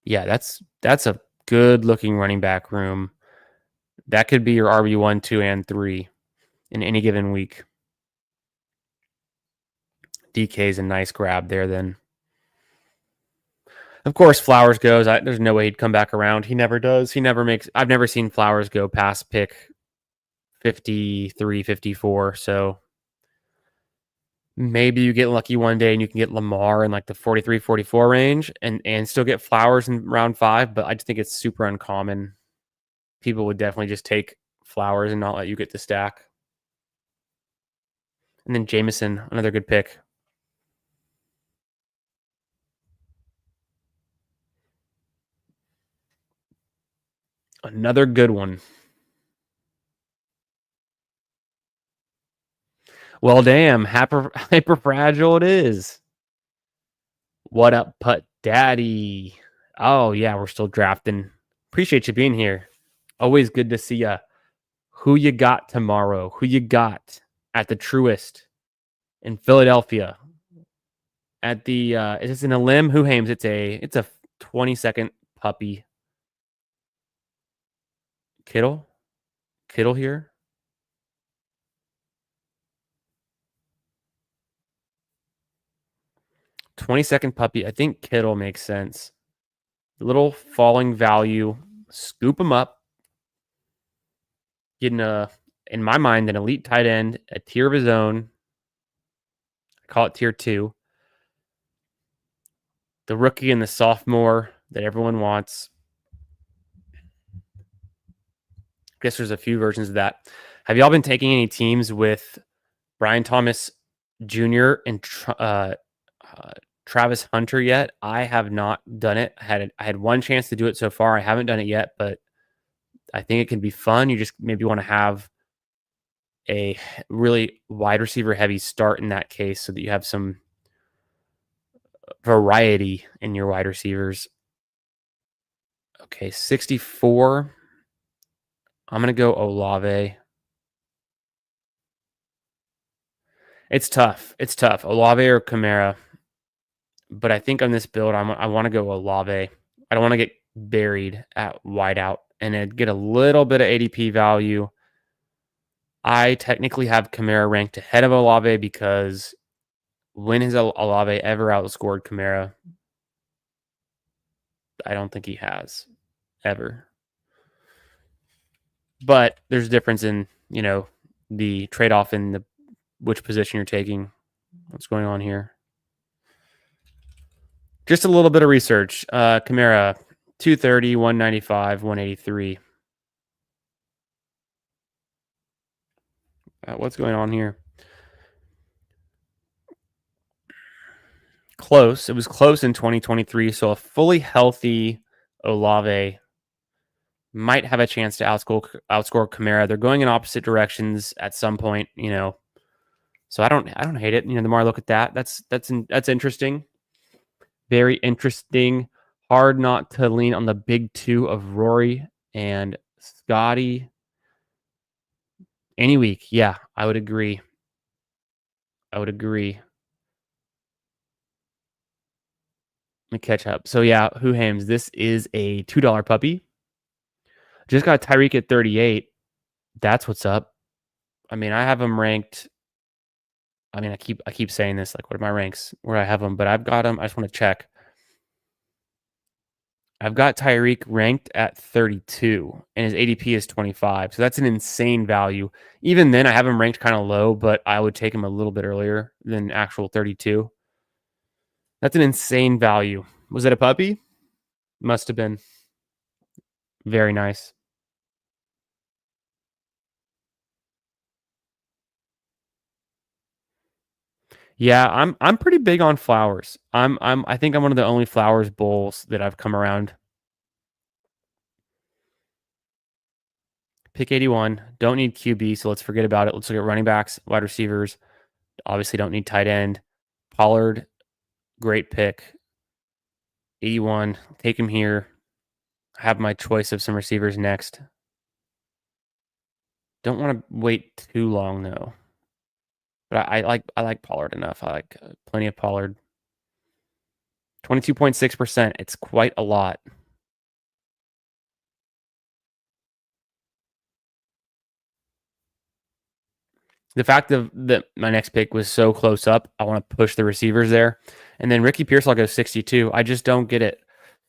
Yeah, that's a good looking running back room. That could be your RB1, 2, and 3 in any given week. DK is a nice grab there then. Of course, Flowers goes. There's no way he'd come back around. He never does. I've never seen Flowers go past pick 53, 54. So maybe you get lucky one day and you can get Lamar in like the 43, 44 range and still get Flowers in round 5. But I just think it's super uncommon. People would definitely just take Flowers and not let you get the stack. And then Jameson, another good pick. Another good one. Well, damn, hyper fragile it is. What up, Putt Daddy? Oh, yeah, we're still drafting. Appreciate you being here. Always good to see you. Who you got tomorrow? Who you got at the Truist in Philadelphia? At the is this in a limb? Who Hames? It's a 20-second puppy. Kittle here. 20-second puppy. I think Kittle makes sense. Little falling value. Scoop him up. Getting in my mind, an elite tight end, a tier of his own. I call it tier 2. The rookie and the sophomore that everyone wants. I guess there's a few versions of that. Have y'all been taking any teams with Brian Thomas Jr. and Travis Hunter yet? I have not done it. I had one chance to do it so far. I haven't done it yet, but I think it can be fun. You just maybe want to have a really wide receiver heavy start in that case so that you have some variety in your wide receivers. Okay, 64. I'm going to go Olave. It's tough. Olave or Kamara. But I think on this build, I want to go Olave. I don't want to get buried at wideout and get a little bit of ADP value. I technically have Kamara ranked ahead of Olave because when has Olave ever outscored Kamara? I don't think he has ever. But there's a difference in, the trade-off in which position you're taking. What's going on here? Just a little bit of research. Kamara, 230, 195, 183. What's going on here? Close. It was close in 2023. So a fully healthy Olave might have a chance to outscore Kamara. They're going in opposite directions at some point, So I don't hate it. The more I look at that, that's interesting. Very interesting. Hard not to lean on the big 2 of Rory and Scotty. Any week, yeah, I would agree. Let me catch up. So yeah, Who Hames? This is a $2 puppy. Just got Tyreek at 38. That's what's up. I mean, I have him ranked. I mean, I keep saying this, like, what are my ranks where I have him, but I've got him. I just want to check. I've got Tyreek ranked at 32, and his ADP is 25. So that's an insane value. Even then, I have him ranked kind of low, but I would take him a little bit earlier than actual 32. That's an insane value. Was it a puppy? Must have been. Very nice. Yeah, I'm pretty big on Flowers. I think I'm one of the only Flowers bulls that I've come around. Pick 81. Don't need QB, so let's forget about it. Let's look at running backs, wide receivers. Obviously, don't need tight end. Pollard, great pick. 81. Take him here. Have my choice of some receivers next. Don't want to wait too long though. But I like Pollard enough. I like plenty of Pollard. 22.6%. It's quite a lot. The fact that my next pick was so close up, I want to push the receivers there. And then Ricky Pierce, I'll go 62. I just don't get it.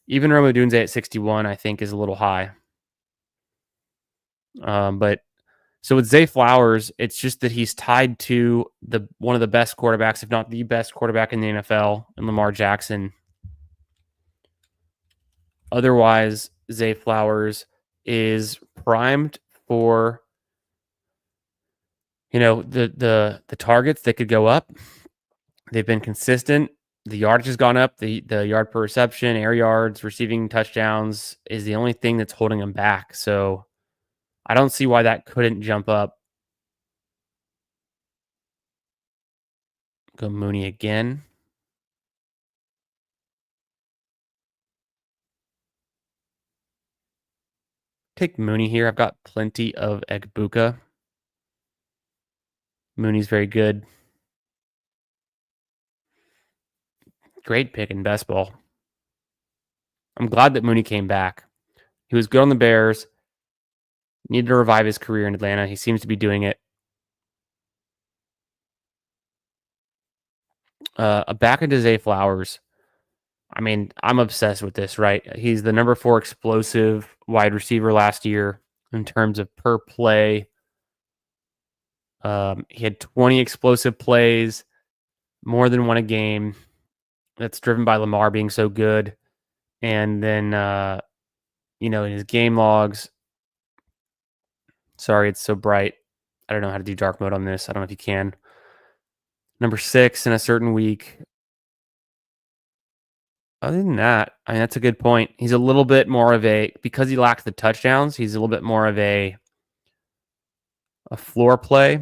Even Rome Odunze at 61, I think, is a little high. But so with Zay Flowers, it's just that he's tied to one of the best quarterbacks, if not the best quarterback in the NFL, and Lamar Jackson. Otherwise, Zay Flowers is primed for the targets that could go up. They've been consistent. The yardage has gone up. The yard per reception, air yards, receiving touchdowns is the only thing that's holding them back. So I don't see why that couldn't jump up. Go Mooney again. Take Mooney here. I've got plenty of Egbuka. Mooney's very good. Great pick in best ball. I'm glad that Mooney came back. He was good on the Bears. Needed to revive his career in Atlanta. He seems to be doing it. Back into Zay Flowers. I mean, I'm obsessed with this, right? He's the number 4 explosive wide receiver last year in terms of per play. He had 20 explosive plays, more than one a game. That's driven by Lamar being so good. And then, in his game logs, sorry, it's so bright. I don't know how to do dark mode on this. I don't know if you can. Number 6 in a certain week. Other than that, I mean, that's a good point. He's a little bit more of because he lacks the touchdowns, he's a little bit more of a floor play.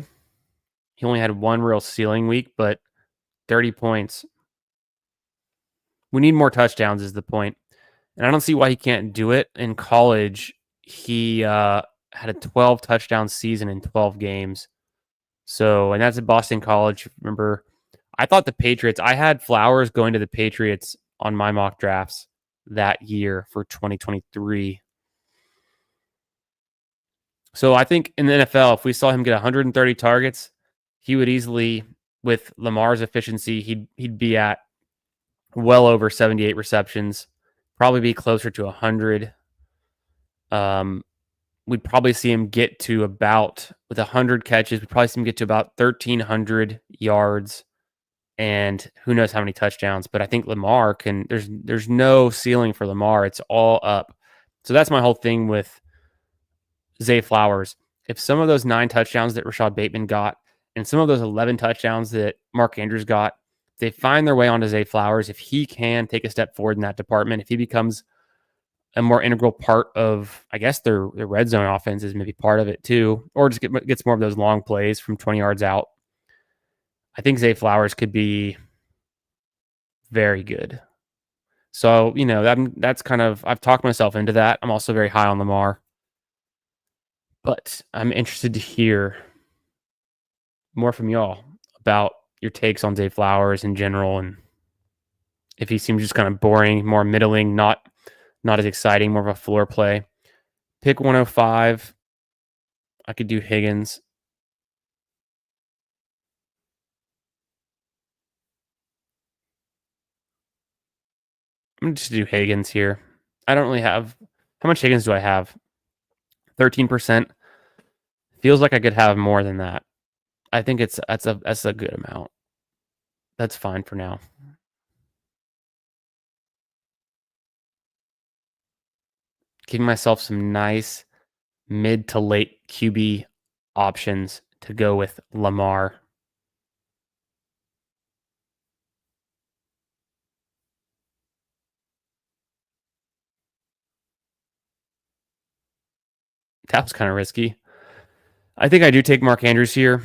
He only had one real ceiling week, but 30 points. We need more touchdowns is the point. And I don't see why he can't do it. In college, he had a 12 touchdown season in 12 games. So, and that's at Boston College. Remember, I thought the Patriots, I had Flowers going to the Patriots on my mock drafts that year for 2023. So I think in the NFL, if we saw him get 130 targets, he would easily, with Lamar's efficiency, he'd be at well over 78 receptions, probably be closer to 100. We'd probably see him get to about, with 100 catches, we'd probably see him get to about 1,300 yards. And who knows how many touchdowns, but I think Lamar there's no ceiling for Lamar. It's all up. So that's my whole thing with Zay Flowers. If some of those 9 touchdowns that Rashad Bateman got and some of those 11 touchdowns that Mark Andrews got, they find their way onto Zay Flowers. If he can take a step forward in that department, if he becomes a more integral part of, I guess, their red zone offense is maybe part of it too, or just gets more of those long plays from 20 yards out, I think Zay Flowers could be very good. So, that's kind of, I've talked myself into that. I'm also very high on Lamar. But I'm interested to hear more from y'all about your takes on Zay Flowers in general, and if he seems just kind of boring, more middling, not as exciting, more of a floor play. Pick 105. I could do Higgins. I'm going to just do Higgins here. I don't really have. How much Higgins do I have? 13%. Feels like I could have more than that. I think that's a good amount. That's fine for now. Giving myself some nice mid to late QB options to go with Lamar. That was kind of risky. I think I do take Mark Andrews here,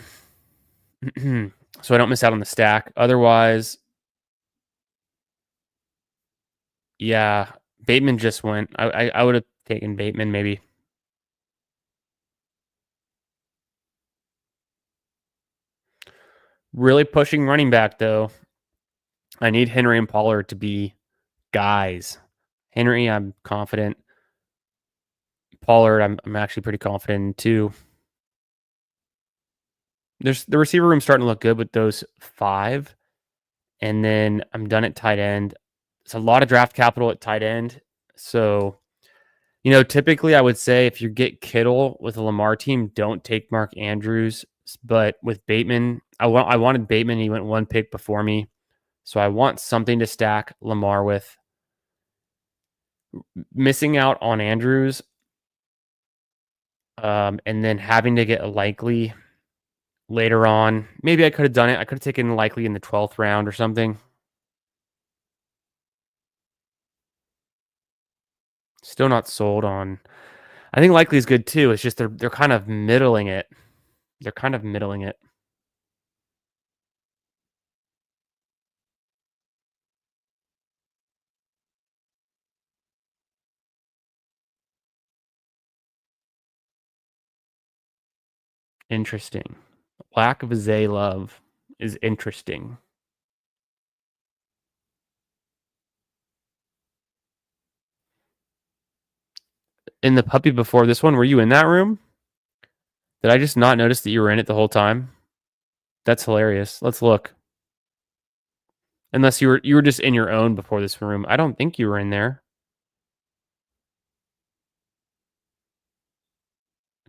so I don't miss out on the stack. Otherwise, yeah, Bateman just went. I would have taken Bateman maybe. Really pushing running back though. I need Henry and Pollard to be guys. Henry, I'm confident. Pollard, I'm actually pretty confident in too. There's the receiver room starting to look good with those 5. And then I'm done at tight end. It's a lot of draft capital at tight end. So, typically I would say if you get Kittle with a Lamar team, don't take Mark Andrews. But with Bateman, I wanted Bateman. He went 1 pick before me. So I want something to stack Lamar with. Missing out on Andrews, and then having to get a Likely later on. Maybe I could have done it. I could have taken Likely in the 12th round or something. Still not sold on. I think Likely is good too. It's just they're kind of middling it. They're kind of middling it. Interesting. Lack of Zay Love is interesting. In the puppy before this one, were you in that room? Did I just not notice that you were in it the whole time? That's hilarious. Let's look. Unless you were just in your own before this room. I don't think you were in there.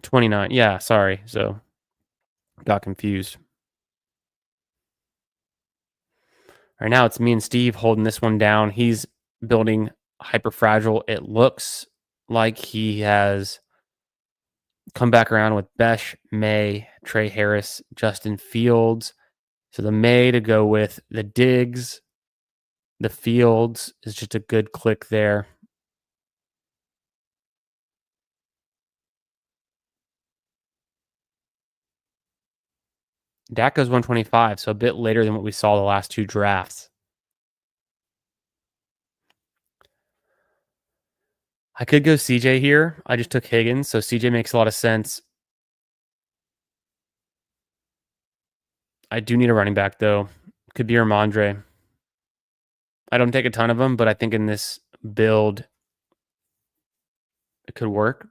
29. Yeah, sorry. So got confused. Right now it's me and Steve holding this one down. He's building hyper fragile. It looks like he has come back around with Besh, May, Trey Harris, Justin Fields. So the May to go with the Diggs, the Fields is just a good click there. Dak goes 125, so a bit later than what we saw the last 2 drafts. I could go CJ here. I just took Higgins, so CJ makes a lot of sense. I do need a running back, though. Could be Ramondre. I don't take a ton of them, but I think in this build, it could work.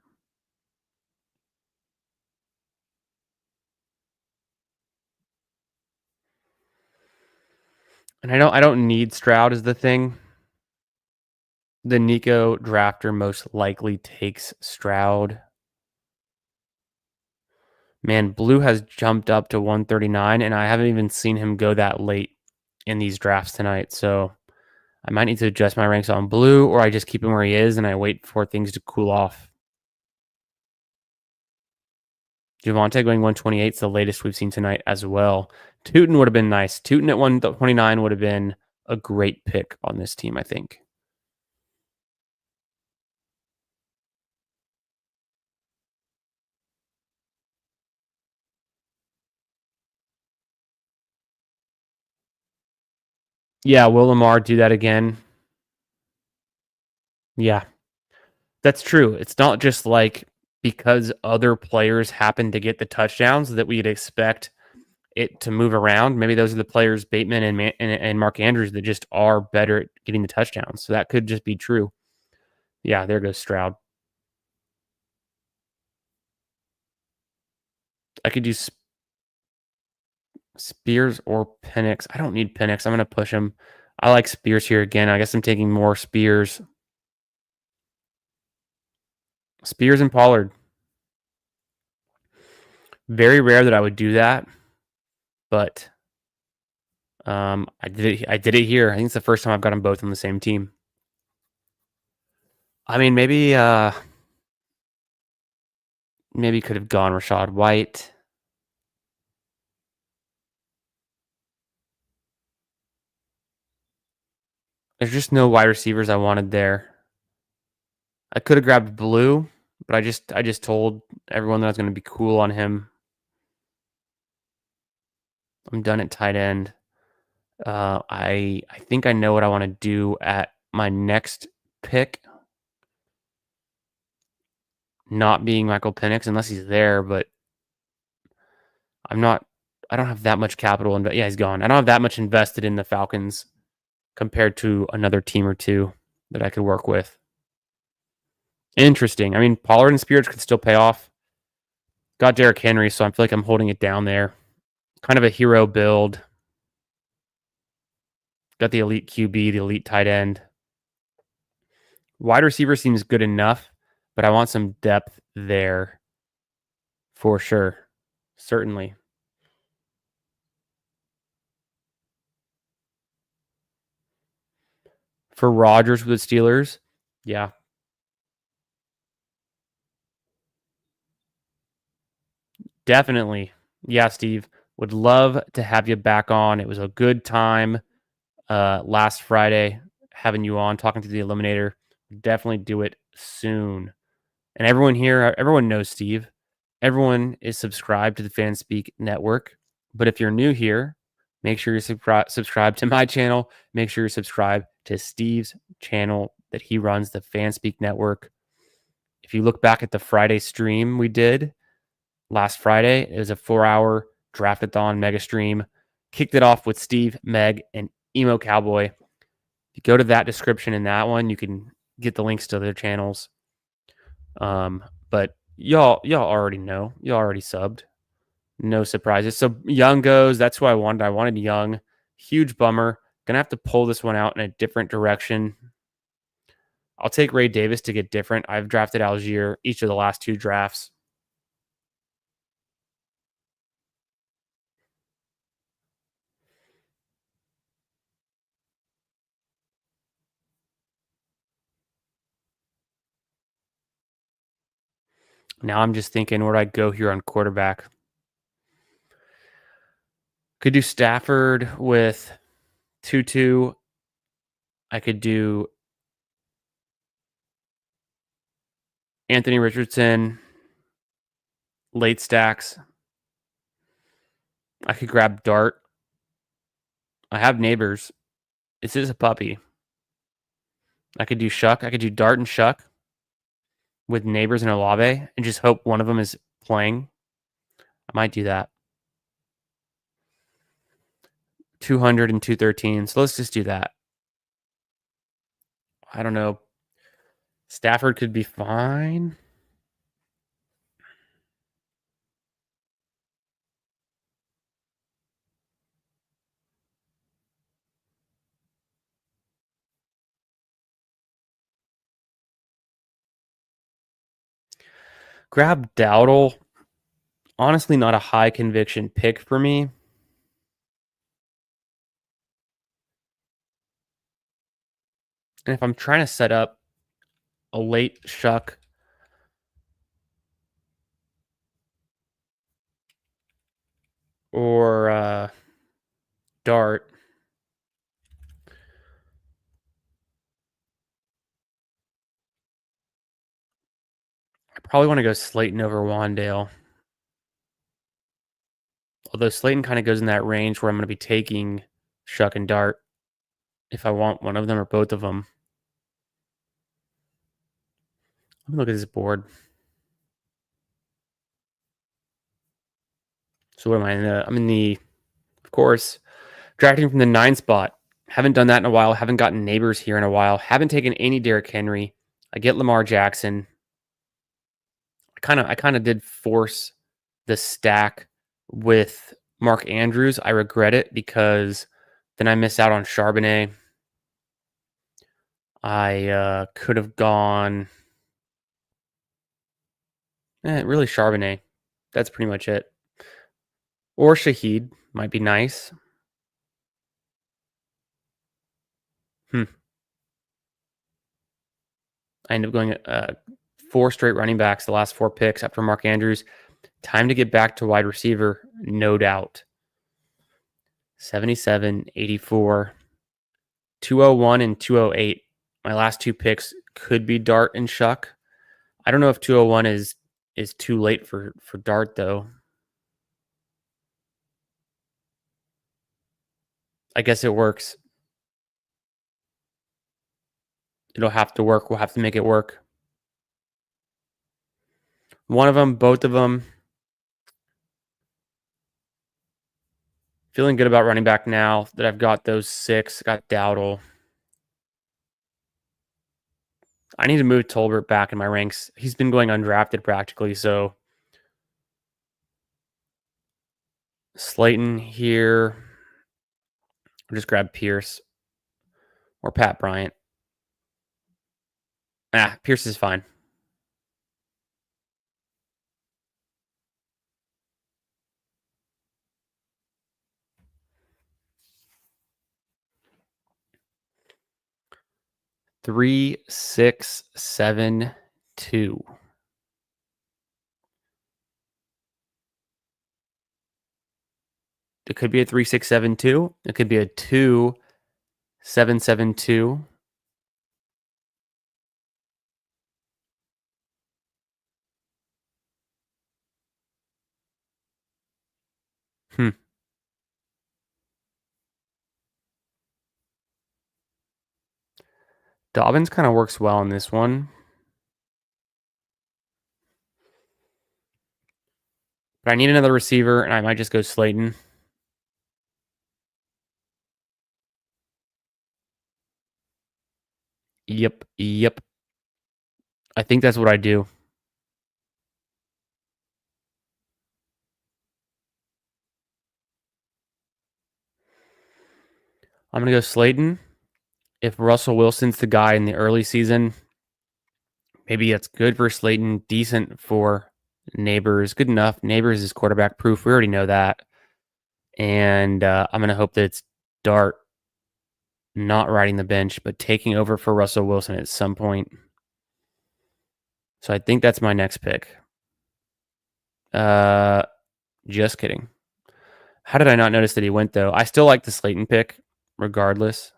And I don't need Stroud as the thing. The Nico drafter most likely takes Stroud. Man, Blue has jumped up to 139, and I haven't even seen him go that late in these drafts tonight. So I might need to adjust my ranks on Blue, or I just keep him where he is and I wait for things to cool off. Javonte going 128 is the latest we've seen tonight as well. Tootin would have been nice. Tootin at 129 would have been a great pick on this team, I think. Yeah, will Lamar do that again? Yeah, that's true. It's not just like because other players happen to get the touchdowns that we'd expect it to move around. Maybe those are the players, Bateman and Mark Andrews, that just are better at getting the touchdowns. So that could just be true. Yeah, there goes Stroud. I could use Spears or Penix. I don't need Penix. I'm going to push him. I like Spears here again. I guess I'm taking more Spears. Spears and Pollard. Very rare that I would do that, but I did it here. I think it's the first time I've got them both on the same team. I mean, maybe could have gone Rachaad White. There's just no wide receivers I wanted there. I could have grabbed Blue, but I just told everyone that I was going to be cool on him. I'm done at tight end. I think I know what I want to do at my next pick. Not being Michael Penix unless he's there, but I don't have that much capital. Yeah, he's gone. I don't have that much invested in the Falcons compared to another team or two that I could work with. Interesting. I mean, Pollard and Spears could still pay off. Got Derrick Henry, so I feel like I'm holding it down there. Kind of a hero build. Got the elite QB, the elite tight end. Wide receiver seems good enough, but I want some depth there for sure. Certainly. For Rodgers with the Steelers, yeah. Definitely. Yeah, Steve. Would love to have you back on. It was a good time last Friday having you on, talking to the Eliminator. Definitely do it soon. And everyone here, everyone knows Steve. Everyone is subscribed to the FanSpeak Network. But if you're new here, make sure you subscribe to my channel. Make sure you subscribe to Steve's channel that he runs, the FanSpeak Network. If you look back at the Friday stream we did last Friday, it was a 4-hour draftathon mega stream. Kicked it off with Steve, Meg, and Emo Cowboy. If you go to that description in that one, you can get the links to their channels. But y'all already know. Y'all already subbed. No surprises. So Young goes. That's who I wanted. I wanted Young. Huge bummer. Gonna have to pull this one out in a different direction. I'll take Ray Davis to get different. I've drafted Algier each of the last 2 drafts. Now I'm just thinking, where do I go here on quarterback? Could do Stafford with Tutu. I could do Anthony Richardson, late stacks. I could grab Dart. I have Neighbors. This is a puppy. I could do Shuck. I could do Dart and Shuck with Neighbors and Olave and just hope one of them is playing. I might do that. 200 and 213. So let's just do that. I don't know. Stafford could be fine. Grab Dowdle. Honestly, not a high conviction pick for me. And if I'm trying to set up a late Shuck or Dart, I probably want to go Slayton over Wandale. Although Slayton kind of goes in that range where I'm going to be taking Shuck and Dart if I want one of them or both of them. Let me look at this board. So what am I in? I'm in the, of course, drafting from the 9 spot. Haven't done that in a while. Haven't gotten Neighbors here in a while. Haven't taken any Derrick Henry. I get Lamar Jackson. I kind of did force the stack with Mark Andrews. I regret it because then I miss out on Charbonnet. I could have gone really Charbonnet. That's pretty much it. Or Shaheed might be nice. Hmm. I ended up going 4 straight running backs the last 4 picks after Mark Andrews. Time to get back to wide receiver, no doubt. 77, 84, 201, and 208. My last 2 picks could be Dart and Shuck. I don't know if 201 is too late for Dart though. I guess it works. It'll have to work. We'll have to make it work. One of them, both of them. Feeling good about running back now that I've got those 6. Got Dowdle. I need to move Tolbert back in my ranks. He's been going undrafted practically, so Slayton here. I'll just grab Pierce or Pat Bryant. Pierce is fine. Three, 6, 7, 2. It could be a 3, 6, 7, 2. It could be a 2, 7, 7, 2. Dobbins kind of works well in this one. But I need another receiver, and I might just go Slayton. Yep. I think that's what I do. I'm going to go Slayton. If Russell Wilson's the guy in the early season, maybe it's good for Slayton, decent for Neighbors, good enough. Neighbors is quarterback proof. We already know that. And I'm going to hope that it's Dart not riding the bench, but taking over for Russell Wilson at some point. So I think that's my next pick. Just kidding. How did I not notice that he went, though? I still like the Slayton pick, regardless.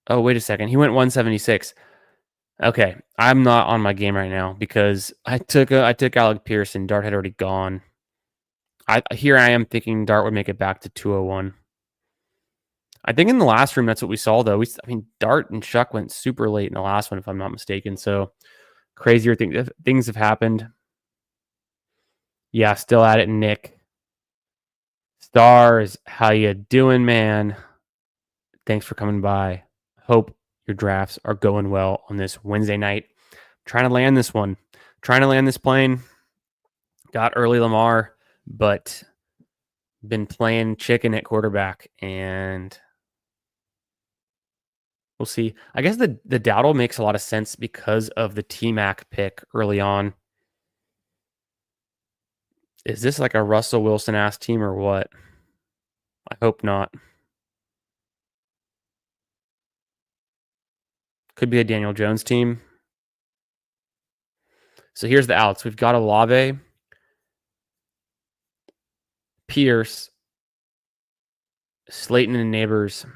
Oh, wait a second. He went 176. Okay, I'm not on my game right now because I took Alec Pearson. Dart had already gone. Here I am thinking Dart would make it back to 201. I think in the last room that's what we saw though. Dart and Shuck went super late in the last one if I'm not mistaken. So crazier things have happened. Yeah, still at it, Nick. Stars, how you doing, man? Thanks for coming by. Hope your drafts are going well on this Wednesday night. Trying to land this one. Trying to land this plane. Got early Lamar, but been playing chicken at quarterback, and we'll see. I guess the Dowdle makes a lot of sense because of the T-Mac pick early on. Is this like a Russell Wilson-ass team or what? I hope not. Could be a Daniel Jones team. So here's the outs. We've got Olave, Pierce, Slayton, and Neighbors.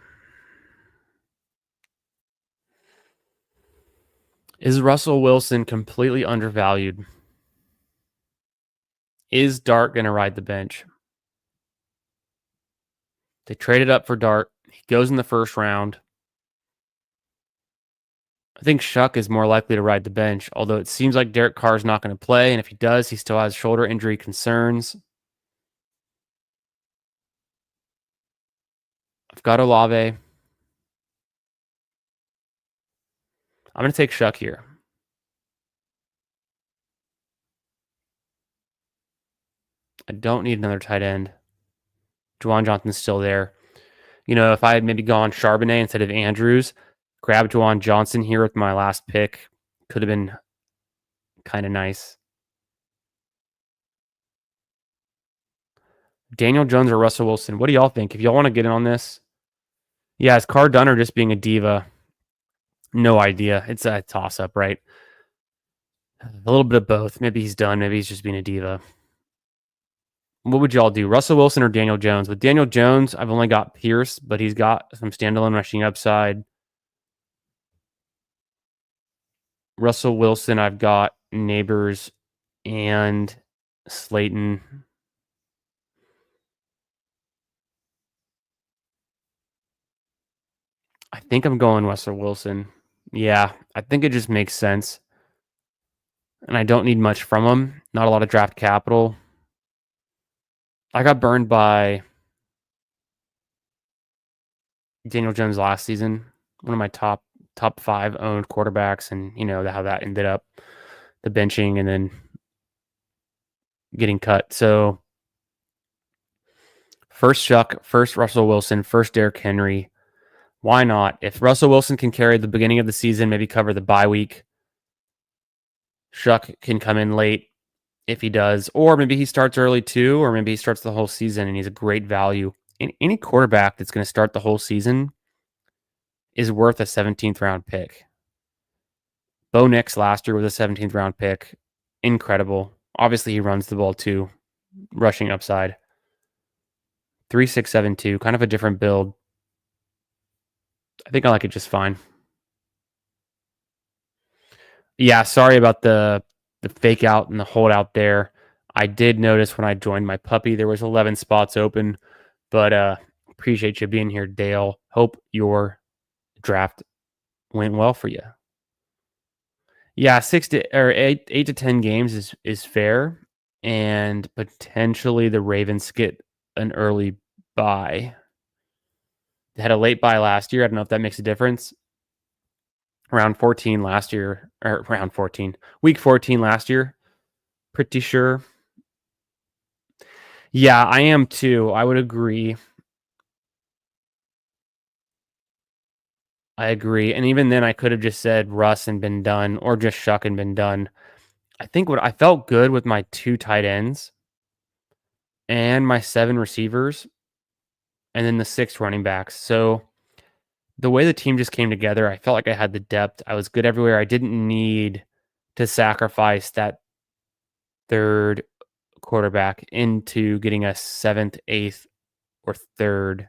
Is Russell Wilson completely undervalued? Is Dart going to ride the bench? They traded up for Dart. He goes in the first round. I think Shuck is more likely to ride the bench, although it seems like Derek Carr is not going to play, and if he does, he still has shoulder injury concerns. I've got Olave. I'm going to take Shuck here. I don't need another tight end. Juwan Johnson's still there. If I had maybe gone Charbonnet instead of Andrews, grabbed Juwan Johnson here with my last pick, could have been kind of nice. Daniel Jones or Russell Wilson? What do y'all think? If y'all want to get in on this, yeah, is Carr done or just being a diva? No idea. It's a toss up, right? A little bit of both. Maybe he's done. Maybe he's just being a diva. What would y'all do? Russell Wilson or Daniel Jones? With Daniel Jones, I've only got Pierce, but he's got some standalone rushing upside. Russell Wilson, I've got Neighbors and Slayton. I think I'm going Russell Wilson. Yeah, I think it just makes sense. And I don't need much from him. Not a lot of draft capital. I got burned by Daniel Jones last season. One of my top 5 owned quarterbacks, and how that ended up, the benching and then getting cut. So first Chuck, first Russell Wilson, first Derrick Henry. Why not? If Russell Wilson can carry the beginning of the season, maybe cover the bye week, Chuck can come in late if he does, or maybe he starts early too, or maybe he starts the whole season and he's a great value. Any quarterback that's going to start the whole season is worth a 17th round pick. Bo Nix last year was a 17th round pick. Incredible. Obviously, he runs the ball too. Rushing upside. 3.672, kind of a different build. I think I like it just fine. Yeah, sorry about the fake out and the holdout there. I did notice when I joined my puppy, there was 11 spots open, but appreciate you being here, Dale. Hope your draft went well for you. Yeah, 8 to 10 games is fair, and potentially the Ravens get an early bye. They had a late bye last year. I don't know if that makes a difference. Round 14 last year, or round 14, week 14 last year. Pretty sure. Yeah, I am too. I would agree. I agree. And even then, I could have just said Russ and been done, or just Shuck and been done. I think what I felt good with my 2 tight ends and my 7 receivers, and then the 6 running backs. So the way the team just came together, I felt like I had the depth. I was good everywhere. I didn't need to sacrifice that third quarterback into getting a 7th, 8th, or 3rd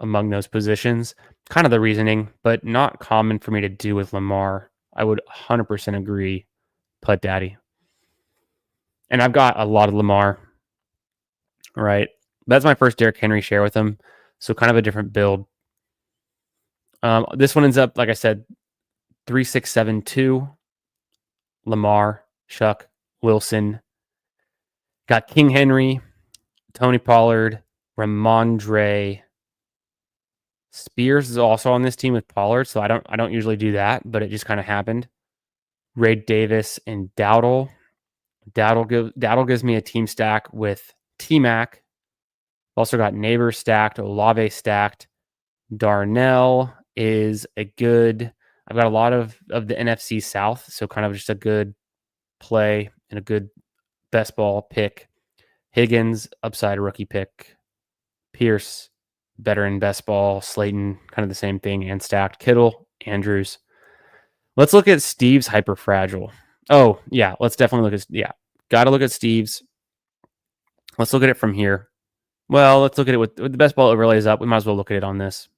among those positions. Kind of the reasoning, but not common for me to do with Lamar. I would 100% agree, Putt Daddy. And I've got a lot of Lamar, right? That's my first Derrick Henry share with him. So kind of a different build. This one ends up, like I said, 3.672. Lamar, Chuck, Wilson. Got King Henry, Tony Pollard, Ramondre. Spears is also on this team with Pollard, so I don't usually do that, but it just kind of happened. Ray Davis and Dowdle. Dowdle gives me a team stack with T-Mac. Also got Neighbors stacked, Olave stacked. Darnell is a good. I've got a lot of the NFC South, so kind of just a good play and a good best ball pick. Higgins, upside rookie pick. Pierce, better in best ball. Slayton, kind of the same thing and stacked. Kittle, Andrews. Let's look at Steve's hyper fragile. Oh, yeah, let's definitely look at, got to look at Steve's. Let's look at it from here. Well, let's look at it with the best ball overlays up. We might as well look at it on this.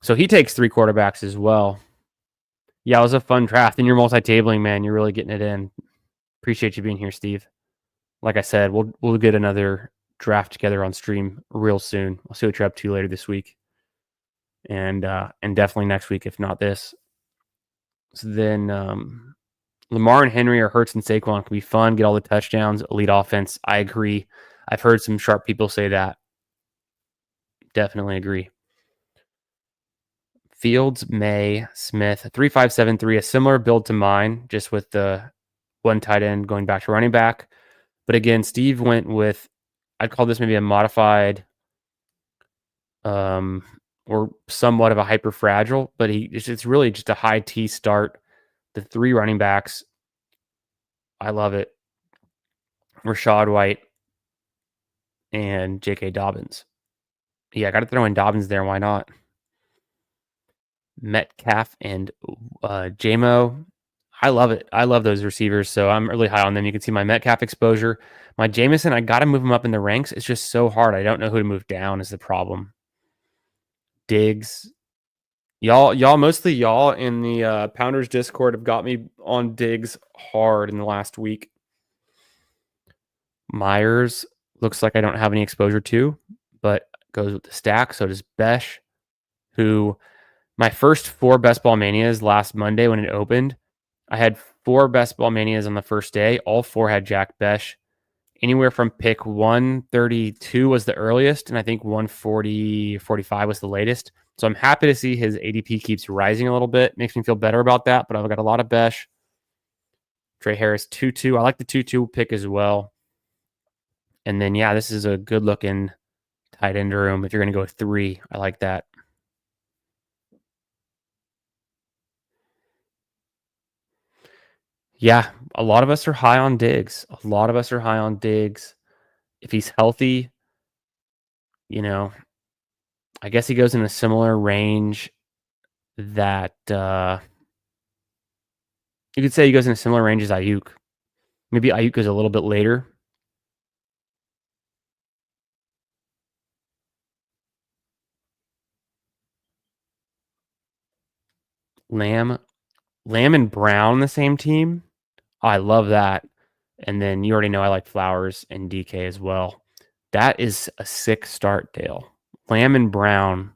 So he takes 3 quarterbacks as well. Yeah, it was a fun draft. And you're multi-tabling, man. You're really getting it in. Appreciate you being here, Steve. Like I said, we'll get another draft together on stream real soon. I'll see what you're up to later this week. And definitely next week, if not this. So then Lamar and Henry or Hurts and Saquon can be fun, get all the touchdowns, elite offense. I agree. I've heard some sharp people say that. Definitely agree. Fields, May, Smith, 3.573, a similar build to mine, just with the 1 tight end going back to running back. But again, Steve went with, I'd call this maybe a modified or somewhat of a hyper fragile, but it's really just a high T start. The 3 running backs, I love it. Rashad White and J.K. Dobbins. Yeah, I got to throw in Dobbins there. Why not? Metcalf and JMO. I love it. I love those receivers, so I'm really high on them. You can see my Metcalf exposure. My Jameson, I got to move him up in the ranks. It's just so hard. I don't know who to move down is the problem. Diggs. Mostly y'all in the Pounders Discord have got me on Diggs hard in the last week. Myers looks like I don't have any exposure to, but goes with the stack. So does Besh, who my first 4 Best Ball Manias last Monday when it opened, I had 4 Best Ball Manias on the first day. All 4 had Jack Besh. Anywhere from pick 132 was the earliest, and I think 140, 45 was the latest. So I'm happy to see his ADP keeps rising a little bit. Makes me feel better about that, but I've got a lot of Besh. Trey Harris, 2-2. I like the 2-2 pick as well. And then, yeah, this is a good-looking tight end room. If you're going to go with 3, I like that. Yeah, a lot of us are high on Diggs. If he's healthy, I guess he goes in a similar range that you could say he goes in a similar range as Ayuk. Maybe Ayuk goes a little bit later. Lamb and Brown on the same team. I love that. And then you already know I like Flowers and DK as well. That is a sick start, Dale. Lamb and Brown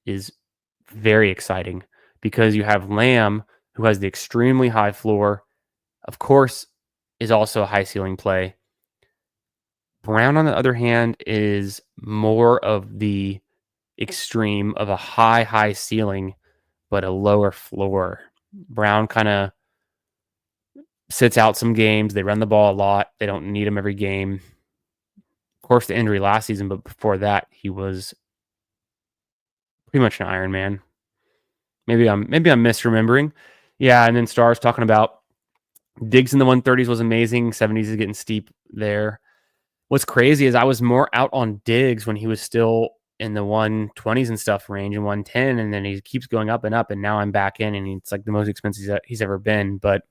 is very exciting because you have Lamb, who has the extremely high floor, of course, is also a high ceiling play. Brown, on the other hand, is more of the extreme of a high ceiling, but a lower floor. Brown kind of sits out some games. They run the ball a lot. They don't need him every game. Of course, the injury last season, but before that, he was pretty much an Iron Man. Maybe I'm misremembering. Yeah, and then Stars talking about Diggs in the 130s was amazing. 70s is getting steep there. What's crazy is I was more out on Diggs when he was still in the 120s and stuff range and 110, and then he keeps going up and up, and now I'm back in, and it's like the most expensive he's ever been. But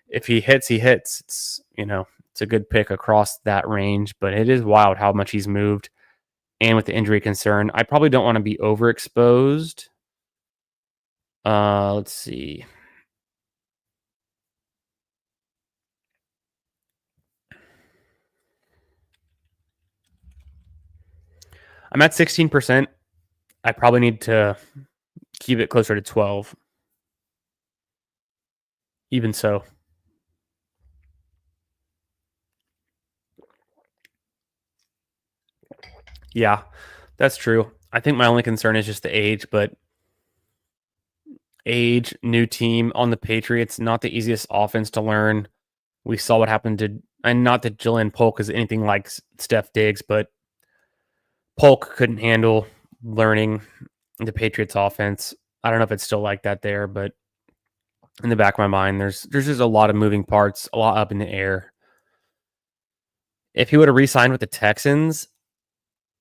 if he hits, he hits. It's it's a good pick across that range, but it is wild how much he's moved. And with the injury concern, I probably don't want to be overexposed. Let's see. I'm at 16%. I probably need to keep it closer to 12. Even so. Yeah, that's true. I think my only concern is just the age, but age, new team on the Patriots, not the easiest offense to learn. We saw what happened to, and not that Jillian Polk is anything like Steph Diggs, but Polk couldn't handle learning the Patriots offense. I don't know if it's still like that there, but in the back of my mind, there's just a lot of moving parts, a lot up in the air. If he would have re-signed with the Texans,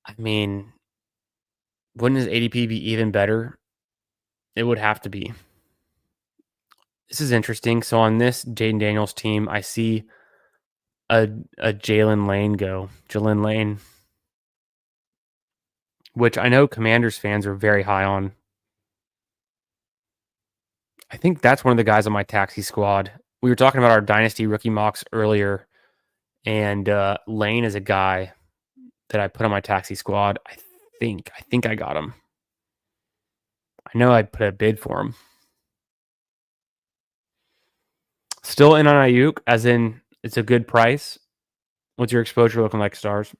I mean, wouldn't his ADP be even better? It would have to be. This is interesting. So on this Jaden Daniels team, I see a Jalen Lane go. Jalen Lane, which I know Commanders fans are very high on. I think that's one of the guys on my taxi squad. We were talking about our Dynasty rookie mocks earlier, and Lane is a guy that I put on my taxi squad. I think I got him. I know I put a bid for him. Still in on Ayuk, as in it's a good price. What's your exposure looking like, Stars?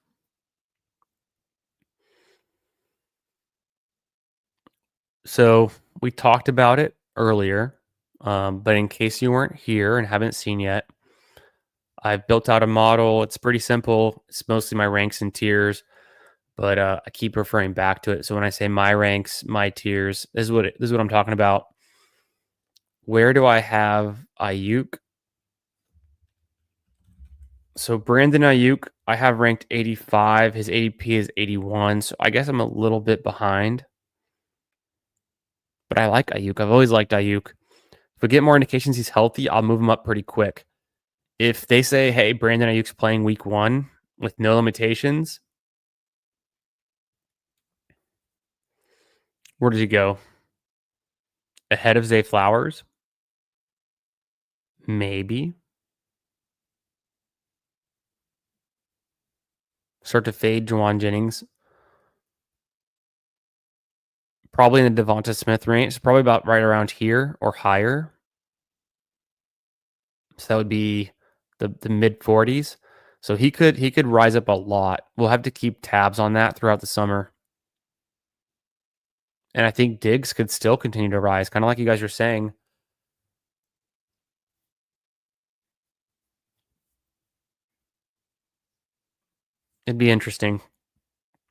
So we talked about it earlier, but in case you weren't here and haven't seen yet, I've built out a model. It's pretty simple. It's mostly my ranks and tiers, but I keep referring back to it. So when I say my ranks, my tiers, this is what I'm talking about. Where do I have Ayuk? So Brandon Ayuk, I have ranked 85. His ADP is 81. So I guess I'm a little bit behind. But I like Ayuk. I've always liked Ayuk. If we get more indications he's healthy, I'll move him up pretty quick. If they say, hey, Brandon Ayuk's playing week 1 with no limitations, where does he go? Ahead of Zay Flowers? Maybe. Start to fade Juwan Jennings. Probably in the Devonta Smith range. It's probably about right around here or higher. So that would be the mid 40s. So he could rise up a lot. We'll have to keep tabs on that throughout the summer. And I think Diggs could still continue to rise, kind of like you guys are saying. It'd be interesting.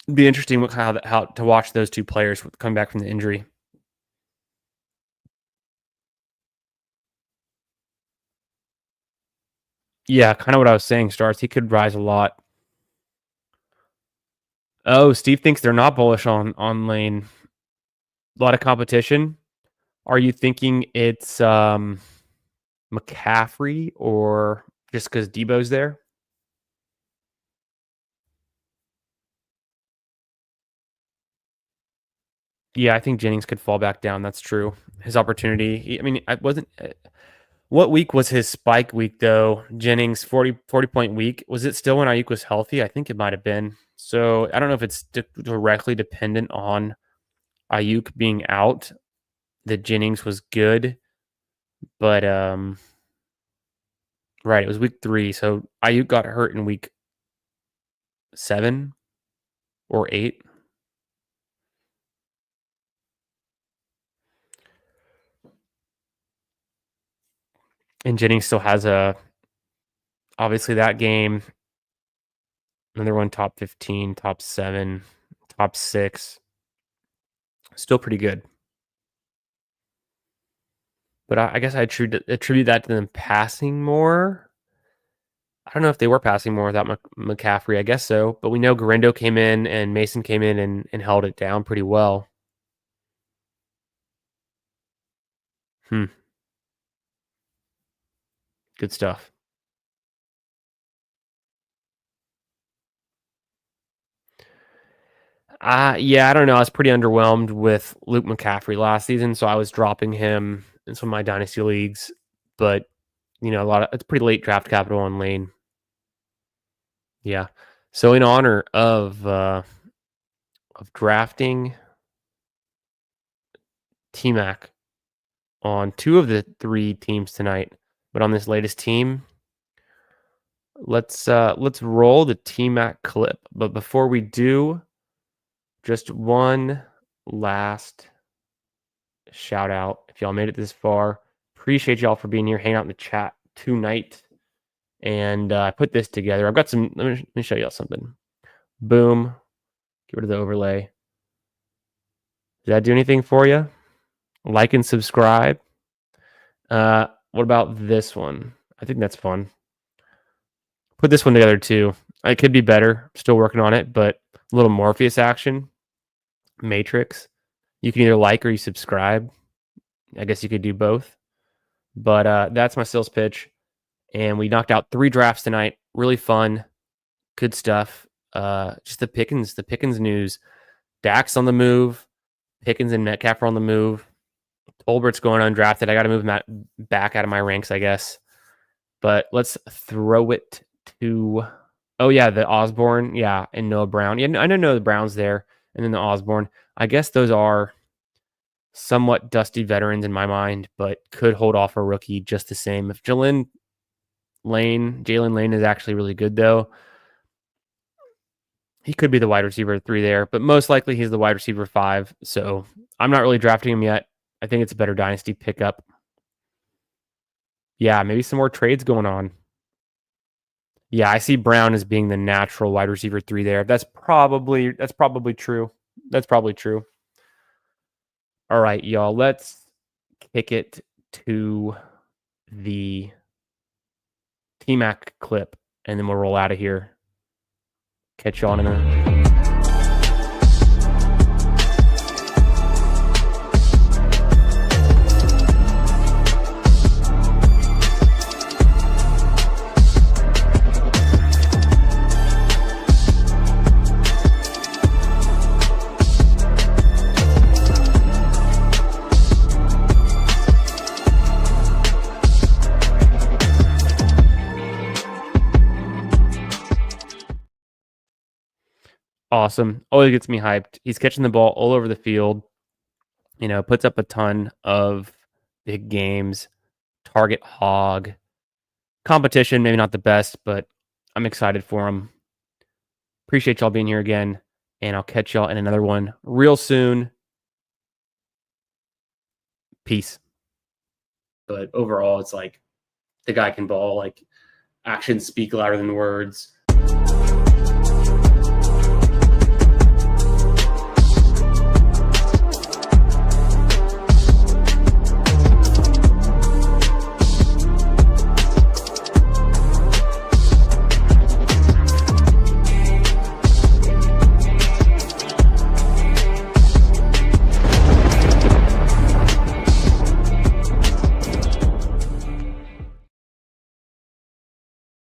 It'd be interesting how to watch those two players come back from the injury. Yeah, kind of what I was saying, Stars. He could rise a lot. Oh, Steve thinks they're not bullish on Lane. A lot of competition. Are you thinking it's McCaffrey or just because Debo's there? Yeah, I think Jennings could fall back down. That's true. His opportunity. I mean, I wasn't. What week was his spike week though? Jennings 40 point week. Was it still when Ayuk was healthy? I think it might have been. So I don't know if it's directly dependent on Ayuk being out. That Jennings was good, but right, it was week 3. So Ayuk got hurt in week 7 or 8. And Jennings still has obviously that game. Another one top 15, top 7, top 6. Still pretty good. But I guess I attribute that to them passing more. I don't know if they were passing more without McCaffrey. I guess so. But we know Garendo came in and Mason came in and held it down pretty well. Good stuff. Yeah, I don't know. I was pretty underwhelmed with Luke McCaffrey last season, so I was dropping him in some of my dynasty leagues. But it's pretty late draft capital on Lane. Yeah. So in honor of drafting T-Mac on 2 of the 3 teams tonight, but on this latest team, let's roll the T-Mac clip. But before we do, just one last shout out. If y'all made it this far, appreciate y'all for being here, hanging out in the chat tonight. And I put this together. I've got some. Let me show y'all something. Boom. Get rid of the overlay. Does that do anything for you? Like and subscribe. What about this one? I think that's fun. Put this one together too. It could be better. Still working on it, but a little Morpheus action. Matrix. You can either like or you subscribe. I guess you could do both. But that's my sales pitch. And we knocked out 3 drafts tonight. Really fun. Good stuff. Just the Pickens news. Dak's on the move. Pickens and Metcalf are on the move. Tolbert's going undrafted. I got to move him back out of my ranks, I guess. But let's throw it to... Oh, yeah, the Osborne. Yeah, and Noah Brown. Yeah, I know Noah Brown's there. And then the Osborne. I guess those are somewhat dusty veterans in my mind, but could hold off a rookie just the same. If Jalen Lane is actually really good, though, he could be the wide receiver 3 there, but most likely he's the wide receiver 5. So I'm not really drafting him yet. I think it's a better dynasty pickup. Yeah, maybe some more trades going on. Yeah, I see Brown as being the natural wide receiver 3 there. That's probably true. That's probably true. All right, y'all, let's kick it to the T-Mac clip, and then we'll roll out of here. Catch y'all in a minute. Awesome. Always gets me hyped. He's catching the ball all over the field, puts up a ton of big games, target hog. Competition, maybe not the best, but I'm excited for him. Appreciate y'all being here again, and I'll catch y'all in another one real soon. Peace. But overall, it's like the guy can ball. Like, actions speak louder than words.